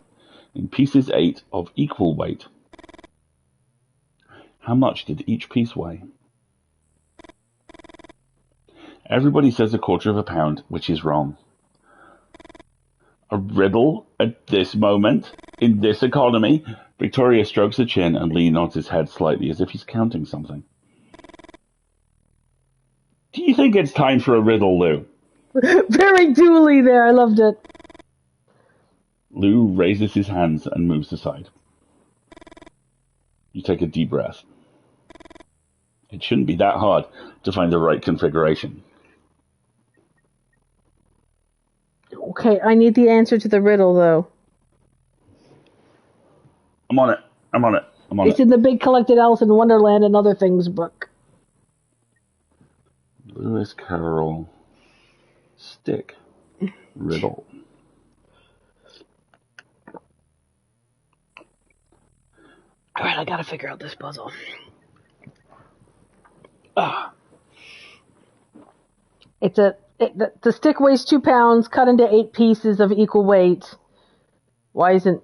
In pieces 8 of equal weight. How much did each piece weigh? Everybody says 1/4 pound, which is wrong. A riddle at this moment, in this economy. Victoria strokes her chin and Lee nods his head slightly as if he's counting something. Do you think it's time for a riddle, Lou? Very dually there. I loved it. Lou raises his hands and moves aside. You take a deep breath. It shouldn't be that hard to find the right configuration. Okay, I need the answer to the riddle, though. I'm on it. It's in the Big Collected Alice in Wonderland and Other Things book. Lewis Carroll stick riddle. All right, I gotta figure out this puzzle. The stick weighs 2 pounds, cut into 8 pieces of equal weight. Why isn't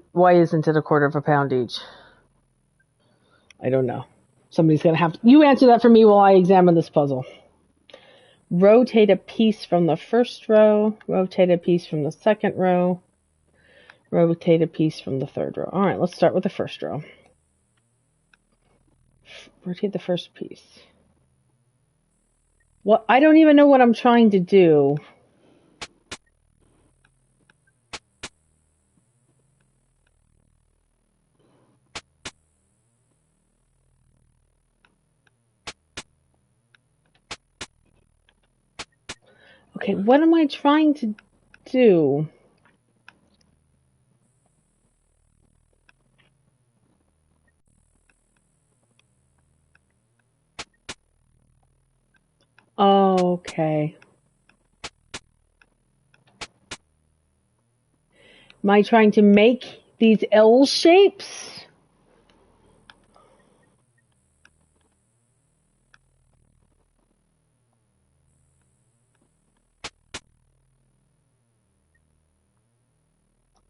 it a quarter of a pound each? I don't know. Somebody's gonna have to. You answer that for me while I examine this puzzle. Rotate a piece from the first row. Rotate a piece from the second row. Rotate a piece from the third row. All right, let's start with the first row. Rotate the first piece. Well, I don't even know what I'm trying to do. Okay, what am I trying to do? Okay. Am I trying to make these L shapes?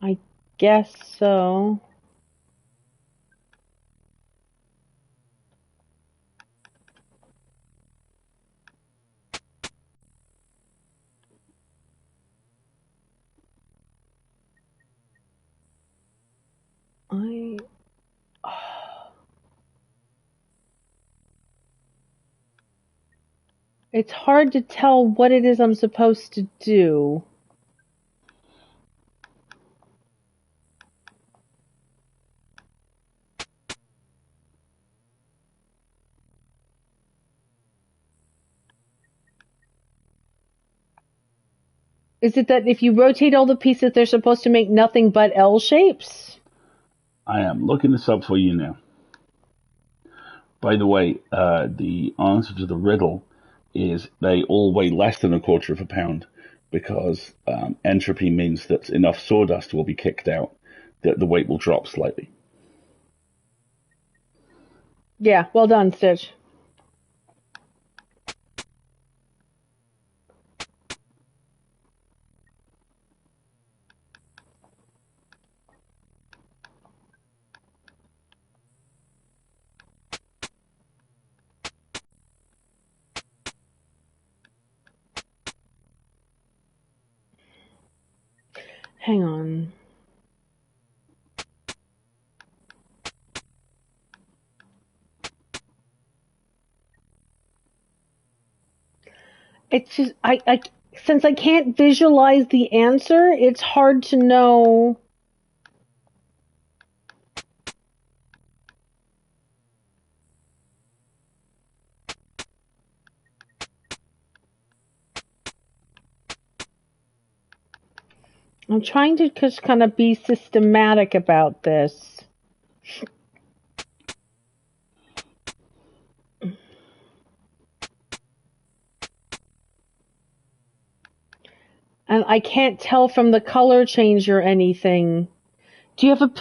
I guess so. It's hard to tell what it is I'm supposed to do. Is it that if you rotate all the pieces, they're supposed to make nothing but L shapes? I am looking this up for you now. By the way, the answer to the riddle is they all weigh less than a quarter of a pound because entropy means that enough sawdust will be kicked out that the weight will drop slightly. Yeah, well done, Stitch. Hang on. It's just, since I can't visualize the answer, it's hard to know. I'm trying to just kind of be systematic about this. And I can't tell from the color change or anything. Do you have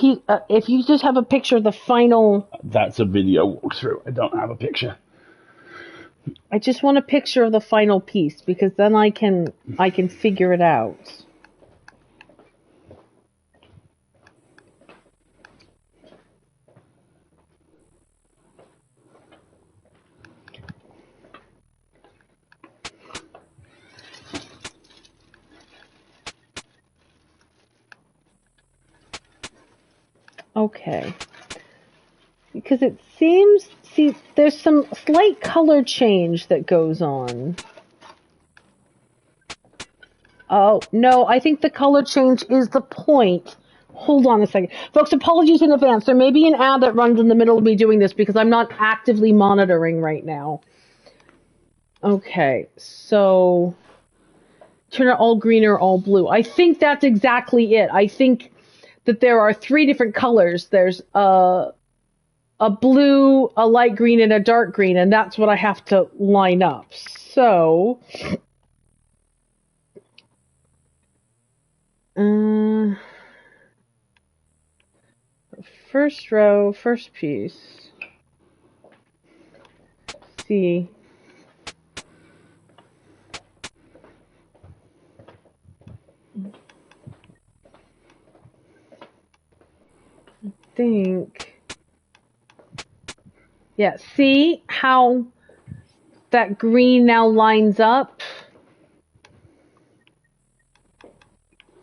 if you just have a picture of the final... That's a video walkthrough. I don't have a picture. I just want a picture of the final piece because then I can figure it out. Okay. Because it seems, see, there's some slight color change that goes on. Oh, no, I think the color change is the point. Hold on a second. Folks, apologies in advance. There may be an ad that runs in the middle of me doing this because I'm not actively monitoring right now. Okay, so turn it all green or all blue. I think that's exactly it. I think that there are three different colors. There's a blue, a light green, and a dark green, and that's what I have to line up. So, first row, first piece. See. I think. Yeah, see how that green now lines up?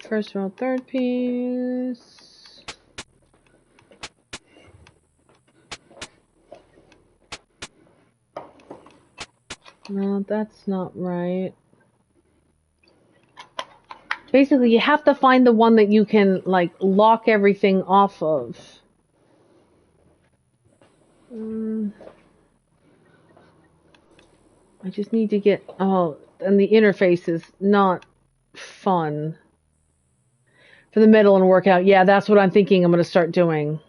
First row, third piece. No, that's not right. Basically, you have to find the one that you can, like, lock everything off of. I just need to get... Oh, and the interface is not fun. For the middle and work out. Yeah, that's what I'm thinking I'm going to start doing.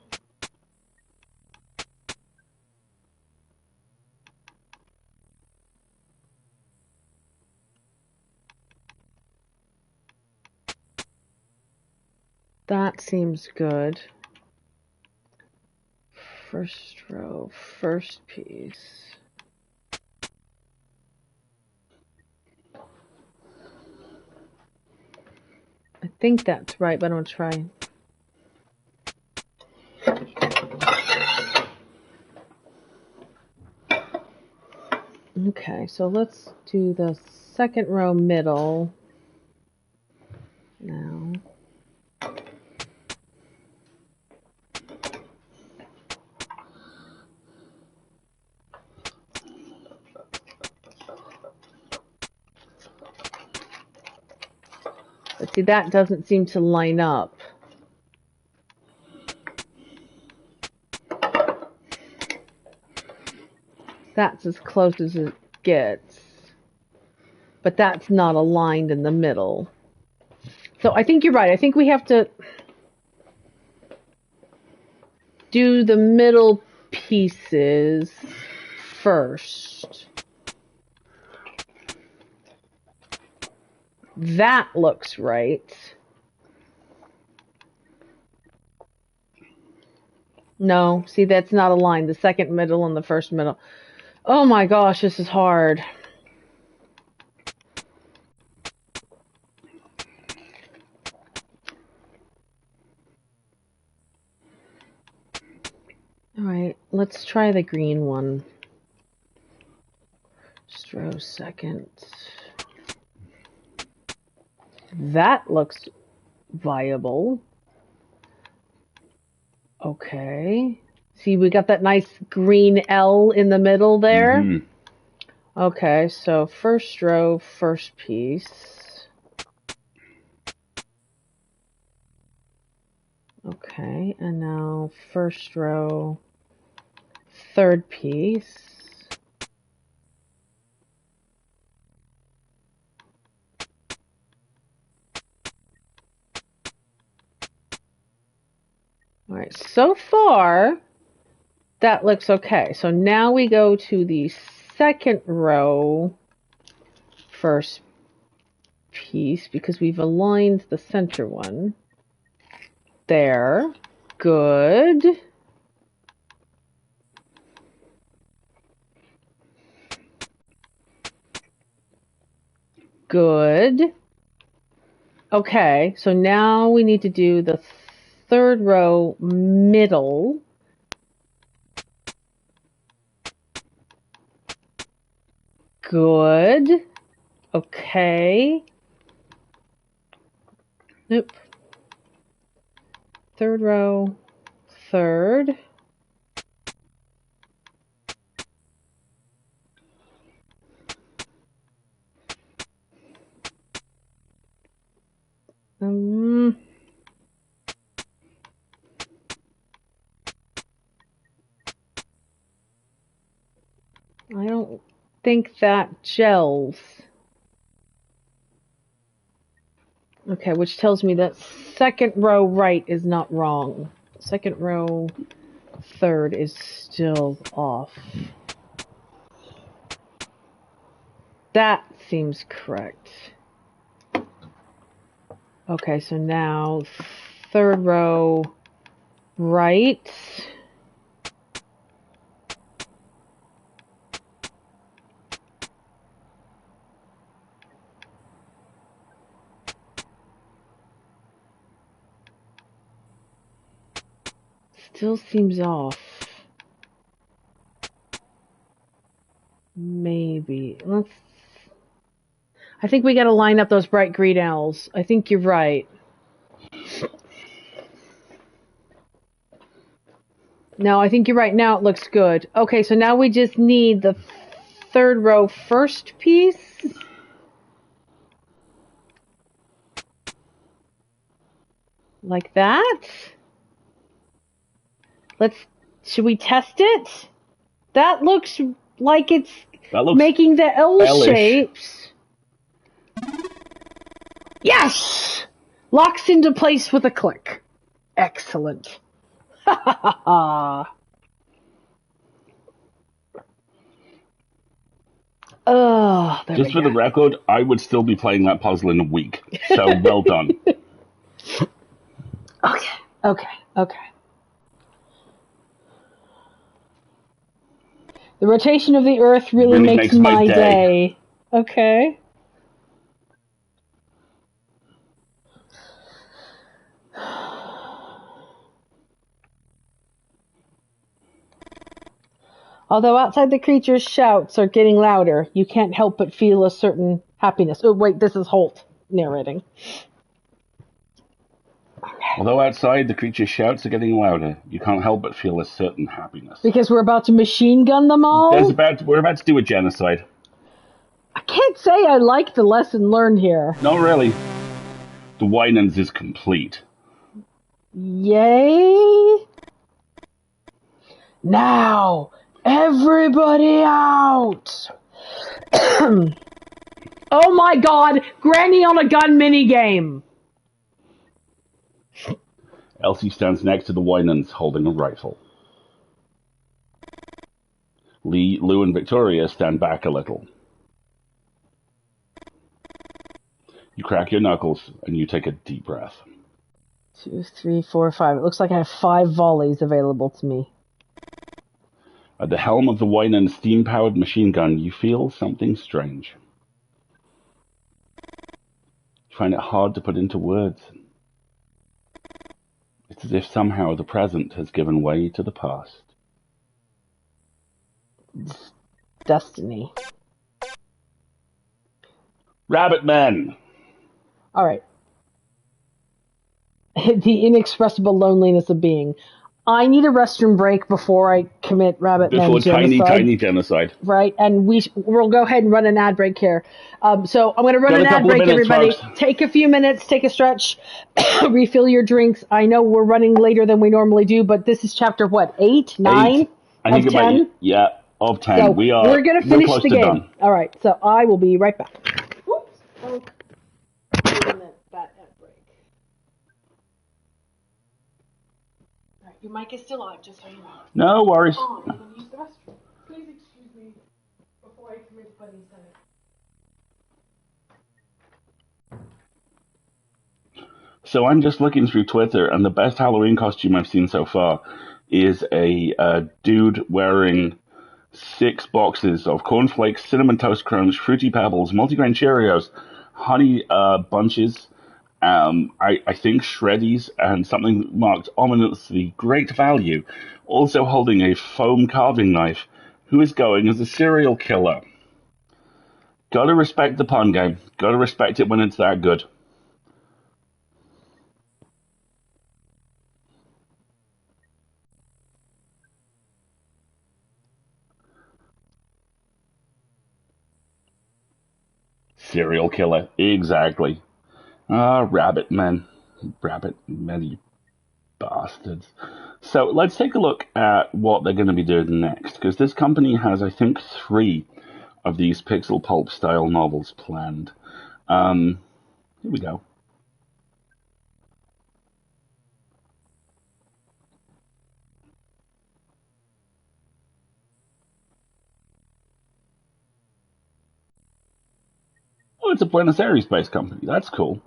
That seems good. First row, first piece. I think that's right, but I'm going to try. Okay, so let's do the second row middle now. But see, that doesn't seem to line up. That's as close as it gets. But that's not aligned in the middle. So I think you're right. I think we have to do the middle pieces first. That looks right. No, see, that's not aligned. The second middle and the first middle. Oh my gosh, this is hard. All right, let's try the green one. Just row second. That looks viable. Okay. See, we got that nice green L in the middle there. Mm-hmm. Okay, so first row, first piece. Okay, and now first row, third piece. All right, so far, that looks okay. So now we go to the second row, first piece, because we've aligned the center one. There. Good. Good. Okay, so now we need to do the third row middle. Good. Okay. Nope. Third row, third. I don't think that gels. Okay, which tells me that second row right is not wrong. Second row third is still off. That seems correct. Okay, so now third row right. Still seems off. Maybe. I think we gotta line up those bright green owls. I think you're right. No, I think you're right. Now it looks good. Okay, so now we just need the third row first piece. Like that. Should we test it? That looks like it's making the L shapes. Yes! Locks into place with a click. Excellent. Oh, just for the record, I would still be playing that puzzle in a week. So well done. Okay. The rotation of the Earth really makes my day. Okay. Although outside the creature's shouts are getting louder, you can't help but feel a certain happiness. Oh, wait, this is Holt narrating. Although outside the creature's shouts are getting louder, you can't help but feel a certain happiness. Because we're about to machine gun them all? We're about to do a genocide. I can't say I like the lesson learned here. Not really. The Winans is complete. Yay! Now, everybody out! Oh my god, Granny on a gun minigame! Elsie stands next to the Winans holding a rifle. Lee, Lou, and Victoria stand back a little. You crack your knuckles and you take a deep breath. 2, 3, 4, 5. It looks like I have 5 volleys available to me. At the helm of the Winan steam-powered machine gun, you feel something strange. You find it hard to put into words. It's as if somehow the present has given way to the past. Destiny. Rabbit men! Alright. The inexpressible loneliness of being. I need a restroom break before I commit rabbit men genocide. Tiny genocide. Right, and we'll go ahead and run an ad break here. So I'm going to run an ad break, everybody. Folks. Take a few minutes, take a stretch, refill your drinks. I know we're running later than we normally do, but this is chapter, what, 8, 9 of 10? Yeah, of 10. So we're going to finish the game. Done. All right, so I will be right back. Whoops. Oh. Your mic is still on, just so you know. No worries. I'm going to use the restroom. Please excuse me before I commit funny senate. So I'm just looking through Twitter, and the best Halloween costume I've seen so far is a dude wearing 6 boxes of cornflakes, cinnamon toast crunch, fruity pebbles, multigrain Cheerios, honey bunches, I think Shreddies, and something marked ominously great value, also holding a foam carving knife, who is going as a serial killer. Gotta respect the pun game. Gotta respect it when it's that good. Serial killer, exactly. Rabbit men, you bastards. So let's take a look at what they're going to be doing next, because this company has, I think, 3 of these Pixel Pulp style novels planned. Here we go. Oh, it's a Buenos Aires-based company. That's cool.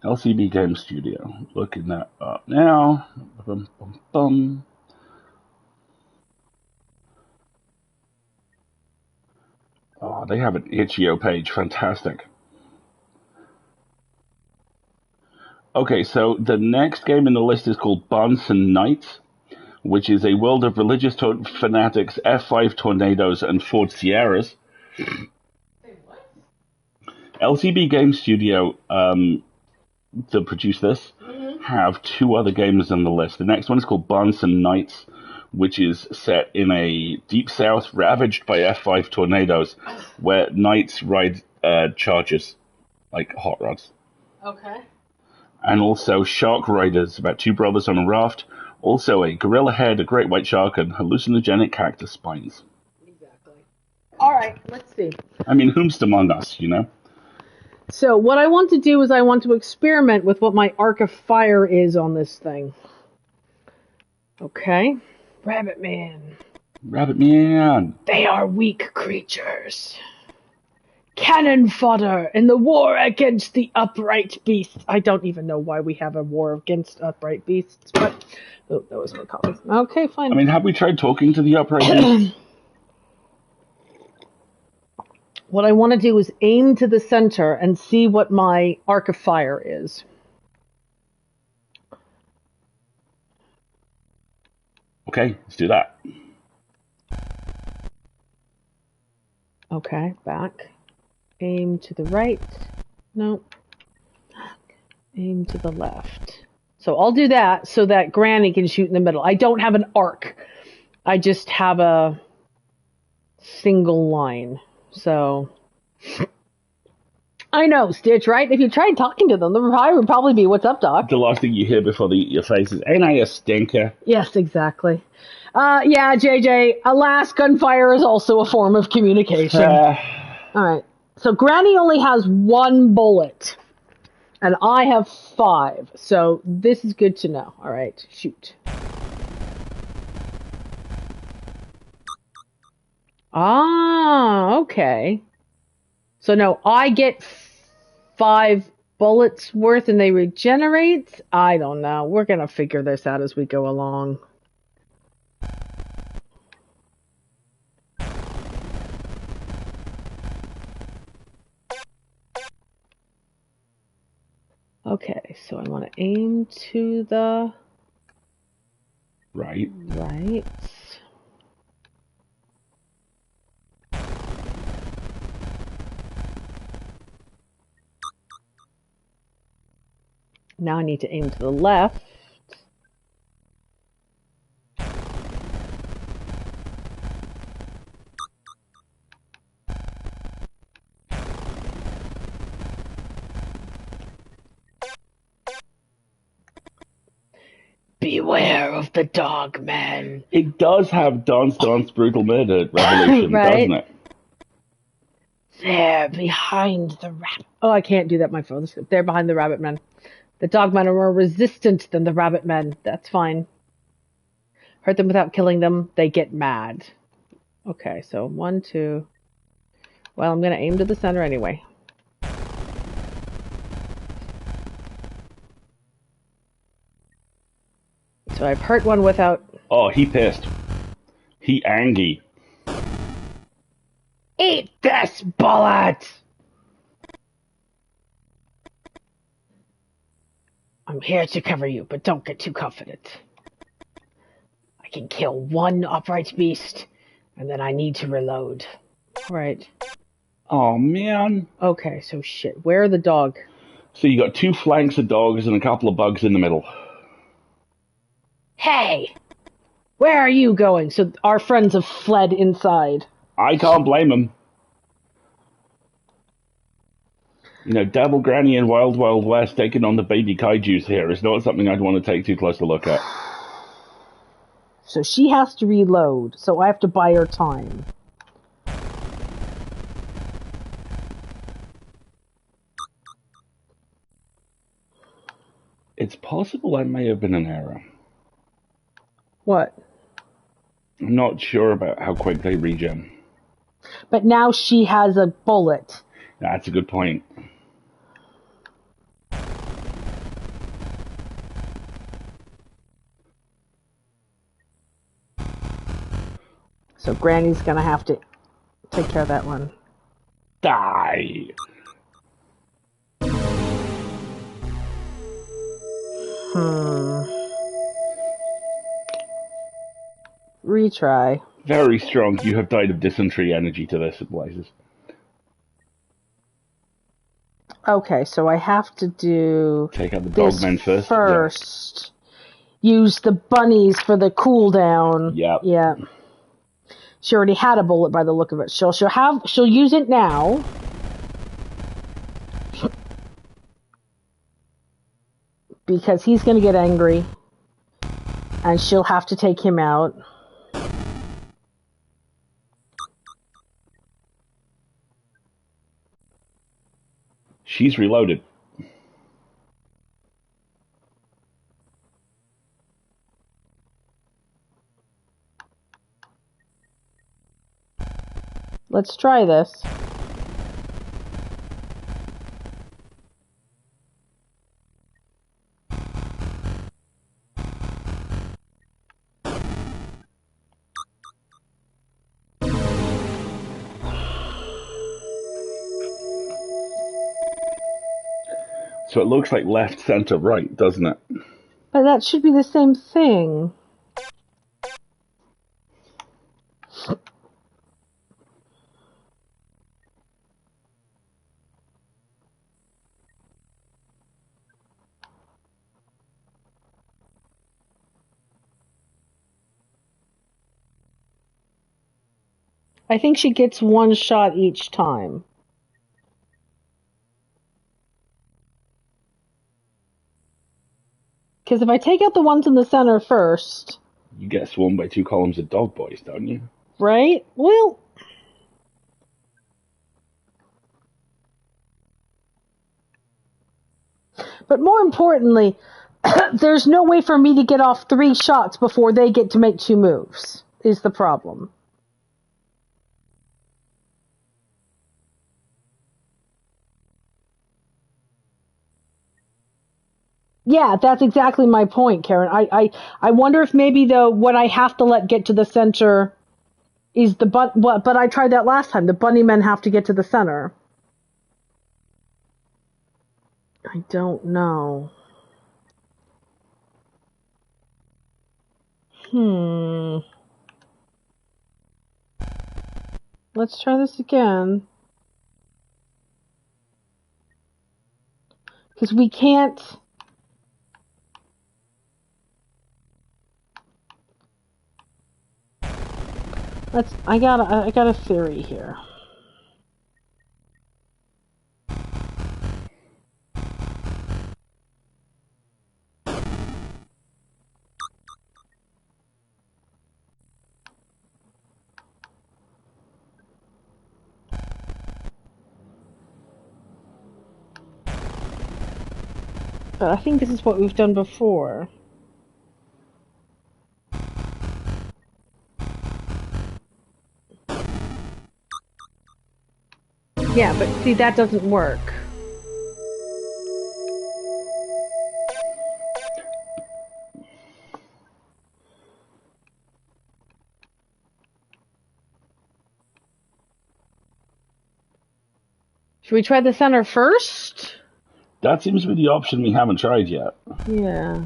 LCB Game Studio. Looking that up now. Bum, bum, bum. Oh, they have an itch.io page. Fantastic. Okay, so the next game in the list is called Bonson Knights, which is a world of religious fanatics, F5 tornadoes, and Ford Sierras. LCB Game Studio, that produced this, have 2 other games on the list. The next one is called Bonson Knights, which is set in a deep south ravaged by F5 tornadoes, where knights ride chargers, like hot rods. Okay. And also Shark Riders, about 2 brothers on a raft. Also a gorilla head, a great white shark, and hallucinogenic cactus spines. Exactly. All right, let's see. I mean, whomst among us, you know? So what I want to do is I want to experiment with what my arc of fire is on this thing. Okay. Rabbit Man. Rabbit Man. They are weak creatures. Cannon fodder in the war against the upright beasts. I don't even know why we have a war against upright beasts, but... Oh, that was my coffee. Okay, fine. I mean, have we tried talking to the upright beasts? What I want to do is aim to the center and see what my arc of fire is. Okay, let's do that. Okay, back. Aim to the right. No. Aim to the left. So I'll do that so that Granny can shoot in the middle. I don't have an arc. I just have a single line. So, I know, Stitch, right? If you tried talking to them, the reply would probably be, "What's up, Doc?" The last thing you hear before they eat your face is, "Ain't I a stinker?" Yes, exactly. Yeah, JJ, alas, gunfire is also a form of communication. All right. So Granny only has 1 bullet, and I have 5. So this is good to know. All right, shoot. Ah, okay. So no, I get 5 bullets worth and they regenerate? I don't know. We're going to figure this out as we go along. Okay, so I want to aim to the Right. right. Now I need to aim to the left. Beware of the dog man. It does have Dance Dance Brutal Murder Revolution, Right. doesn't it? There, behind the rabbit. Oh, I can't do that, my phone. They're behind the rabbit men. The dog men are more resistant than the rabbit men. That's fine. Hurt them without killing them, they get mad. Okay, so 1, 2. Well, I'm going to aim to the center anyway. So I've hurt one without... Oh, he pissed. He angry. Eat this bullet! I'm here to cover you, but don't get too confident. I can kill 1 upright beast, and then I need to reload. Right. Oh, man. Okay, so shit. Where are the dog? So you got 2 flanks of dogs and a couple of bugs in the middle. Hey! Where are you going? So our friends have fled inside. I can't blame them. You know, Double Granny and Wild Wild West taking on the baby kaijus here is not something I'd want to take too close a look at. So she has to reload, so I have to buy her time. It's possible that may have been an error. What? I'm not sure about how quick they regen. But now she has a bullet. That's a good point. So Granny's gonna have to take care of that one. Die! Retry. Very strong. You have died of dysentery energy to this, Blazes. Okay, so I have to do Take out the this dogmen first. first. Use the bunnies for the cooldown. Yep. Yeah. She already had a bullet by the look of it. She'll use it now. Because he's gonna get angry. And she'll have to take him out. She's reloaded. Let's try this. So it looks like left, center, right, doesn't it? But that should be the same thing. I think she gets one shot each time. Because if I take out the ones in the center first... You get swarmed by 2 columns of dog boys, don't you? Right? Well... But more importantly, there's no way for me to get off 3 shots before they get to make 2 moves, is the problem. Yeah, that's exactly my point, Karen. I wonder if maybe what I have to let get to the center is the but I tried that last time. The bunny men have to get to the center. I don't know. Let's try this again. Because we can't... I got a theory here. But I think this is what we've done before. Yeah, but see, that doesn't work. Should we try the center first? That seems to be the option we haven't tried yet. Yeah.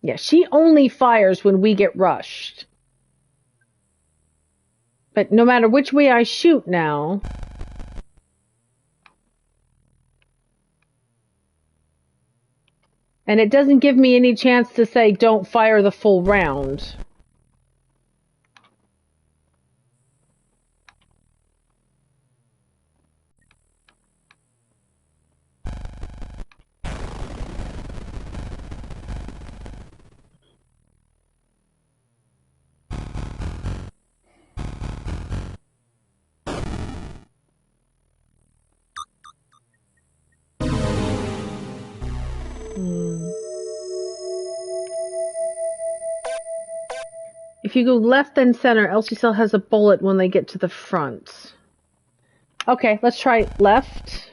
Yeah, she only fires when we get rushed. But no matter which way I shoot now... And it doesn't give me any chance to say, don't fire the full round. Hmm. If you go left then center, Elsie Cell has a bullet when they get to the front. Okay, let's try left.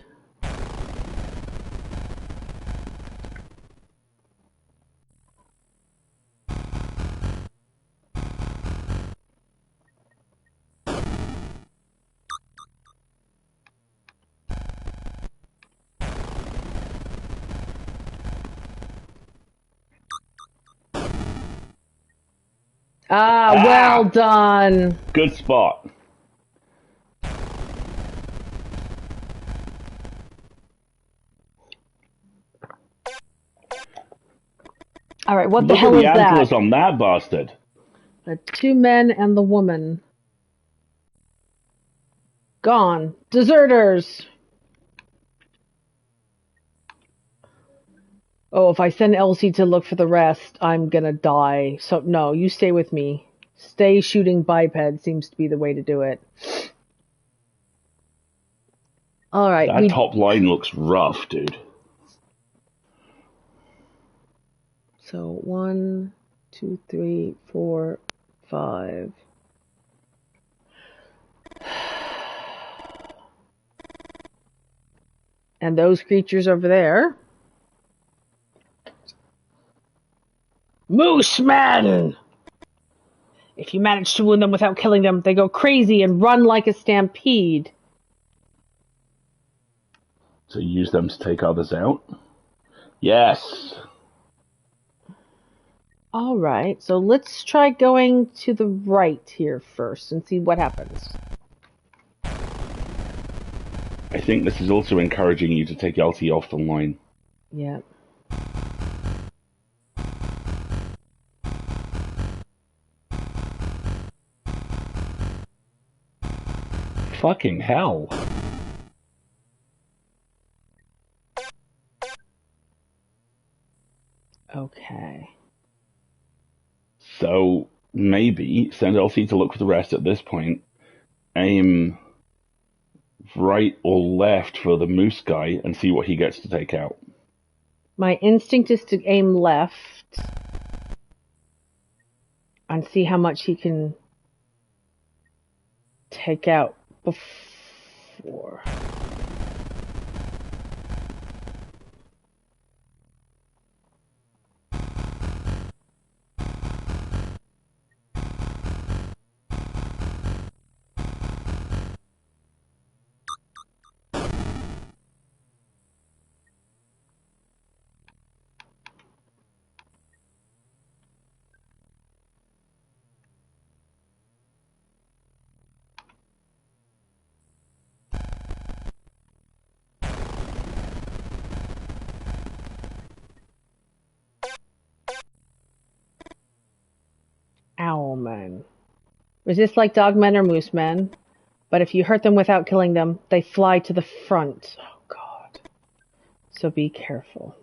Well done. Good spot. All right, what the Look hell at is the antlers that? on that bastard. The 2 men and the woman. Gone. Deserters. Oh, if I send Elsie to look for the rest, I'm gonna die. So, no, you stay with me. Stay shooting biped seems to be the way to do it. Alright, That top line looks rough, dude. So, 1, 2, 3, 4, 5. And those creatures over there. Moosemen! If you manage to wound them without killing them, they go crazy and run like a stampede. So use them to take others out? Yes. Alright, so let's try going to the right here first and see what happens. I think this is also encouraging you to take Elsie off the line. Yeah. Fucking hell. Okay. So maybe send Elsie to look for the rest at this point. Aim right or left for the moose guy and see what he gets to take out. My instinct is to aim left and see how much he can take out before. Owlmen. Resist like dogmen or moosemen, but if you hurt them without killing them, they fly to the front. Oh god. So be careful.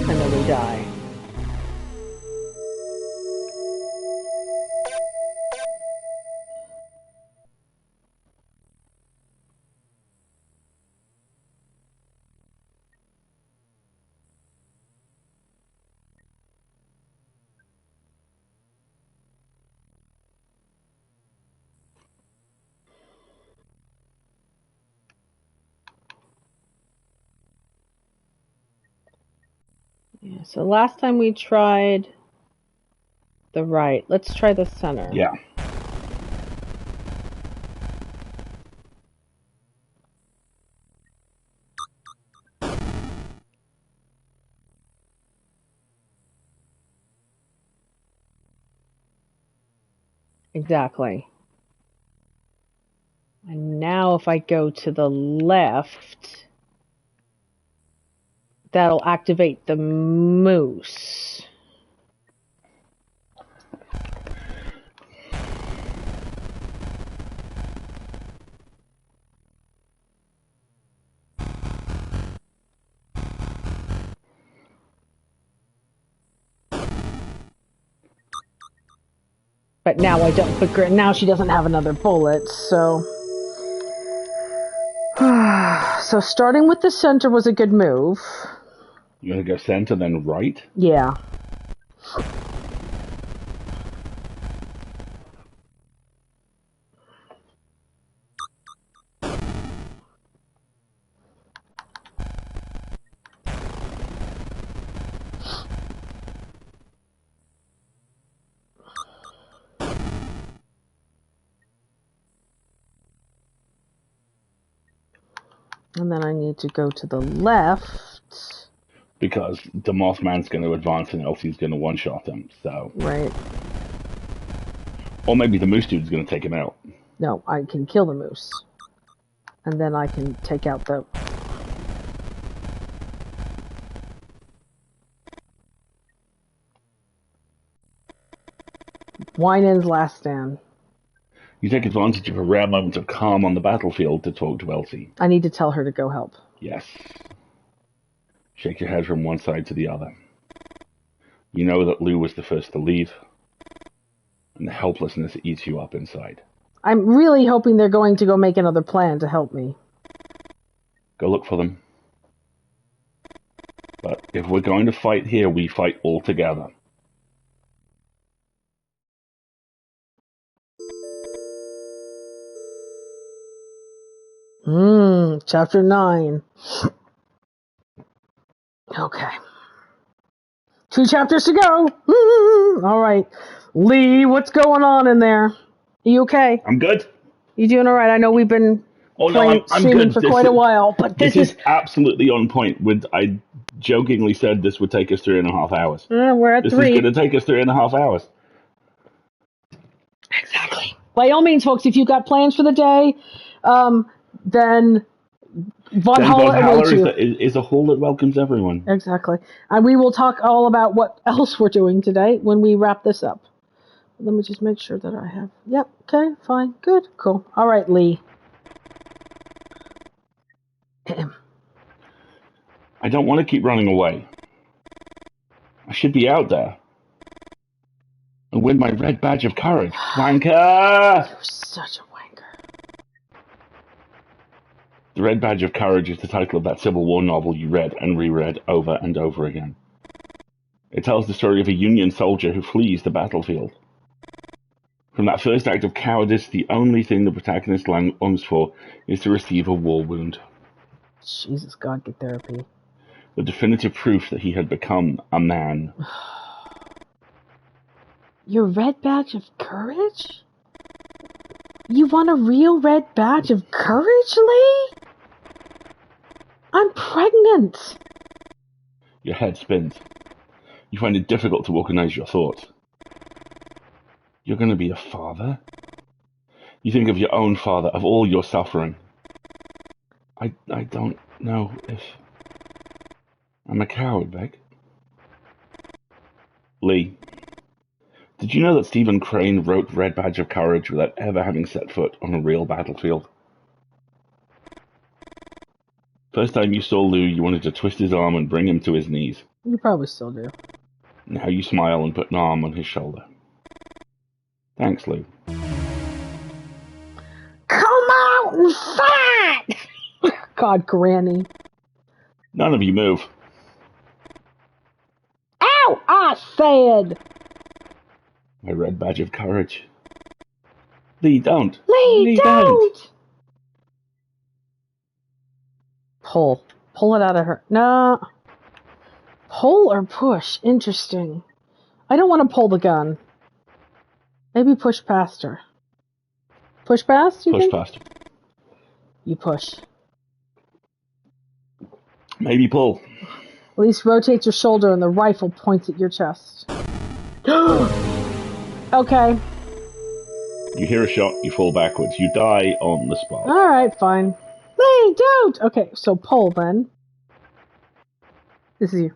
And then we die. Yeah, so last time we tried the right. Let's try the center. Yeah. Exactly. And now if I go to the left, That'll activate the moose. But now I don't. But now she doesn't have another bullet, so. So starting with the center was a good move. You're gonna go center, then right? Yeah. And then I need to go to the left. Because the Mothman's going to advance and Elsie's going to one-shot him, so... Right. Or maybe the Moose Dude's going to take him out. No, I can kill the moose. And then I can take out the... Winans last stand. You take advantage of a rare moment of calm on the battlefield to talk to Elsie. I need to tell her to go help. Yes. Shake your head from one side to the other. You know that Lou was the first to leave, and the helplessness eats you up inside. I'm really hoping they're going to go make another plan to help me. Go look for them. But if we're going to fight here, we fight all together. Chapter 9. Okay. 2 chapters to go. All right. Lee, what's going on in there? Are you okay? I'm good. You doing all right? I know we've been I'm streaming good. for quite a while, but this is absolutely on point. I jokingly said this would take us 3.5 hours. We're at 3. This is going to take us 3.5 hours. Exactly. By all means, folks, if you've got plans for the day, then Valhalla is a hall that welcomes everyone. Exactly. And we will talk all about what else we're doing today when we wrap this up. Let me just make sure that I have... Yep, okay, fine, good, cool. All right, Lee. I don't want to keep running away. I should be out there. And win my red badge of courage. Wanker! You're such a wanker. The Red Badge of Courage is the title of that Civil War novel you read and reread over and over again. It tells the story of a Union soldier who flees the battlefield. From that first act of cowardice, the only thing the protagonist longs for is to receive a war wound. Jesus, God, get therapy. The definitive proof that he had become a man. Your red badge of courage? You want a real red badge of courage, Lee? I'm pregnant. Your head spins. You find it difficult to organize your thoughts. You're going to be a father? You think of your own father, of all your suffering. I don't know if... I'm a coward, Beck. Lee, did you know that Stephen Crane wrote Red Badge of Courage without ever having set foot on a real battlefield? First time you saw Lou, you wanted to twist his arm and bring him to his knees. You probably still do. Now you smile and put an arm on his shoulder. Thanks, Lou. Come out and fight! God, Granny. None of you move. Ow! I said! My red badge of courage. Lee, don't. Lee, don't! Pull. Pull it out of her. No. Pull or push? Interesting. I don't want to pull the gun. Maybe push past her. Push past, you Push think? past. You push. Maybe pull. At least rotate your shoulder and the rifle points at your chest. Okay. You hear a shot, you fall backwards. You die on the spot. Alright, fine. Lee, don't! Okay, so pull then. This is you.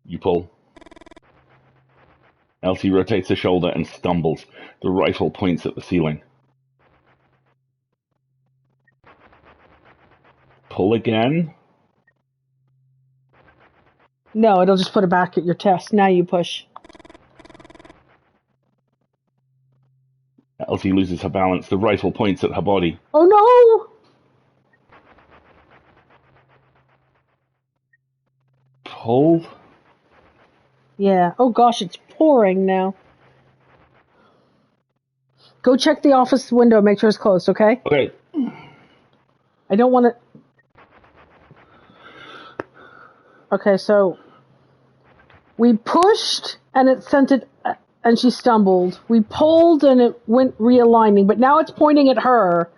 You pull. Elsie rotates her shoulder and stumbles. The rifle points at the ceiling. Pull again. No, it'll just put it back at your chest. Now you push. Elsie loses her balance. The rifle points at her body. Oh no! Pull. Yeah. Oh gosh, it's pouring now. Go check the office window, make sure it's closed, okay? Okay. I don't want to... Okay, so... We pushed, and it sent it... And she stumbled. We pulled, and it went realigning, but now it's pointing at her.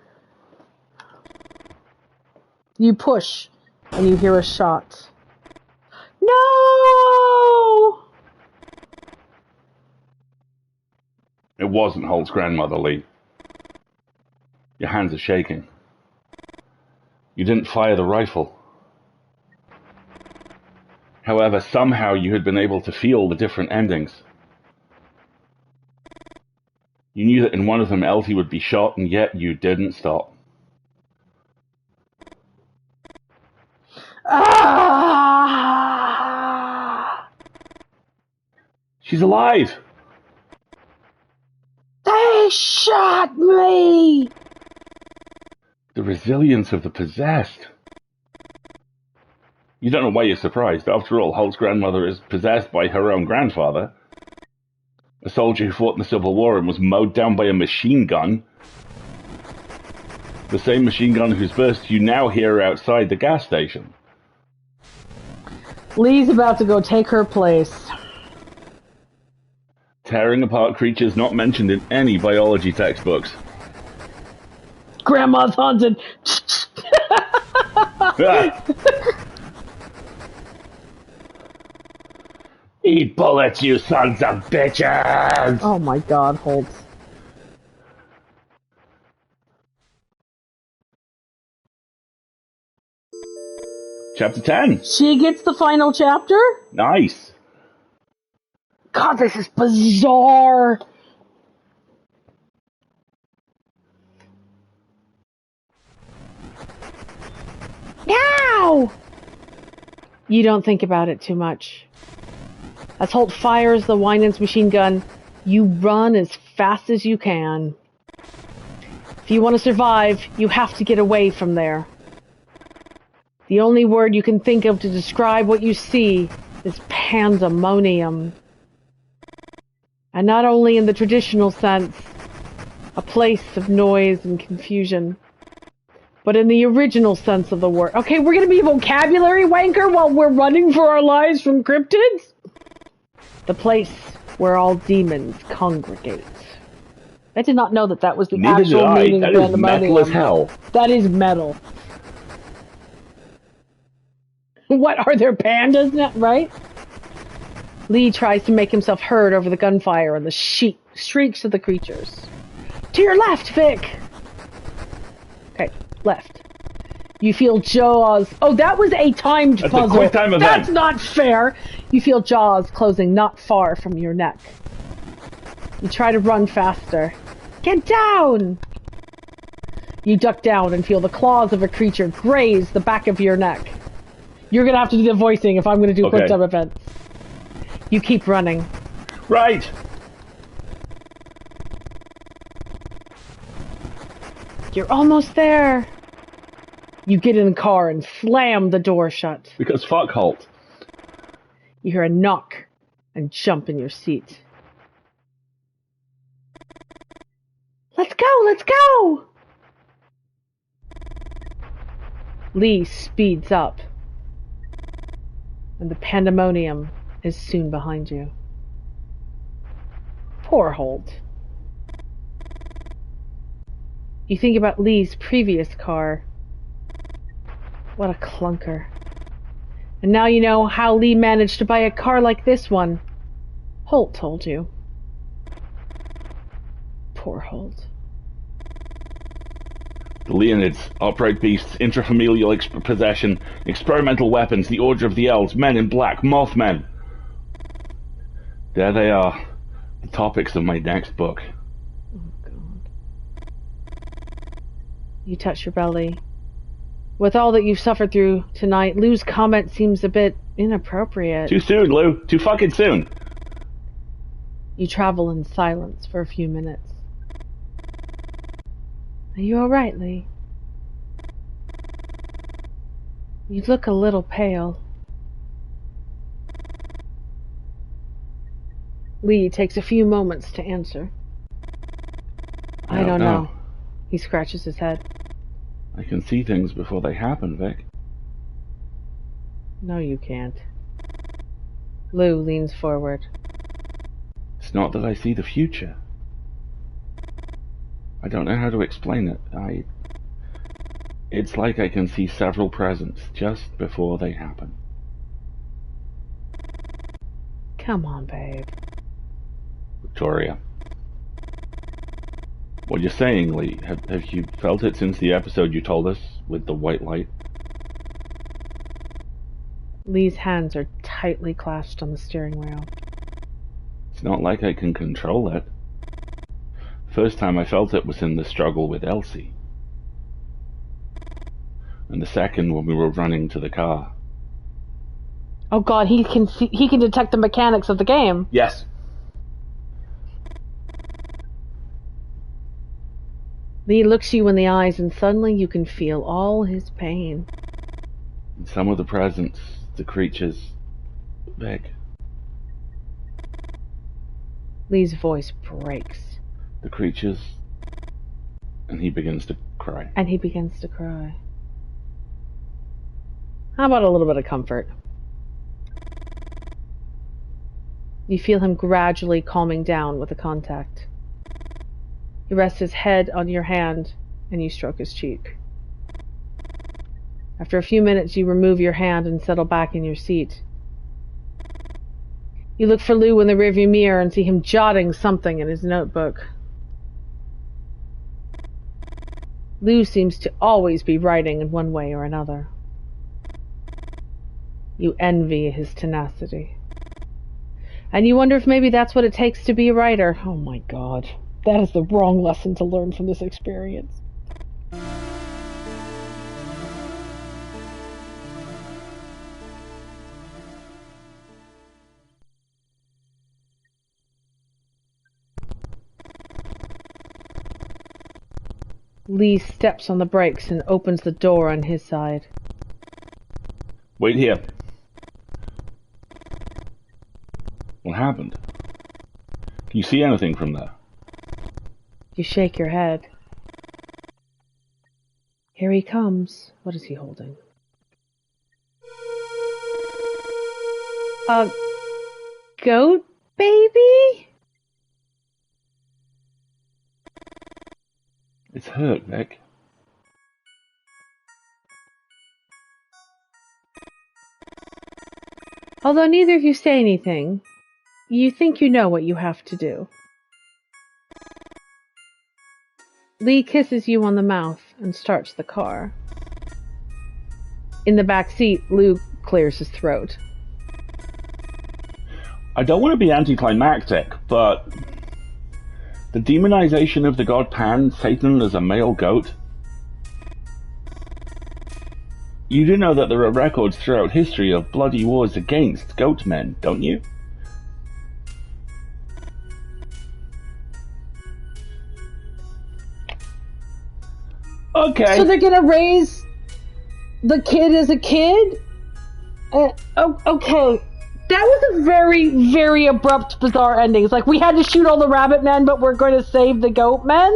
You push, and you hear a shot. No! It wasn't Holt's grandmother, Lee. Your hands are shaking. You didn't fire the rifle. However, somehow you had been able to feel the different endings. You knew that in one of them Elsie would be shot, and yet you didn't stop. Ah! She's alive! They shot me! The resilience of the possessed. You don't know why you're surprised. After all, Holt's grandmother is possessed by her own grandfather. A soldier who fought in the Civil War and was mowed down by a machine gun. The same machine gun whose burst you now hear outside the gas station. Lee's about to go take her place. Tearing apart creatures not mentioned in any biology textbooks. Grandma's haunted. Ah! Eat bullets, you sons of bitches! Oh my god, Holt. Chapter 10. She gets the final chapter? Nice. God, this is bizarre. Now! You don't think about it too much. As Holt fires the Winans machine gun, you run as fast as you can. If you want to survive, you have to get away from there. The only word you can think of to describe what you see is pandemonium. And not only in the traditional sense, a place of noise and confusion, but in the original sense of the word. Okay, we're gonna be vocabulary wanker while we're running for our lives from cryptids? The place where all demons congregate. I did not know that that was the Neither actual did I. meaning That of is metal pandemonium. as hell. That is metal. What, are there pandas now, right? Lee tries to make himself heard over the gunfire and the shrieks of the creatures. To your left, Vic! Okay, left. You feel jaws... Oh, that was a timed That's puzzle. a quick time event. That's not fair! You feel jaws closing not far from your neck. You try to run faster. Get down! You duck down and feel the claws of a creature graze the back of your neck. You're gonna have to do the voicing if I'm gonna do quick time events. You keep running. Right! You're almost there. You get in the car and slam the door shut. Because fuck Holt. You hear a knock and jump in your seat. Let's go, let's go! Lee speeds up. And the pandemonium is soon behind you. Poor Holt. You think about Lee's previous car. What a clunker. And now you know how Lee managed to buy a car like this one. Holt told you. Poor Holt. The Leonids, upright beasts, intrafamilial possession, experimental weapons, the Order of the Elves, men in black, Mothmen. There they are, the topics of my next book. Oh, God. You touch your belly. With all that you've suffered through tonight, Lou's comment seems a bit inappropriate. Too soon, Lou. Too fucking soon. You travel in silence for a few minutes. Are you alright, Lee? You look a little pale. Lee takes a few moments to answer. I don't know. He scratches his head. I can see things before they happen, Vic. No, you can't. Lou leans forward. It's not that I see the future. I don't know how to explain it. It's like I can see several presents just before they happen. Come on, babe. Victoria. What you're saying, Lee, have you felt it since the episode you told us with the white light? Lee's hands are tightly clasped on the steering wheel. It's not like I can control it. First time I felt it was in the struggle with Elsie. And the second when we were running to the car. Oh God, he can detect the mechanics of the game. Yes. Lee looks you in the eyes and suddenly you can feel all his pain. And some of the presents, the creatures, Vic. Lee's voice breaks. The creatures, and he begins to cry. And he begins to cry. How about a little bit of comfort? You feel him gradually calming down with the contact. He rests his head on your hand, and you stroke his cheek. After a few minutes, you remove your hand and settle back in your seat. You look for Lou in the rearview mirror and see him jotting something in his notebook. Lou seems to always be writing in one way or another. You envy his tenacity. And you wonder if maybe that's what it takes to be a writer. Oh my God. That is the wrong lesson to learn from this experience. Lee steps on the brakes and opens the door on his side. Wait here. What happened? Can you see anything from there? You shake your head. Here he comes. What is he holding? A goat baby? It's hurt, Vic. Although neither of you say anything, you think you know what you have to do. Lee kisses you on the mouth and starts the car. In the back seat, Lou clears his throat. I don't want to be anticlimactic, but the demonization of the god Pan, Satan as a male goat. You do know that there are records throughout history of bloody wars against goat men, don't you? Okay. So they're gonna raise the kid as a kid? Okay. That was a very, very abrupt, bizarre ending. It's like, we had to shoot all the rabbit men, but we're going to save the goat men?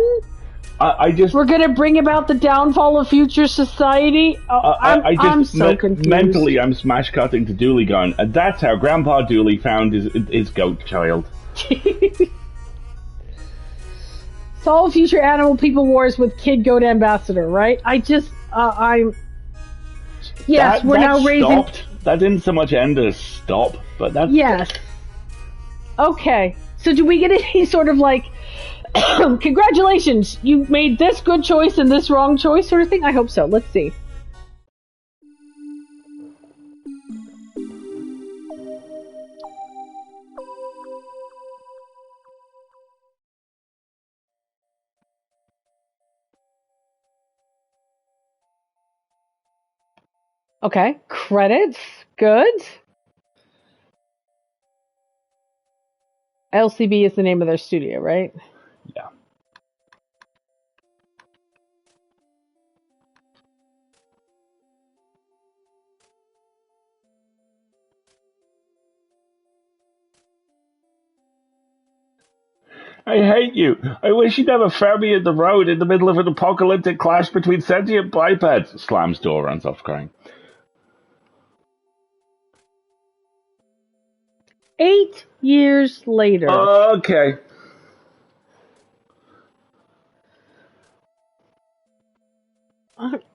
We're going to bring about the downfall of future society? I'm so confused. Mentally, I'm smash cutting to Dooley going, and that's how Grandpa Dooley found his goat child. Solve future animal people wars with kid goat ambassador, right? Yes, we're now raising... Stopped. That didn't so much end as stop, but that's... Yes. Okay. So do we get any sort of, like, Congratulations! You made this good choice and this wrong choice, sort of thing? I hope so. Let's see. Okay, credits. Good. LCB is the name of their studio, right? Yeah. I hate you. I wish you never found me in the road in the middle of an apocalyptic clash between sentient bipeds. Slams door, runs off crying. 8 years later. Okay.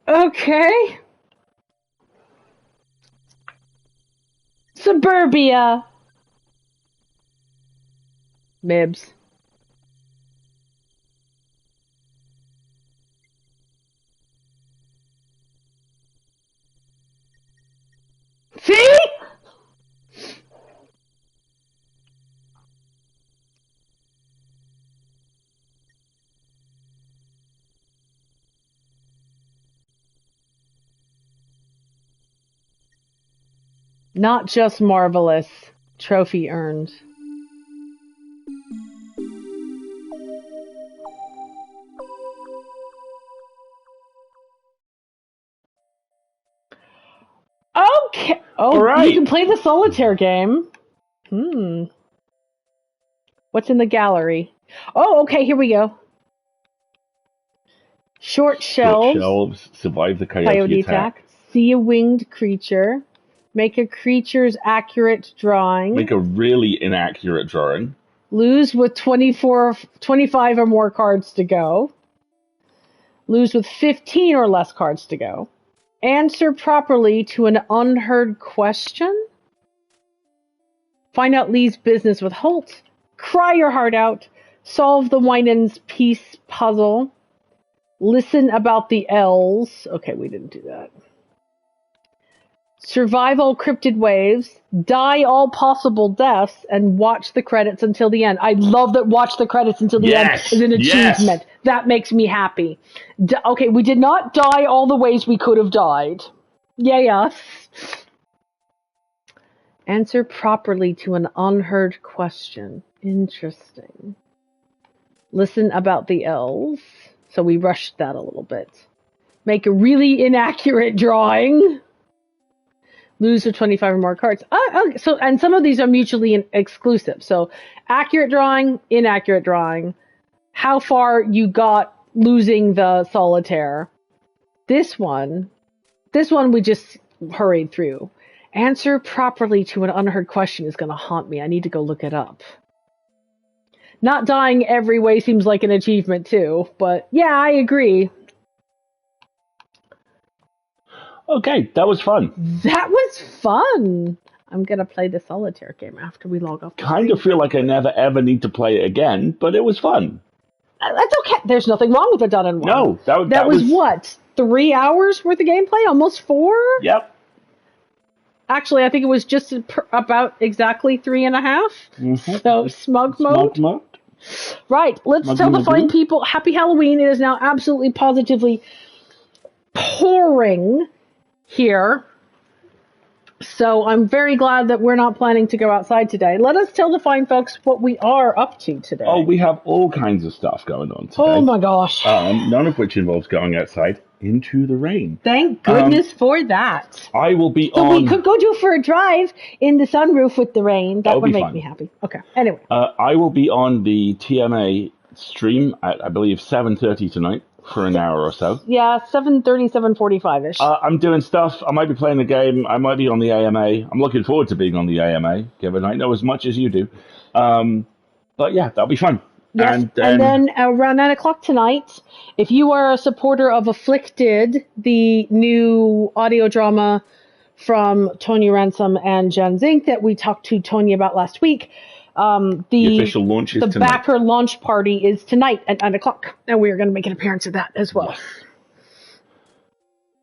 Okay. Suburbia. Mibs. See? Not just marvelous. Trophy earned. Okay. Oh, right. You can play the solitaire game. What's in the gallery? Oh, okay, here we go. Short shelves. Survive the coyote attack. See a winged creature. Make a creature's accurate drawing. Make a really inaccurate drawing. Lose with 25 or more cards to go. Lose with 15 or less cards to go. Answer properly to an unheard question. Find out Lee's business with Holt. Cry your heart out. Solve the Winans piece puzzle. Listen about the L's. Okay, we didn't do that. Survive all cryptid waves. Die all possible deaths. And watch the credits until the end. I love that watch the credits until the end is an achievement. Yes. That makes me happy. Okay, we did not die all the ways we could have died. Yay us. Answer properly to an unheard question. Interesting. Listen about the L's. So we rushed that a little bit. Make a really inaccurate drawing. Lose with 25 or more cards. So, and some of these are mutually exclusive. So accurate drawing, inaccurate drawing. How far you got losing the solitaire. This one we just hurried through. Answer properly to an unheard question is going to haunt me. I need to go look it up. Not dying every way seems like an achievement too, but yeah, I agree. Okay, that was fun. That was fun. I'm going to play the solitaire game after we log off. Kind of feel like I never ever need to play it again, but it was fun. That's okay. There's nothing wrong with a done and one. No, that was what? 3 hours worth of gameplay? Almost 4? Yep. Actually, I think it was just about exactly 3.5. Mm-hmm. So, smug mode. Right, let's tell the fine people, happy Halloween. It is now absolutely positively pouring here. So I'm very glad that we're not planning to go outside today. Let us tell the fine folks what we are up to today. Oh, we have all kinds of stuff going on today. Oh my gosh. None of which involves going outside into the rain. Thank goodness for that. I will be we could go for a drive in the sunroof with the rain. That would make me happy. Okay, anyway. I will be on the TMA stream at, I believe, 7:30 tonight. For an hour or so. Yeah, 7:30, 7:45-ish. I'm doing stuff. I might be playing the game. I might be on the AMA. I'm looking forward to being on the AMA, given I know as much as you do. But yeah, that'll be fun. Yes, and then around 9 o'clock tonight, if you are a supporter of Afflicted, the new audio drama from Tonya Ransom and Jen Zink that we talked to Tonya about last week, The official launch is the tonight. backer launch party is tonight at 9 o'clock, and we are going to make an appearance of that as well. Yes.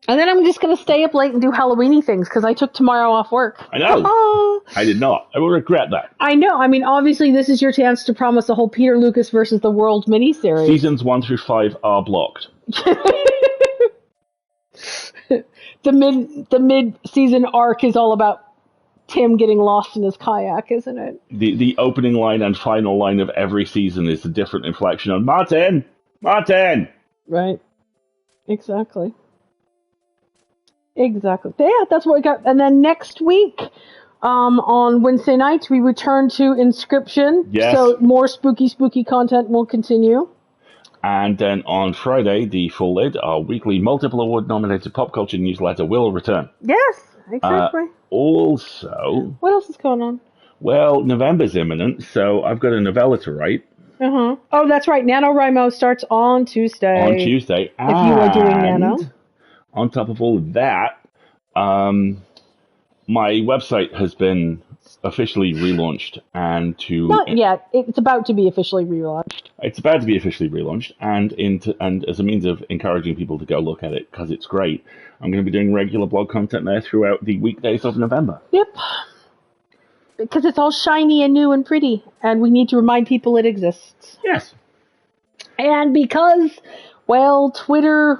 And then I'm just going to stay up late and do Halloweeny things because I took tomorrow off work. I know. I did not. I will regret that. I know. I mean, obviously, this is your chance to promise a whole Peter Lucas versus the World miniseries. Seasons 1 through 5 are blocked. The mid-season arc is all about Tim getting lost in his kayak, isn't it? The opening line and final line of every season is a different inflection on Martin! Martin! Right. Exactly. Yeah, that's what we got. And then next week, on Wednesday nights, we return to Inscription. Yes. So more spooky content will continue. And then on Friday, the Full Lid, our weekly multiple award-nominated pop culture newsletter, will return. Yes, exactly. Also, What else is going on? well, November's imminent, so I've got a novella to write Uh-huh. Oh, that's right. NaNoWriMo starts on Tuesday. on Tuesday. If you are doing Nano. On top of all of that, my website has been officially relaunched, and Not yet. It's about to be officially relaunched. it's about to be officially relaunched, and as a means of encouraging people to go look at it because it's great, I'm going to be doing regular blog content there throughout the weekdays of November. Yep. Because it's all shiny and new and pretty, and we need to remind people it exists. Yes. And because, well, Twitter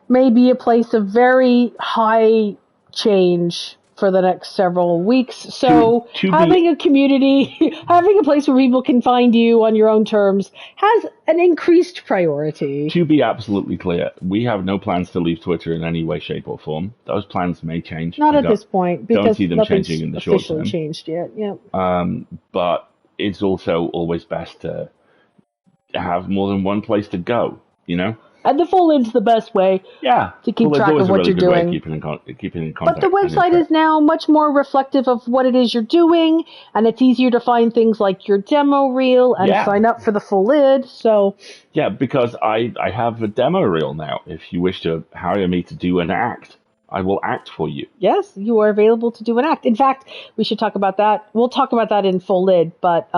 may be a place of very high change for the next several weeks. So To having a community, having a place where people can find you on your own terms has an increased priority. To be absolutely clear, we have no plans to leave Twitter in any way, shape, or form. Those plans may change. Not I at don't- this point, don't because see them nothing's changing in the short officially term. changed yet. Yeah. But it's also always best to have more than one place to go, you know? And the full lid's the best way. Yeah. To keep it's track always of a what really you're good way of doing. keeping in contact. But the and website is now much more reflective of what it is you're doing, and it's easier to find things like your demo reel and Yeah. sign up for the full lid. So, Yeah, because I have a demo reel now. If you wish to hire me to do an act, I will act for you. yes, you are available to do an act. In fact, we should talk about that. We'll talk about that in full lid. But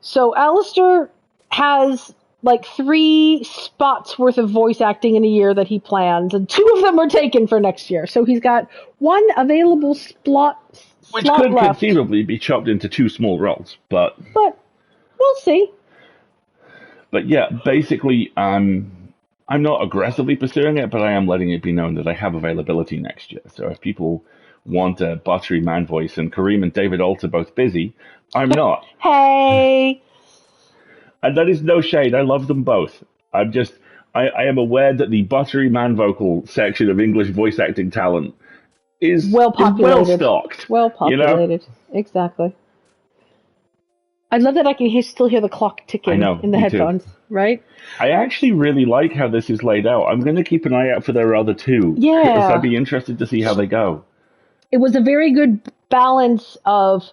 so Alistair has like 3 spots worth of voice acting in a year that he plans, and 2 of them are taken for next year. So he's got 1 available slot Which could left. conceivably be chopped into 2 small roles, but We'll see. yeah, basically, I'm not aggressively pursuing it, but I am letting it be known that I have availability next year. So if people want a buttery man voice, and Kareem and David Alt are both busy, I'm not. Hey. And that is no shade. I love them both. I am aware that the buttery man vocal section of English voice acting talent is Well populated. well stocked. Well you know? populated. Exactly. I love that I can still hear the clock ticking I know, in the me too. headphones, right? I actually really like how this is laid out. I'm going to keep an eye out for their other 2. Yeah. Because I'd be interested to see how they go. It was a very good balance of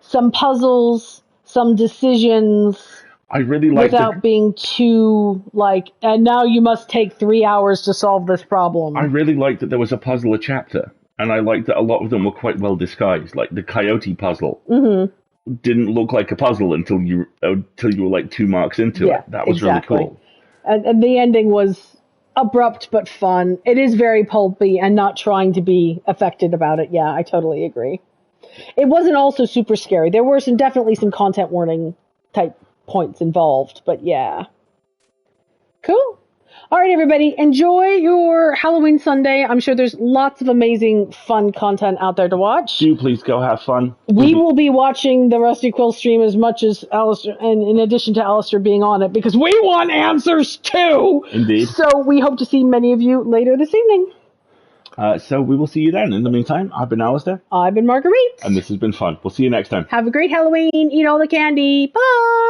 some puzzles, some decisions, I really like without being too like, and now you must take 3 hours to solve this problem. I really liked that there was a puzzle a chapter, and I liked that a lot of them were quite well disguised. Like the coyote puzzle didn't look like a puzzle until you were like 2 marks into Yeah, it. That was exactly. really cool. And the ending was abrupt but fun. It is very pulpy and not trying to be affected about it. Yeah, I totally agree. It wasn't also super scary. There were definitely some content warning type points involved, but yeah. Cool. All right, everybody, enjoy your Halloween Sunday. I'm sure there's lots of amazing, fun content out there to watch. Do please go have fun. We will be watching the Rusty Quill stream as much as Alistair, and in addition to Alistair being on it, because we want answers too. Indeed. So we hope to see many of you later this evening. So we will see you then. In the meantime, I've been Alistair, I've been Marguerite. and this has been fun. We'll see you next time. Have a great Halloween. Eat all the candy. Bye.